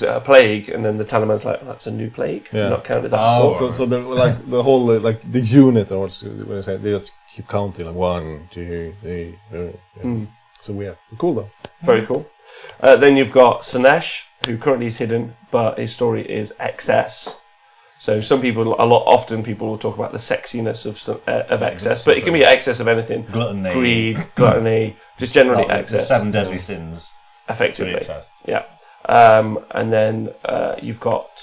a plague, and then the teleman's like, that's a new plague, not counted that before. So the whole the unit, or what they say, they just keep counting 1, 2, 3. So weird, cool though. Very cool. Then you've got Sinesh, who currently is hidden, but his story is excess. So often people will talk about the sexiness of excess, but it can be excess of anything. Gluttony. Greed, gluttony, just generally excess. The 7 deadly sins. Effectively. Yeah. And then you've got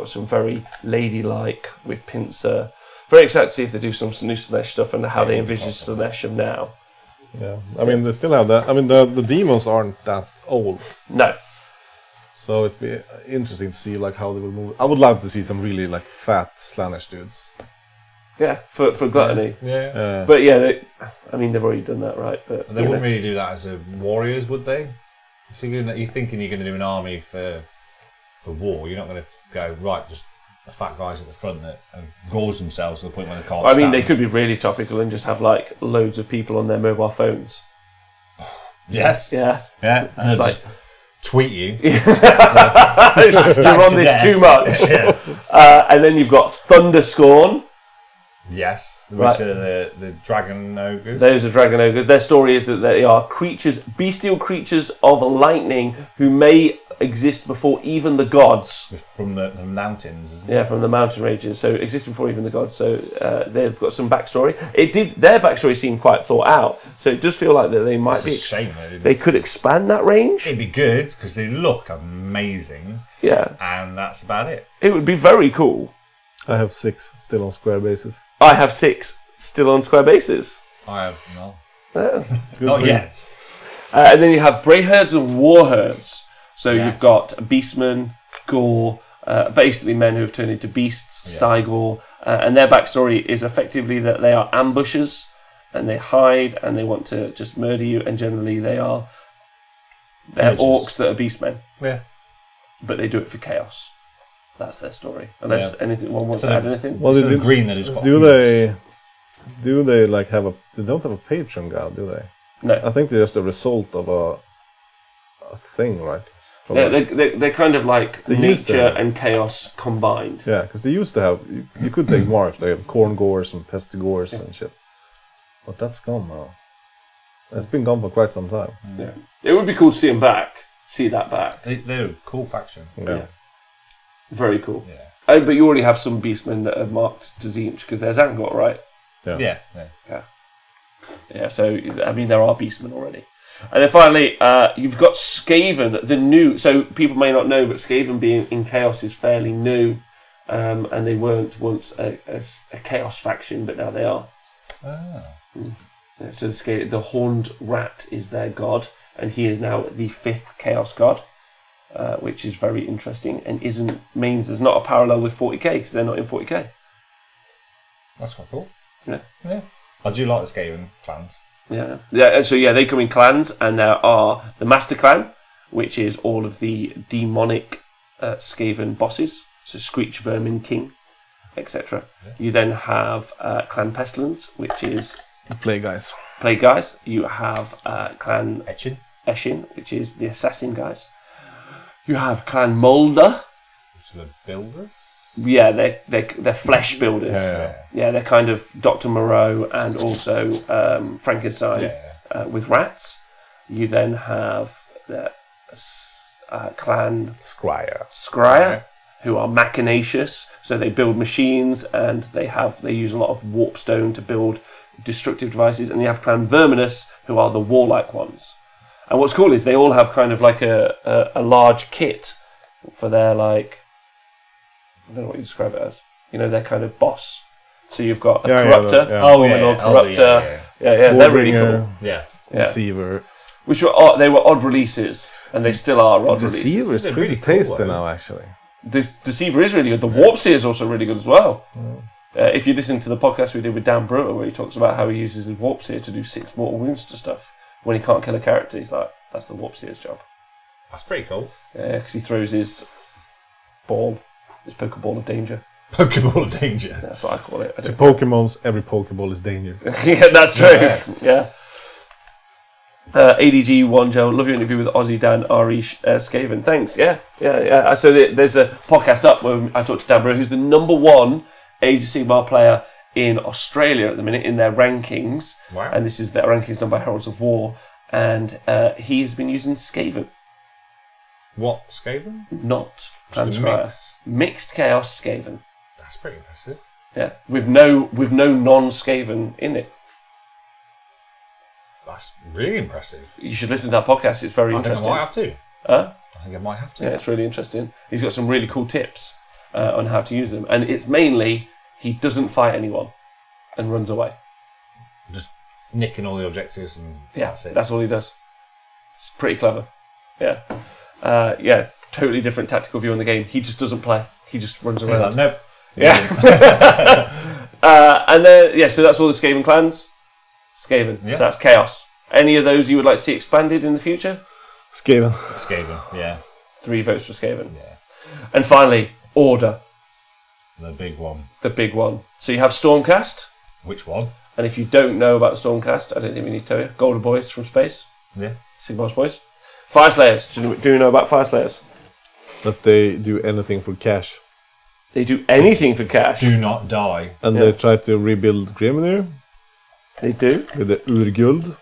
some very ladylike with pincer very excited to see if they do some new Slaanesh stuff and how they envisage Slaanesh of now. Yeah, I mean they still have that. I mean the demons aren't that old. No. So it'd be interesting to see like how they will move. I would love to see some really like fat Slaanesh dudes. Yeah, for gluttony. Yeah. But yeah, they've already done that, right? But they wouldn't really do that as warriors, would they? You're thinking you're going to do an army for war. You're not going to go right. Just the fat guys at the front that gorge themselves to the point where they can't. I mean, they could be really topical and just have like loads of people on their mobile phones. Yes. Yeah. Yeah. And just tweet you. You're on this too much. And then you've got Thunderscorn. Yes, Right. which are the dragon ogres. Those are dragon ogres. Their story is that they are bestial creatures of lightning who may exist before even the gods. From the mountains, isn't it? Yeah, from the mountain ranges. So existed before even the gods. So they've got some backstory. Their backstory seemed quite thought out. So it does feel like that they might It's a shame. They could expand that range. It'd be good because they look amazing. Yeah, And that's about it. it would be very cool. I have 6 still on square bases. I have 6 still on square bases. I have no. Yeah. Not yet. And then you have Brayherds and Warherds. So you've got Beastmen, Gore, basically men who have turned into beasts, Sigor, and their backstory is effectively that they are ambushers and they hide and they want to just murder you, and generally they're orcs that are beastmen. Yeah. But they do it for chaos. That's their story. Unless anyone wants to add anything. Well, Instead of green, they just got do they like have they don't have a patron god, do they? No. I think they're just a result of a thing, right? Yeah, they're kind of like They used to nature have- and chaos combined. Yeah, because they used to have you could take marks. They have corn gores and pestigores and shit. But that's gone now. It's been gone for quite some time. Yeah. It would be cool to see them back. See that back. They're a cool faction. Yeah. Very cool. Yeah. But you already have some beastmen that are marked to Tzeentch because there's Angot, right? Yeah. Yeah, so, I mean, there are beastmen already. And then finally, you've got Skaven, the new... So, people may not know, but Skaven being in Chaos is fairly new. And they weren't once a Chaos faction, but now they are. Ah. Yeah, so the Horned Rat is their god, and he is now the 5th Chaos god. Which is very interesting and means there's not a parallel with 40k because they're not in 40k. That's quite cool. Yeah. I do like the Skaven clans. Yeah. So they come in clans, and there are the Master Clan, which is all of the demonic Skaven bosses, so Screech, Vermin, King, etc. Yeah. You then have Clan Pestilence, which is The Plague Guys. Plague Guys. You have Clan Eshin, which is the Assassin Guys. You have Clan Mulder. Which are the builders? Yeah, they're flesh builders. Yeah, they're kind of Dr. Moreau and also Frankenstein with rats. You then have the Clan Scryer, who are machinacious. So they build machines and they use a lot of warpstone to build destructive devices. And you have Clan Verminous, who are the warlike ones. And what's cool is they all have kind of like a large kit for their, like, I don't know what you describe it as. You know, their kind of boss. So you've got a Corruptor. Corruptor. Yeah, they're really cool. Yeah. Deceiver. Which were they were odd releases, and they still are odd releases. Deceiver is pretty tasty now, actually. This Deceiver is really good. The Warpseer is also really good as well. If you listen to the podcast we did with Dan Brewer, where he talks about how he uses his Warpseer to do 6 mortal wounds to stuff. When he can't kill a character, he's like, that's the Warpseer's job. That's pretty cool. Yeah, because he throws his ball, his Pokeball of danger. Pokeball of danger. That's what I call it. To Pokemons, every Pokeball is danger. Yeah, that's true. Yeah. ADG Wanjo, love your interview with Ozzy, Dan, Ari, Skaven. Thanks. Yeah. So there's a podcast up where I talked to Dan Brewer, who's the #1 Age of Sigmar player in Australia at the minute in their rankings. Wow. And this is their rankings done by Heralds of War. And he has been using Skaven. What, Skaven? Not Just a Transcriber. Mixed Chaos Skaven. That's pretty impressive. Yeah. With no non-Skaven in it. That's really impressive. You should listen to that podcast, it's very interesting. I think I might have to. Huh? I think I might have to. Yeah, it's really interesting. He's got some really cool tips on how to use them. And it's mainly he doesn't fight anyone and runs away. Just nicking all the objectives and that's it. That's all he does. It's pretty clever. Yeah. Totally different tactical view on the game. He just doesn't play. He just runs around. He's like, nope. Yeah. And then, so that's all the Skaven clans. Skaven. Yeah. So that's Chaos. Any of those you would like to see expanded in the future? Skaven. Skaven, yeah. 3 votes for Skaven. Yeah. And finally, Order. The big one. The big one. So you have Stormcast. Which one? And if you don't know about Stormcast, I don't think we need to tell you. Golden Boys from space. Yeah. Sigmar's boys. Fire Slayers. Do you know about Fire Slayers? That they do anything for cash. They do anything for cash. Do not die. And they try to rebuild Grimnir. They do. With the Urguld.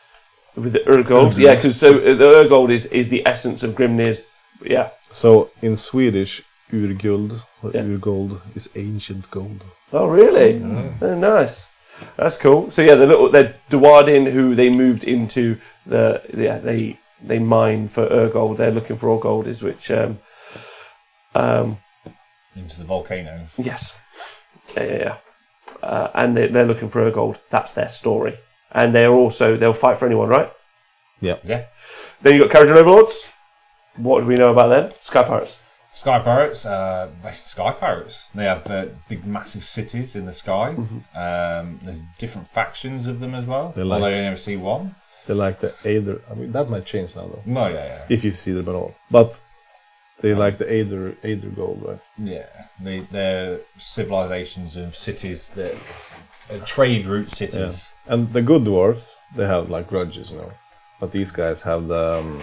With the Urgold. Yeah, because the Urgold is the essence of Grimnir's. Yeah. So in Swedish, Urguld Urgold is ancient gold. Oh, really? Oh, nice. That's cool. So they're Duardin who they moved into they mine for Urgold. They're looking for Urgold, Into the volcanoes. Yes. Yeah. And they're looking for Urgold. That's their story. And they'll fight for anyone, right? Yeah. Yeah. Then you've got Carriage Overlords. What do we know about them? Sky Pirates. Sky Pirates, Sky Pirates. They have big, massive cities in the sky. Mm-hmm. There's different factions of them as well. Although you never see one. They like the Aether. I mean, that might change now, though. No, yeah. If you see them at all. But they like the Aether gold, right? Yeah. They're civilizations of cities that trade route cities. Yeah. And the good dwarves, they have like grudges, But these guys have the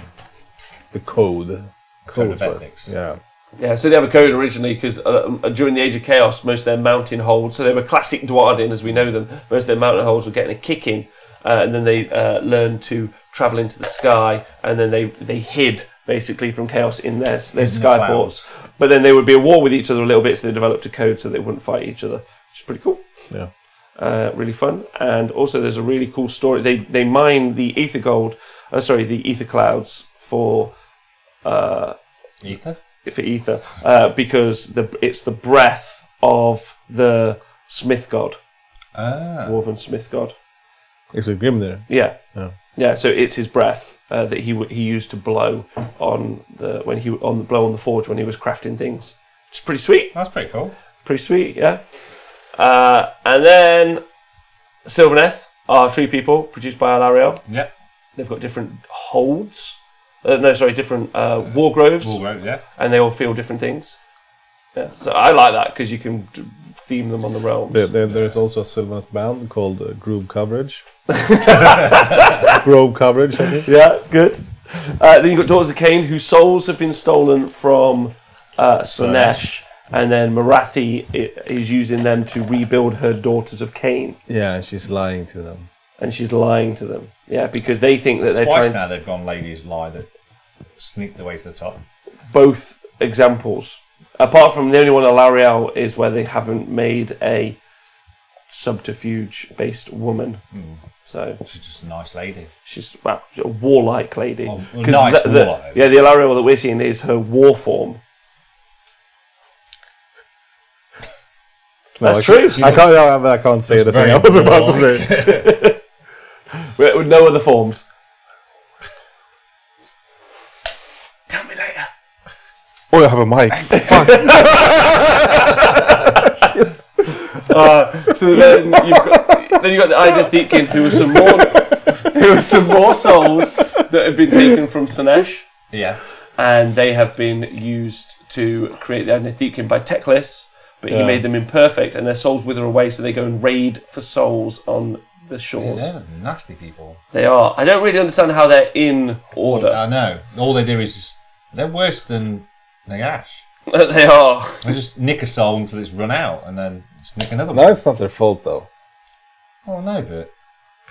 code. Code of ethics. Yeah. Yeah, so they have a code originally because during the Age of Chaos, most of their mountain holds, so they were classic Duardin as we know them, most of their mountain holds were getting a kick in, and then they learned to travel into the sky, and then they hid basically from Chaos in their sky ports. But then they would be at war with each other a little bit, so they developed a code so they wouldn't fight each other, which is pretty cool. Yeah. Really fun. And also there's a really cool story. They mine the the ether clouds for Ether? For ether, because it's the breath of the Smith god, Dwarven Smith god. It's a Grimnir. Yeah. So it's his breath that he used to blow on the forge when he was crafting things. It's pretty sweet. That's pretty cool. Pretty sweet, yeah. And then Sylvaneth are tree people produced by Alariel. Yep. They've got different holds. Different wargroves. Wargroves, yeah. And they all feel different things. Yeah, so I like that because you can theme them on the realms. There's also a Sylvaneth band called Grove Coverage. Grove Coverage, I think. Yeah, good. Then you've got Daughters of Cain, whose souls have been stolen from Slaanesh, and then Marathi is using them to rebuild her Daughters of Cain. Yeah, and she's lying to them. Yeah, because they think that they're twice trying. Now they've gone ladies lie that sneak their way to the top. Both examples. Apart from the only one, Alariel, is where they haven't made a subterfuge-based woman. So she's just a nice lady. She's a warlike lady. Nice warlike. Yeah, the Alariel that we're seeing is her war form. That's true. I can't say the thing I was about to say. With no other forms. Tell me later. Oh, I have a mic. Fuck. So then you've got the Ida Thekin, who are some more souls that have been taken from Slaanesh. Yes. And they have been used to create the Ida Thekin by Teclis, but he made them imperfect, and their souls wither away, so they go and raid for souls on the shores. Yeah, they're nasty people. They are. I don't really understand how they're in order. I know. All they do is they're worse than Nagash. They are. They just nick a soul until it's run out, and then just nick another one. No, it's not their fault though. Oh no, but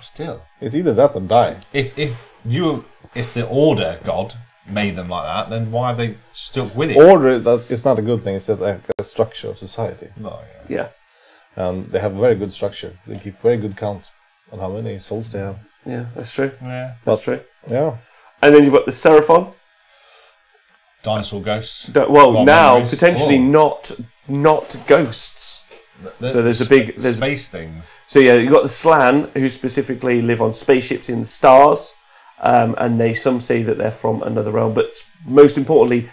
still, it's either that or die. If the Order God made them like that, then why have they stuck with it? Order, that is not a good thing. It's just a structure of society. Oh, yeah. And they have a very good structure. They keep very good count on how many souls they have. Yeah, that's true. Yeah, that's true. Yeah. And then you've got the Seraphon. Dinosaur ghosts. Now, potentially not ghosts. So there's a big space things. So yeah, you've got the Slan, who specifically live on spaceships in the stars, and some say that they're from another realm. But most importantly,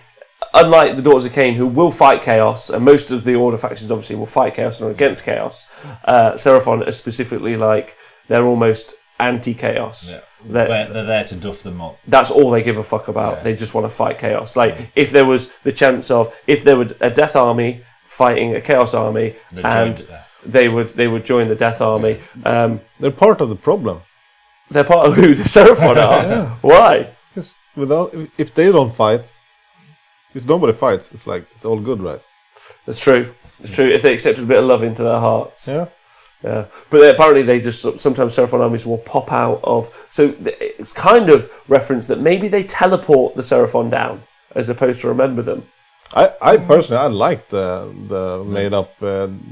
unlike the Daughters of Cain, who will fight Chaos, and most of the Order factions obviously will fight Chaos and are against Chaos, Seraphon are specifically like, they're almost anti-Chaos. Yeah. They're there to duff them up. That's all they give a fuck about. Yeah. They just want to fight Chaos. Like, if there was the chance of, if there were a Death Army fighting a Chaos Army, and they would join the Death Army. They're part of the problem. They're part of who the Seraphon are? Yeah. Why? Because if they don't fight, if nobody fights, it's like, it's all good, right? That's true. It's true. If they accepted a bit of love into their hearts. Yeah. Yeah, but apparently they just sometimes Seraphon armies will pop out of. So it's kind of reference that maybe they teleport the Seraphon down as opposed to remember them. I personally like the made up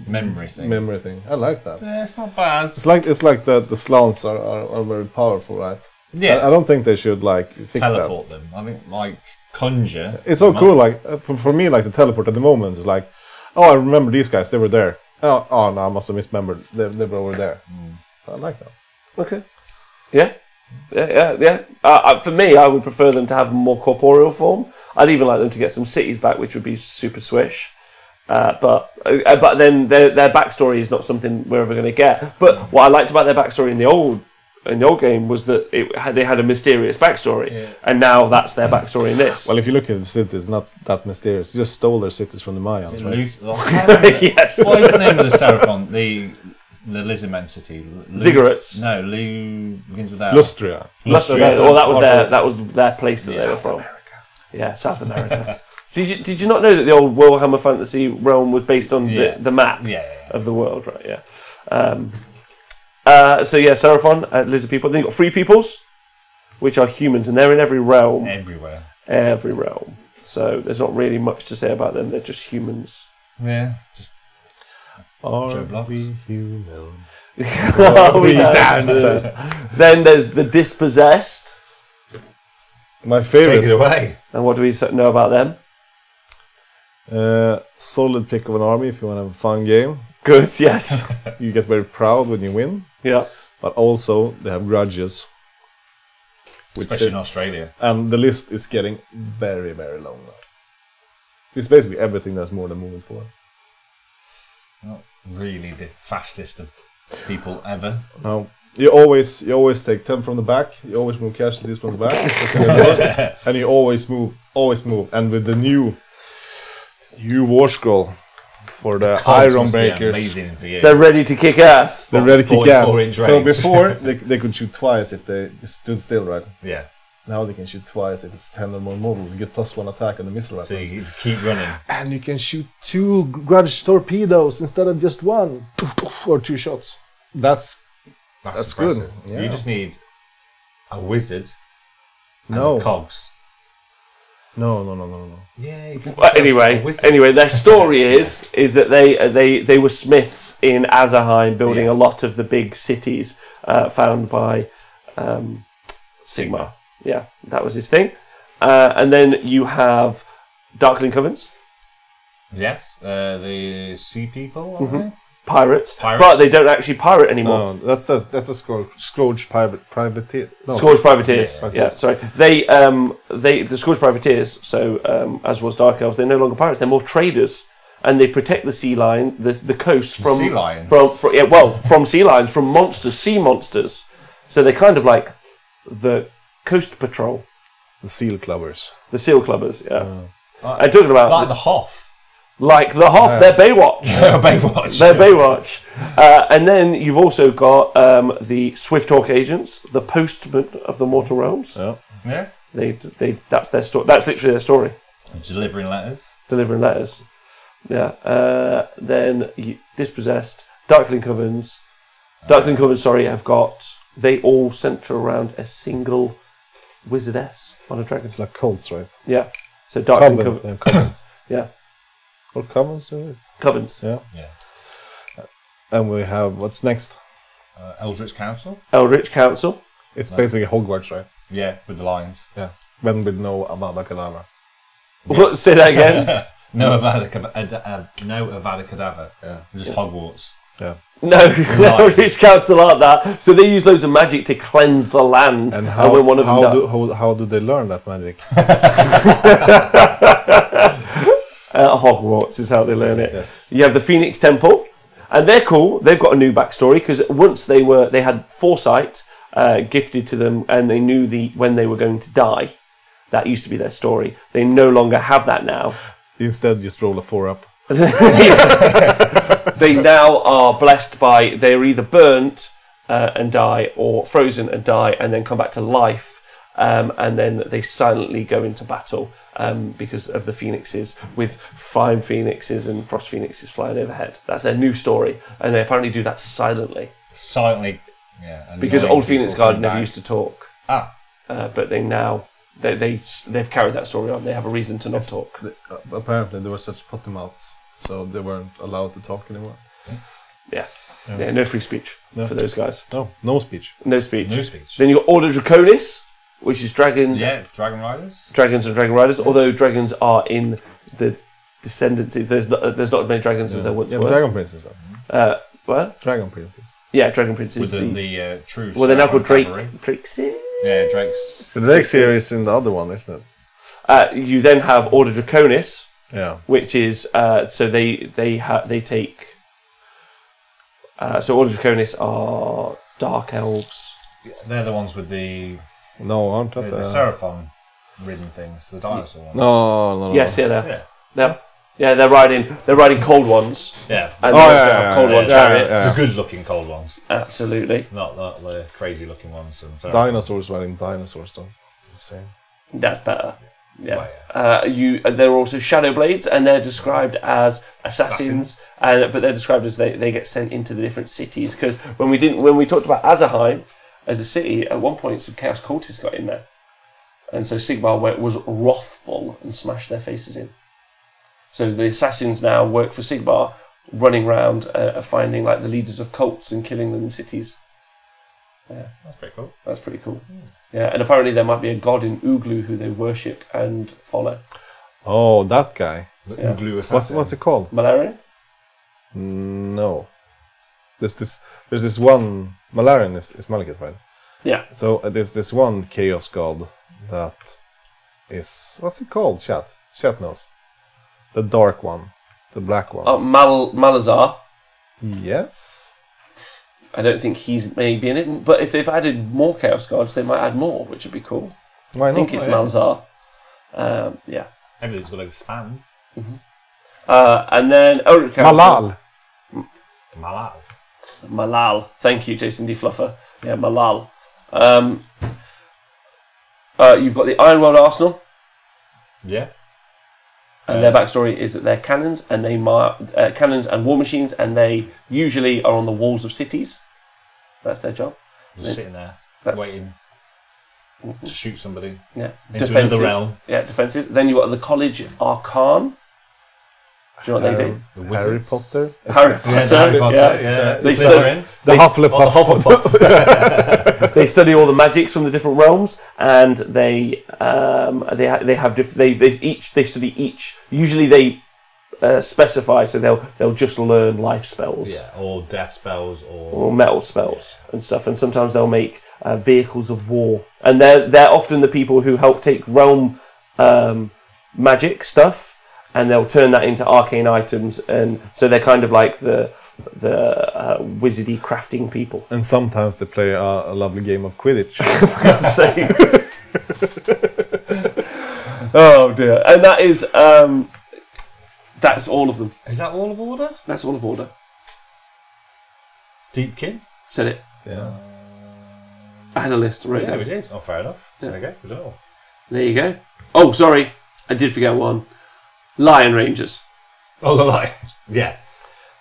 memory thing. I like that. Yeah, it's not bad. It's like the slants are very powerful, right? Yeah, I don't think they should like fix teleport them. I think like conjure. It's so cool. Like for me, like the teleport at the moment is like, oh, I remember these guys. They were there. Oh no, I must have misremembered. They were over there. I like that. Okay. Yeah. For me, I would prefer them to have a more corporeal form. I'd even like them to get some cities back, which would be super swish. But then their backstory is not something we're ever going to get. But what I liked about their backstory in the old game was that they had a mysterious backstory, and now that's their backstory in this. Well, if you look at the cities, it's not that mysterious. You just stole their cities from the Mayans, right? Yes. What is the name of the Seraphon? The Lizardman city. Ziggurats. No, begins with that. Lustria. That was their place that they were from. Yeah, South America. So did you not know that the old Warhammer Fantasy realm was based on the map of the world, right? Yeah. Seraphon, lizard people. Then you've got free peoples, which are humans, and they're in every realm. Everywhere. Every realm. So there's not really much to say about them. They're just humans. Yeah. Just are we human? Are we dancers? Then there's the dispossessed. My favorite. Take it away. And what do we know about them? Solid pick of an army if you want to have a fun game. Good, yes. You get very proud when you win. Yeah. But also, they have grudges. Especially in Australia. And the list is getting very, very long now. It's basically everything that's more than moving forward. Not really the fastest of people ever. No. You always take 10 from the back. You always move casualties from the back. And you always move. And with the new war scroll for the Iron Breakers, they're ready to kick ass. They're ready to kick ass. So before, they could shoot twice if they just stood still, right? Yeah. Now they can shoot twice if it's 10 or more model. You get +1 attack on the missile rifle. So weapons. you keep running. And you can shoot 2 grudge torpedoes instead of just 1. Or 2 shots. That's good. Yeah. You just need a wizard and cogs. No. Yeah. Well, anyway, their story is that they were smiths in Azerheim, building a lot of the big cities found by Sigmar. Yeah, that was his thing. And then you have Darkling Covens. Yes, the sea people. Aren't they? Pirates, but they don't actually pirate anymore. No, that's a Scourge privateer. No. Scourge privateers. Yeah, sorry. The Scourge privateers. So as was Dark Elves, they're no longer pirates. They're more traders, and they protect the sea line, the coast from sea lions. From sea lions, from monsters, sea monsters. So they're kind of like the coast patrol. The seal clubbers. The seal clubbers. Yeah. I'm talking about like the Hoff. Like the Hoff, they're Baywatch. They're Baywatch. And then you've also got the Swift Talk agents, the postmen of the Mortal Realms. Yeah. That's their story. That's literally their story. Delivering letters. Yeah. Then Dispossessed, Darkling Covens. Darkling Covens, have got. They all centre around a single wizardess on a dragon. It's like cults, right? Yeah. So Darkling Covens. Yeah. Or Covens? Covens. Yeah. And we have, what's next? Eldritch Council. It's basically Hogwarts, right? Yeah, with the lions. Yeah. When with no Avada Kedavra. What? Say that again. No Avada Kedavra. Yeah, just Hogwarts. Yeah. No, which counts a lot. That so they use loads of magic to cleanse the land. And how do they learn that magic? Hogwarts is how they learn it. Yes. You have the Phoenix Temple, and they're cool. They've got a new backstory because once they had foresight gifted to them, and they knew when they were going to die. That used to be their story. They no longer have that now. Instead, just roll a 4-up. They now are blessed by they're either burnt and die, or frozen and die, and then come back to life, and then they silently go into battle because of the phoenixes, with flying phoenixes and frost phoenixes flying overhead. That's their new story, and they apparently do that silently. Silently, yeah. Because old Phoenix Guard never used to talk. But they now. They've carried that story on. They have a reason to not talk. Apparently, they were such potty mouths, so they weren't allowed to talk anymore. Yeah, no free speech for those guys. No speech. No speech. Then you got Order Draconis, which is dragons. Yeah, Dragon Riders. Dragons and Dragon Riders. Although dragons are in the descendancies, there's not as many dragons as there once were. Dragon Princes though. What? Dragon Princes. Yeah, Dragon Princes. With the true. Well, they're now called Drakes. Yeah, Drakes. The Drake series in the other one, isn't it? You then have Order Draconis. Yeah. Which is so they take. So Order Draconis are dark elves. They're the ones with the. No, aren't the Seraphon ridden things, the dinosaur ones. No. Yes, yeah, they're riding cold ones. Yeah. And they also have cold one chariots. Yeah. The good-looking cold ones. Absolutely. Not the crazy-looking ones. Dinosaurs riding dinosaurs, though. Insane. That's better. Yeah. They're also shadow blades, and they're described as assassins. But they're described as they get sent into the different cities. Because when we talked about Azerheim as a city, at one point some Chaos cultists got in there, and so Sigmar was wrathful and smashed their faces in. So the assassins now work for Sigmar, running around finding like the leaders of cults and killing them in cities. Yeah, that's pretty cool. That's pretty cool. Yeah, and apparently there might be a god in Uglu who they worship and follow. Oh, that guy. The Uglu assassin. What's it called? Malarian? No. There's this one. Malarian is Malekith, right? Yeah. So there's this one chaos god that is, what's it called? Chat knows. The dark one, the black one. Oh, Malazar. Yes. I don't think he's maybe in it, but if they've added more Chaos Gods, they might add more, which would be cool. Why not? I think it's Malazar. Yeah. Everything's got to expand. Mm-hmm. And then Malal. Malal. Thank you, Jason D. Fluffer. Yeah, Malal. You've got the Ironworld Arsenal. Yeah. And their backstory is that they're cannons, and cannons and war machines, and they usually are on the walls of cities. That's their job. Just sitting there, waiting to shoot somebody. Yeah, into another realm. Yeah, defenses. Then you've got the College Arcane. Do you know what they do? Harry Potter. Harry Potter. Yeah. They study the Hufflepuff. They study all the magics from the different realms, and they study each. Usually they specify, so they'll just learn life spells. Yeah, or death spells, or metal spells and stuff. And sometimes they'll make vehicles of war, and they're often the people who help take realm magic stuff, and they'll turn that into arcane items, and so they're kind of like the wizardy crafting people. And sometimes they play a lovely game of Quidditch. For God's sake. Oh dear. And that is that's all of them. Is that all of Order? That's all of Order. Deepkin? Said it. Yeah. I had a list right Yeah, now. we did. Oh, fair enough. Yeah. There we go. We done it all. There you go. Oh, sorry. I did forget one. Lion Rangers. Oh, the Lion. Yeah.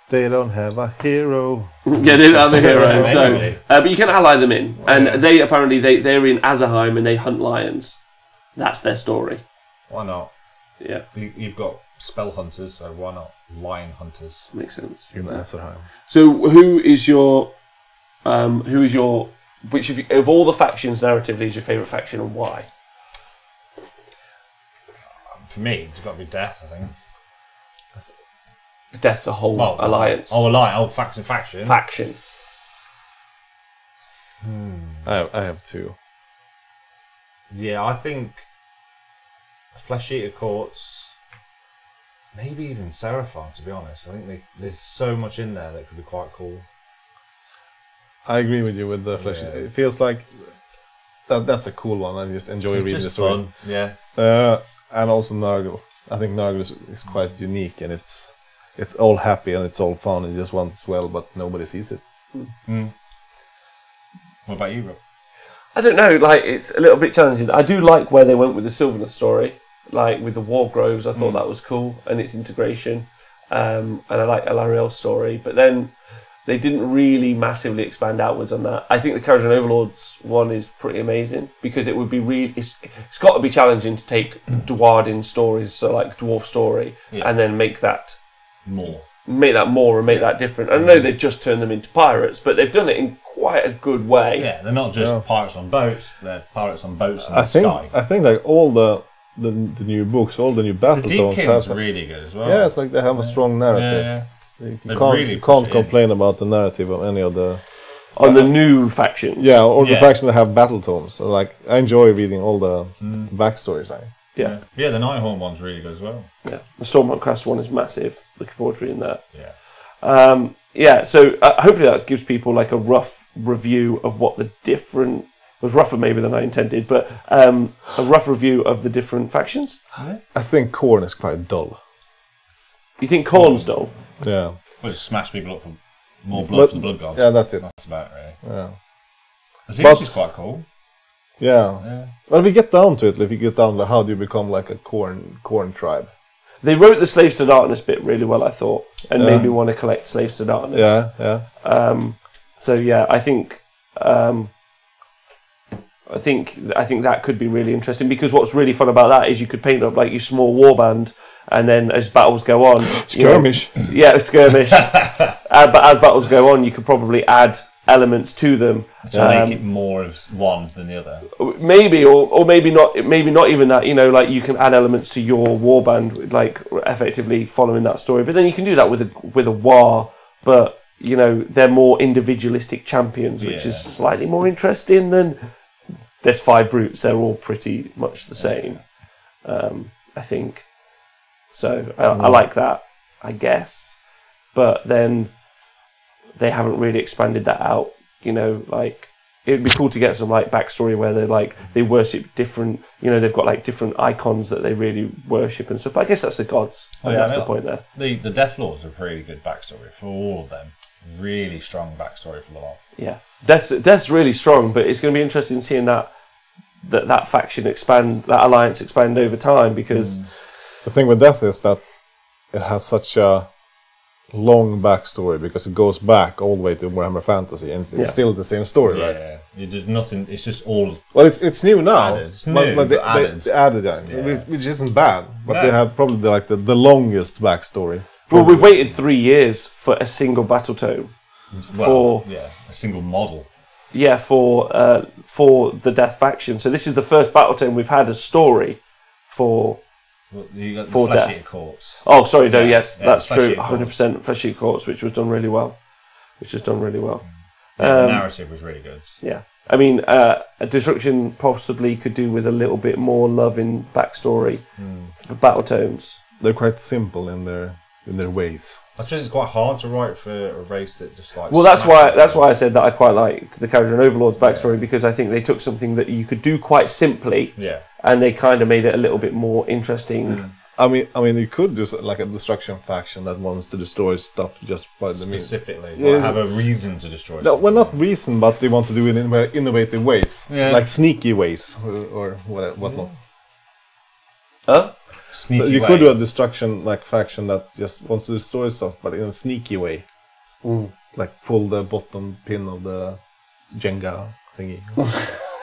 They don't have a hero. Yeah, they don't have a hero. So, but you can ally them in. And they apparently, they're in Azerheim and they hunt lions. That's their story. Why not? Yeah. You've got spell hunters, so why not lion hunters? Makes sense. In Azerheim. So who is your which of all the factions narratively is your favourite faction, and why? For me, it's got to be Death, I think. Death's a whole alliance. Faction. Faction. I have 2. Yeah, I think Flesh Eater Courts, maybe even Seraphon, to be honest. I think there's so much in there that could be quite cool. I agree with you with the Flesh Eater. It feels like that's a cool one. I just enjoy reading the story. Fun. Yeah. And also Nurgle. I think Nurgle is quite unique, and it's all happy and it's all fun and it just wants as well, but nobody sees it. What about you, Rob? I don't know, like, it's a little bit challenging. I do like where they went with the Sylvaneth story, like with the War Groves. I thought that was cool, and its integration. And I like Alarielle's story, but then they didn't really massively expand outwards on that. I think the Kharadron Overlords one is pretty amazing, because it would be it's got to be challenging to take Dwarden stories, so like Dwarf story, and then make that more and make that different. I know they've just turned them into pirates, but they've done it in quite a good way. Yeah, they're not just pirates on boats, they're pirates on boats in the sky. I think like all the new books, all the new battle tomes have really good as well. Yeah, it's like they have a strong narrative. You can't complain about the narrative of any of the new factions. Yeah, or the factions that have battle tomes. So, like, I enjoy reading all the backstories. Like. Yeah, the Nighthorn one's really good as well. Yeah, the Stormont Crest one is massive. Looking forward to reading that. Yeah. So hopefully that gives people like a rough review of what the different. It was rougher maybe than I intended, but a rough review of the different factions. I think Khorne is quite dull. You think Khorne's dull? Yeah. Well, just smash people up for more blood for the Blood Gods. Yeah, that's it. That's about it, really. Yeah. The Siege is quite cool. Yeah. Well, if we get down to it, if you get down to how do you become like a Khorne tribe? They wrote the Slaves to Darkness bit really well, I thought, and made me want to collect Slaves to Darkness. Yeah. So yeah, I think that could be really interesting, because what's really fun about that is you could paint up like your small warband, and then as battles go on, skirmish. A skirmish. But as battles go on, you could probably add elements to them to make it more of one than the other. Maybe, or maybe not. Maybe not even that. Like you can add elements to your warband, like effectively following that story. But then you can do that with a war. But they're more individualistic champions, which is slightly more interesting than. There's 5 brutes. They're all pretty much the same. I think. So I like that, I guess. But then they haven't really expanded that out. Like it'd be cool to get some like backstory where they worship different. They've got like different icons that they really worship and stuff. But I guess that's the gods. That's the point there. The Death Lords are a pretty good backstory for all of them. Really strong backstory for the lot. Yeah, Death's really strong, but it's going to be interesting seeing that faction expand, that alliance expand over time, because the thing with Death is that it has such a long backstory, because it goes back all the way to Warhammer Fantasy, and it's still the same story, right? Yeah, there's nothing. It's just all. Well, it's new now. It's new, but they added that, which isn't bad. But they have probably the longest backstory. Well, we've waited 3 years for a single battle tome. A single model. Yeah, for the Death faction. So this is the first battle tome we've had a story for. You got the for Flesh Eater Death. Courts. Oh, sorry, no, yes, that's true. Flesh Eater 100% Flesh Eater Courts, which was done really well. The narrative was really good. Yeah. I mean, Destruction possibly could do with a little bit more love in backstory for battle tomes. They're quite simple in their ways. I suppose it's quite hard to write for a race that just like. Well, that's why I said that I quite liked the Kharadron Overlord's backstory, because I think they took something that you could do quite simply, and they kind of made it a little bit more interesting. I mean, you could do like a Destruction faction that wants to destroy stuff just by the means. Specifically, have a reason to destroy. No, well, not reason, but they want to do it in very innovative ways, like sneaky ways or whatnot. Huh? So you could do a Destruction faction that just wants to destroy stuff, but in a sneaky way. Like pull the bottom pin of the Jenga thingy.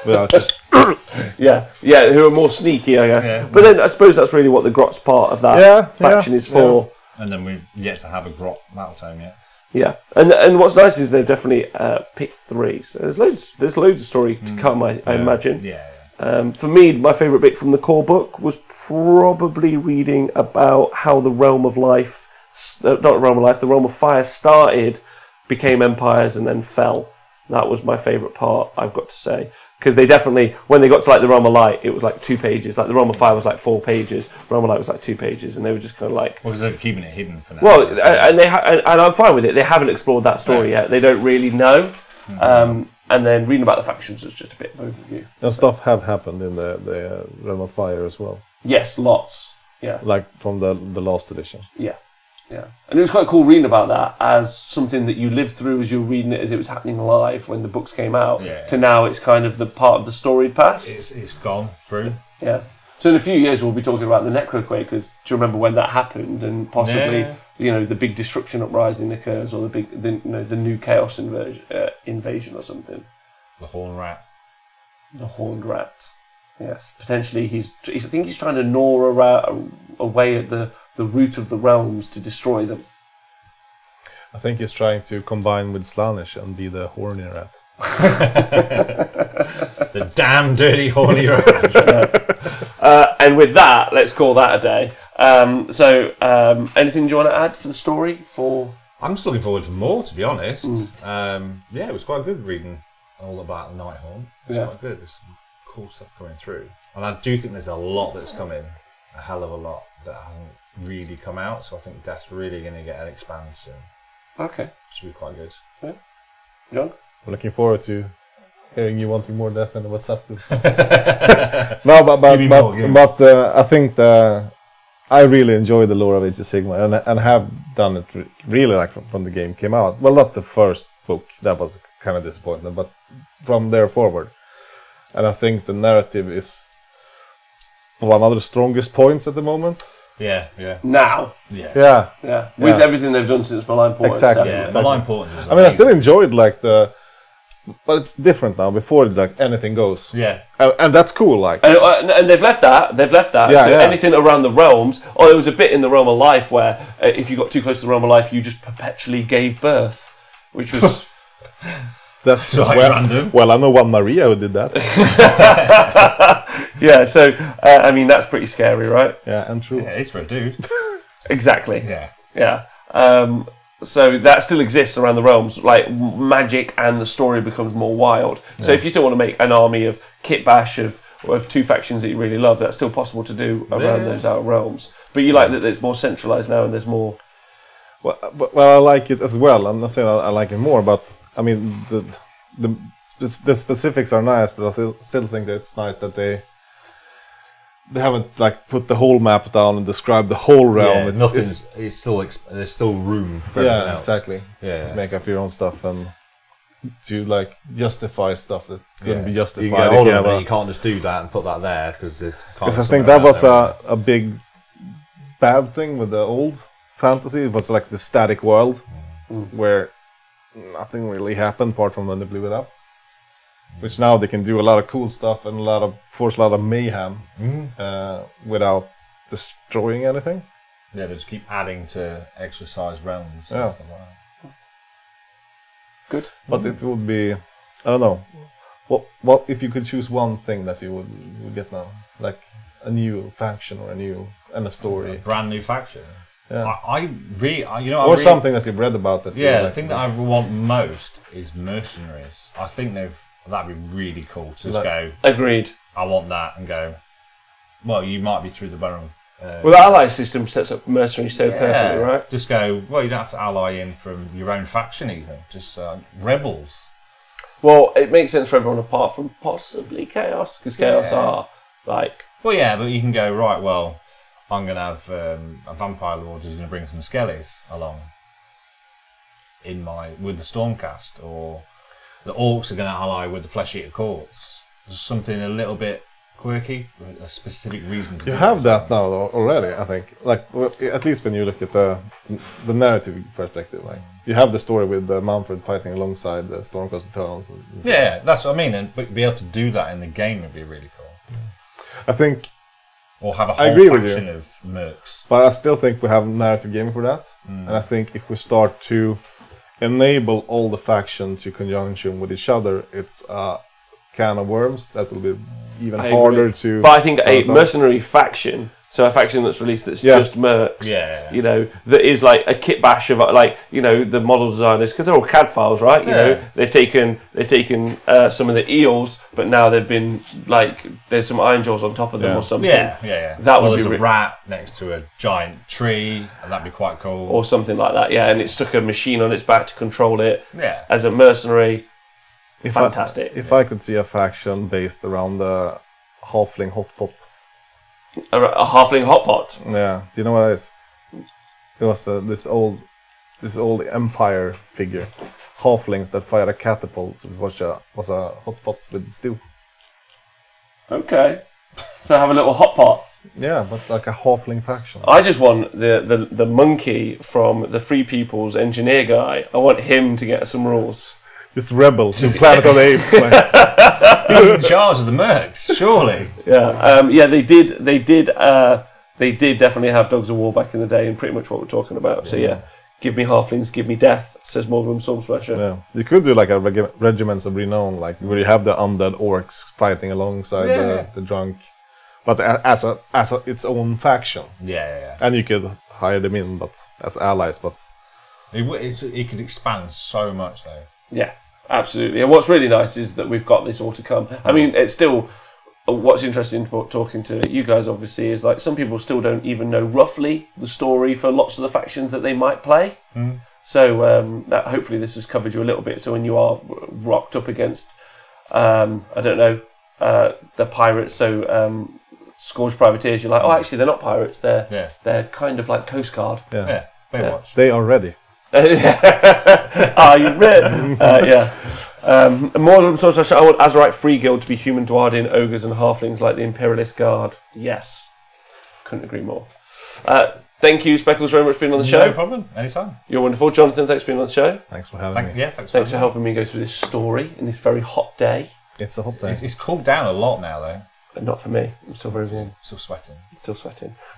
Without just who are more sneaky, I guess. But then I suppose that's really what the Grot's part of that faction is for. And then we've yet to have a Grot battle tome yet. Yeah, and what's nice is they've definitely picked 3. So there's loads of story to come, I imagine. For me, my favourite bit from the core book was probably reading about how the Realm of Life not the realm of life, the realm of fire started, became empires, and then fell. That was my favourite part, I've got to say. Because they definitely, when they got to like the realm of light, it was like 2 pages. Like the realm of fire was like 4 pages. Realm of light was like 2 pages, and they were just kind of like. Well, because they're keeping it hidden for now. Well, and and I'm fine with it. They haven't explored that story yet. They don't really know. And then reading about the factions was just a bit of overview. And stuff have happened in the realm of fire as well. Yes, lots. Yeah. Like from the last edition. Yeah. Yeah. And it was quite cool reading about that as something that you lived through as you were reading it as it was happening live when the books came out. Yeah. To now it's kind of the part of the storied past. It's gone through. Yeah. So in a few years we'll be talking about the Necroquakers. Do you remember when that happened? And possibly, the big destruction uprising occurs, or the new chaos invasion or something. The Horned Rat. The Horned Rat. Yes, potentially I think he's trying to gnaw away at the root of the realms to destroy them. I think he's trying to combine with Slaanesh and be the horny rat. The damn dirty horny rat. And with that, let's call that a day. Anything you want to add for the story? I'm just looking forward to more, to be honest. It was quite good reading all about Nighthorn. It was quite good. There's some cool stuff coming through. And I do think there's a lot that's coming, a hell of a lot that hasn't really come out, so I think Death's really going to get an expand soon. Okay. Should be quite good. Yeah. John? I'm looking forward to hearing you wanting more Death and what's up to. No, but I think I really enjoy the lore of Age of Sigmar and have done it really like from the game came out. Well, not the first book, that was kind of disappointing, but from there forward. And I think the narrative is one of the strongest points at the moment. Yeah. Now. Yeah. With everything they've done since Malign Portents. Exactly. Malign Portents. I still enjoyed but it's different now. Before, like, anything goes. Yeah. And that's cool, like. And they've left that. Anything around the realms. Or there was a bit in the realm of life where if you got too close to the realm of life, you just perpetually gave birth, which was. That's random. Well, I know one Maria who did that. Yeah, so, that's pretty scary, right? Yeah, and true. Yeah, it's for a dude. Exactly. Yeah. So that still exists around the realms, like magic and the story becomes more wild. So if you still want to make an army of Kitbash of 2 factions that you really love, that's still possible to do around those outer realms. But you like that it's more centralised now and there's more... Well, I like it as well. I'm not saying I like it more, but the specifics are nice. But I still think that it's nice that they haven't like put the whole map down and described the whole realm. Yeah, there's still room for everything else. Exactly. Yeah, to make up your own stuff and to like justify stuff that couldn't be justified. You can't just do that and put that there because I think that was a big bad thing with the old fantasy. It was like the static world where nothing really happened apart from when they blew it up. Which now they can do a lot of cool stuff and force a lot of mayhem without destroying anything. Yeah, they just keep adding to exercise realms. Yeah. And stuff like that. Good. But it would be, I don't know. What if you could choose one thing that you would get now, like a new faction or a story, a brand new faction. Yeah. Or something that you've read about that. The thing that I want most is mercenaries. I think that'd be really cool to just go. Agreed. I want that and go. Well, you might be through the realm. Well, the ally system sets up mercenaries so perfectly, right? Just go. Well, you don't have to ally in from your own faction even. Just rebels. Well, it makes sense for everyone apart from possibly Chaos, because Chaos are like. Well, yeah, but you can go right. Well, I'm going to have a vampire lord who's going to bring some skellies along with the Stormcast, or the orcs are going to ally with the Flesh Eater courts. Just something a little bit quirky, a specific reason to you have that now already, I think. Like, at least when you look at the narrative perspective, like you have the story with Manfred fighting alongside the Stormcast Eternals. Yeah, that's what I mean. And but be able to do that in the game would be really cool. I think. Or have a whole faction of mercs. But I still think we have narrative gaming for that. And I think if we start to enable all the factions to conjunction with each other, it's a can of worms that will be even harder to... But I think a mercenary faction, So a faction that's released that's just mercs, you know, that is like a kit bash of like, you know, the model designers, because they're all CAD files, right? You know, they've taken some of the eels, but now they've been like there's some iron jaws on top of them or something. That would be a rat next to a giant tree, and that'd be quite cool, or something like that. Yeah, and it stuck a machine on its back to control it. Yeah, as a mercenary. Fantastic. If I could see a faction based around the halfling hotpot. A halfling hotpot. Yeah, do you know what it is? It was this old empire figure, halflings that fired a catapult. It was a hotpot with stew. Okay, so have a little hotpot. Yeah, but like a halfling faction. I just want the monkey from the Free People's engineer guy. I want him to get some rules. This rebel to Planet of the Apes. He was in charge of the mercs, surely. Yeah, they did definitely have Dogs of War back in the day, and pretty much what we're talking about. So yeah, give me halflings, give me death, says Morgan Stormsplasher. Yeah, you could do like a regiments of renown, like where you have the undead orcs fighting alongside the drunk, but as its own faction. Yeah. And you could hire them in, but as allies. But it could expand so much, though. Yeah. Absolutely, and what's really nice is that we've got this all to come. I mean, it's still what's interesting talking to you guys. Obviously, is like some people still don't even know roughly the story for lots of the factions that they might play. So that hopefully this has covered you a little bit. So when you are rocked up against, I don't know, the pirates, so Scourge Privateers, you're like, oh, actually they're not pirates. They're kind of like Coast Guard. Yeah. Baywatch. They are ready. Are you ready? More than sort of, I want Azerite Free Guild to be human dwarven ogres and halflings like the Imperialist Guard. Yes, couldn't agree more. Thank you, Speckles, very much for being on the show. No problem, anytime. You're wonderful, Jonathan. Thanks for being on the show. Thanks for having me. Yeah, thanks for helping me go through this story in this very hot day. It's a hot day. It's cooled down a lot now, though. Not for me. I'm still very warm. Still sweating.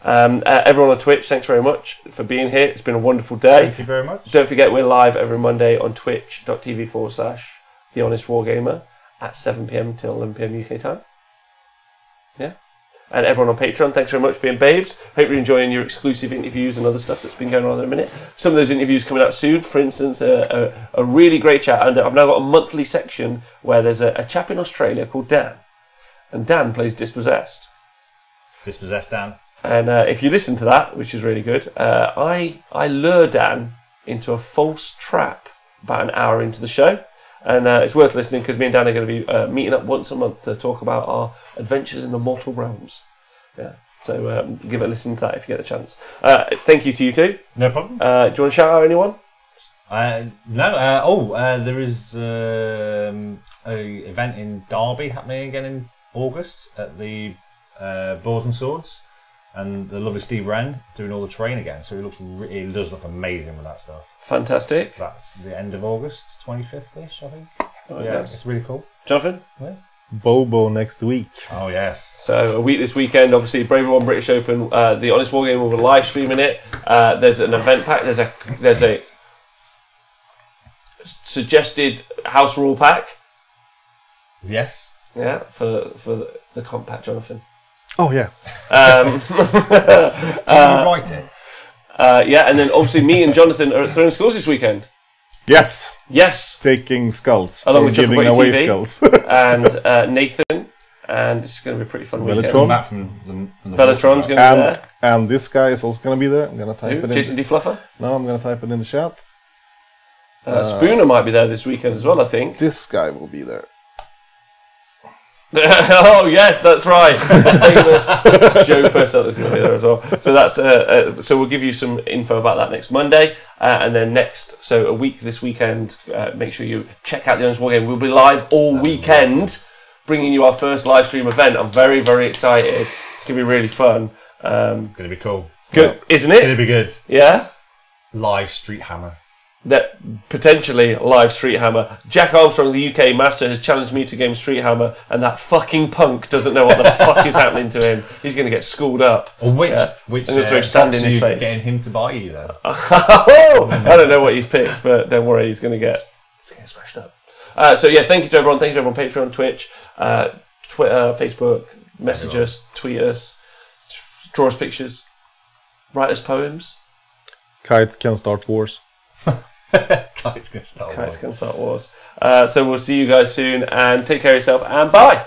Everyone on Twitch, thanks very much for being here. It's been a wonderful day. Thank you very much. Don't forget, we're live every Monday on twitch.tv/The Honest Wargamer at 7 p.m. till 11 p.m. UK time. Yeah. And everyone on Patreon, thanks very much for being babes. Hope you're enjoying your exclusive interviews and other stuff that's been going on in a minute. Some of those interviews coming out soon. For instance, a really great chat. And I've now got a monthly section where there's a chap in Australia called Dan. And Dan plays Dispossessed. Dispossessed Dan. And if you listen to that, which is really good, I lure Dan into a false trap about an hour into the show. And it's worth listening because me and Dan are going to be meeting up once a month to talk about our adventures in the mortal realms. Yeah. So give a listen to that if you get the chance. Thank you to you two. No problem. Do you want to shout out anyone? No. There is an event in Derby happening again in August at the Boards and Swords, and the lovely Steve Wren doing all the terrain again. So it does look amazing with that stuff. Fantastic. That's the end of August, 25th-ish, I think. Oh, yes. It's really cool. Jonathan? Yeah. Bobo next week. Oh yes. So a week this weekend, obviously Bravery One British Open. The Honest Wargamer will be live streaming it. There's an event pack. There's a suggested house rule pack. Yes. Yeah, for the comp pack, Jonathan. Oh yeah. Did you write it? Yeah, and then obviously me and Jonathan are throwing skulls this weekend. Yes. Taking skulls. Along with giving away TV skulls. and Nathan. And it's going to be a pretty fun weekend. Back from the Velatron's going to be there. And this guy is also going to be there. I'm going to type it in. Jason D. Fluffer? No, I'm going to type it in the chat. Spooner might be there this weekend as well, I think. This guy will be there. Oh yes, that's right. The famous Joe Purcell is going to be there as well. So that's so we'll give you some info about that next Monday, and then a week this weekend. Make sure you check out the Honest Wargame. We'll be live all weekend, bringing you our first live stream event. I'm very, very excited. It's going to be really fun. It's going to be cool. Good, isn't it? It's going to be good. Yeah. Live Street Hammer. That potentially live Street Hammer. Jack Armstrong, the UK master, has challenged me to game Street Hammer, and that fucking punk doesn't know what the fuck is happening to him. He's going to get schooled up. Or which I'm going to throw sand in his face. Getting him to buy you then? I don't know what he's picked, but don't worry, he's going to get smashed up. So yeah, thank you to everyone. Thank you to everyone on Patreon, Twitch, Twitter, Facebook. Message us, tweet us. draw us pictures, write us poems. Kite can start wars. Kites can start wars. So we'll see you guys soon, and take care of yourself, and bye.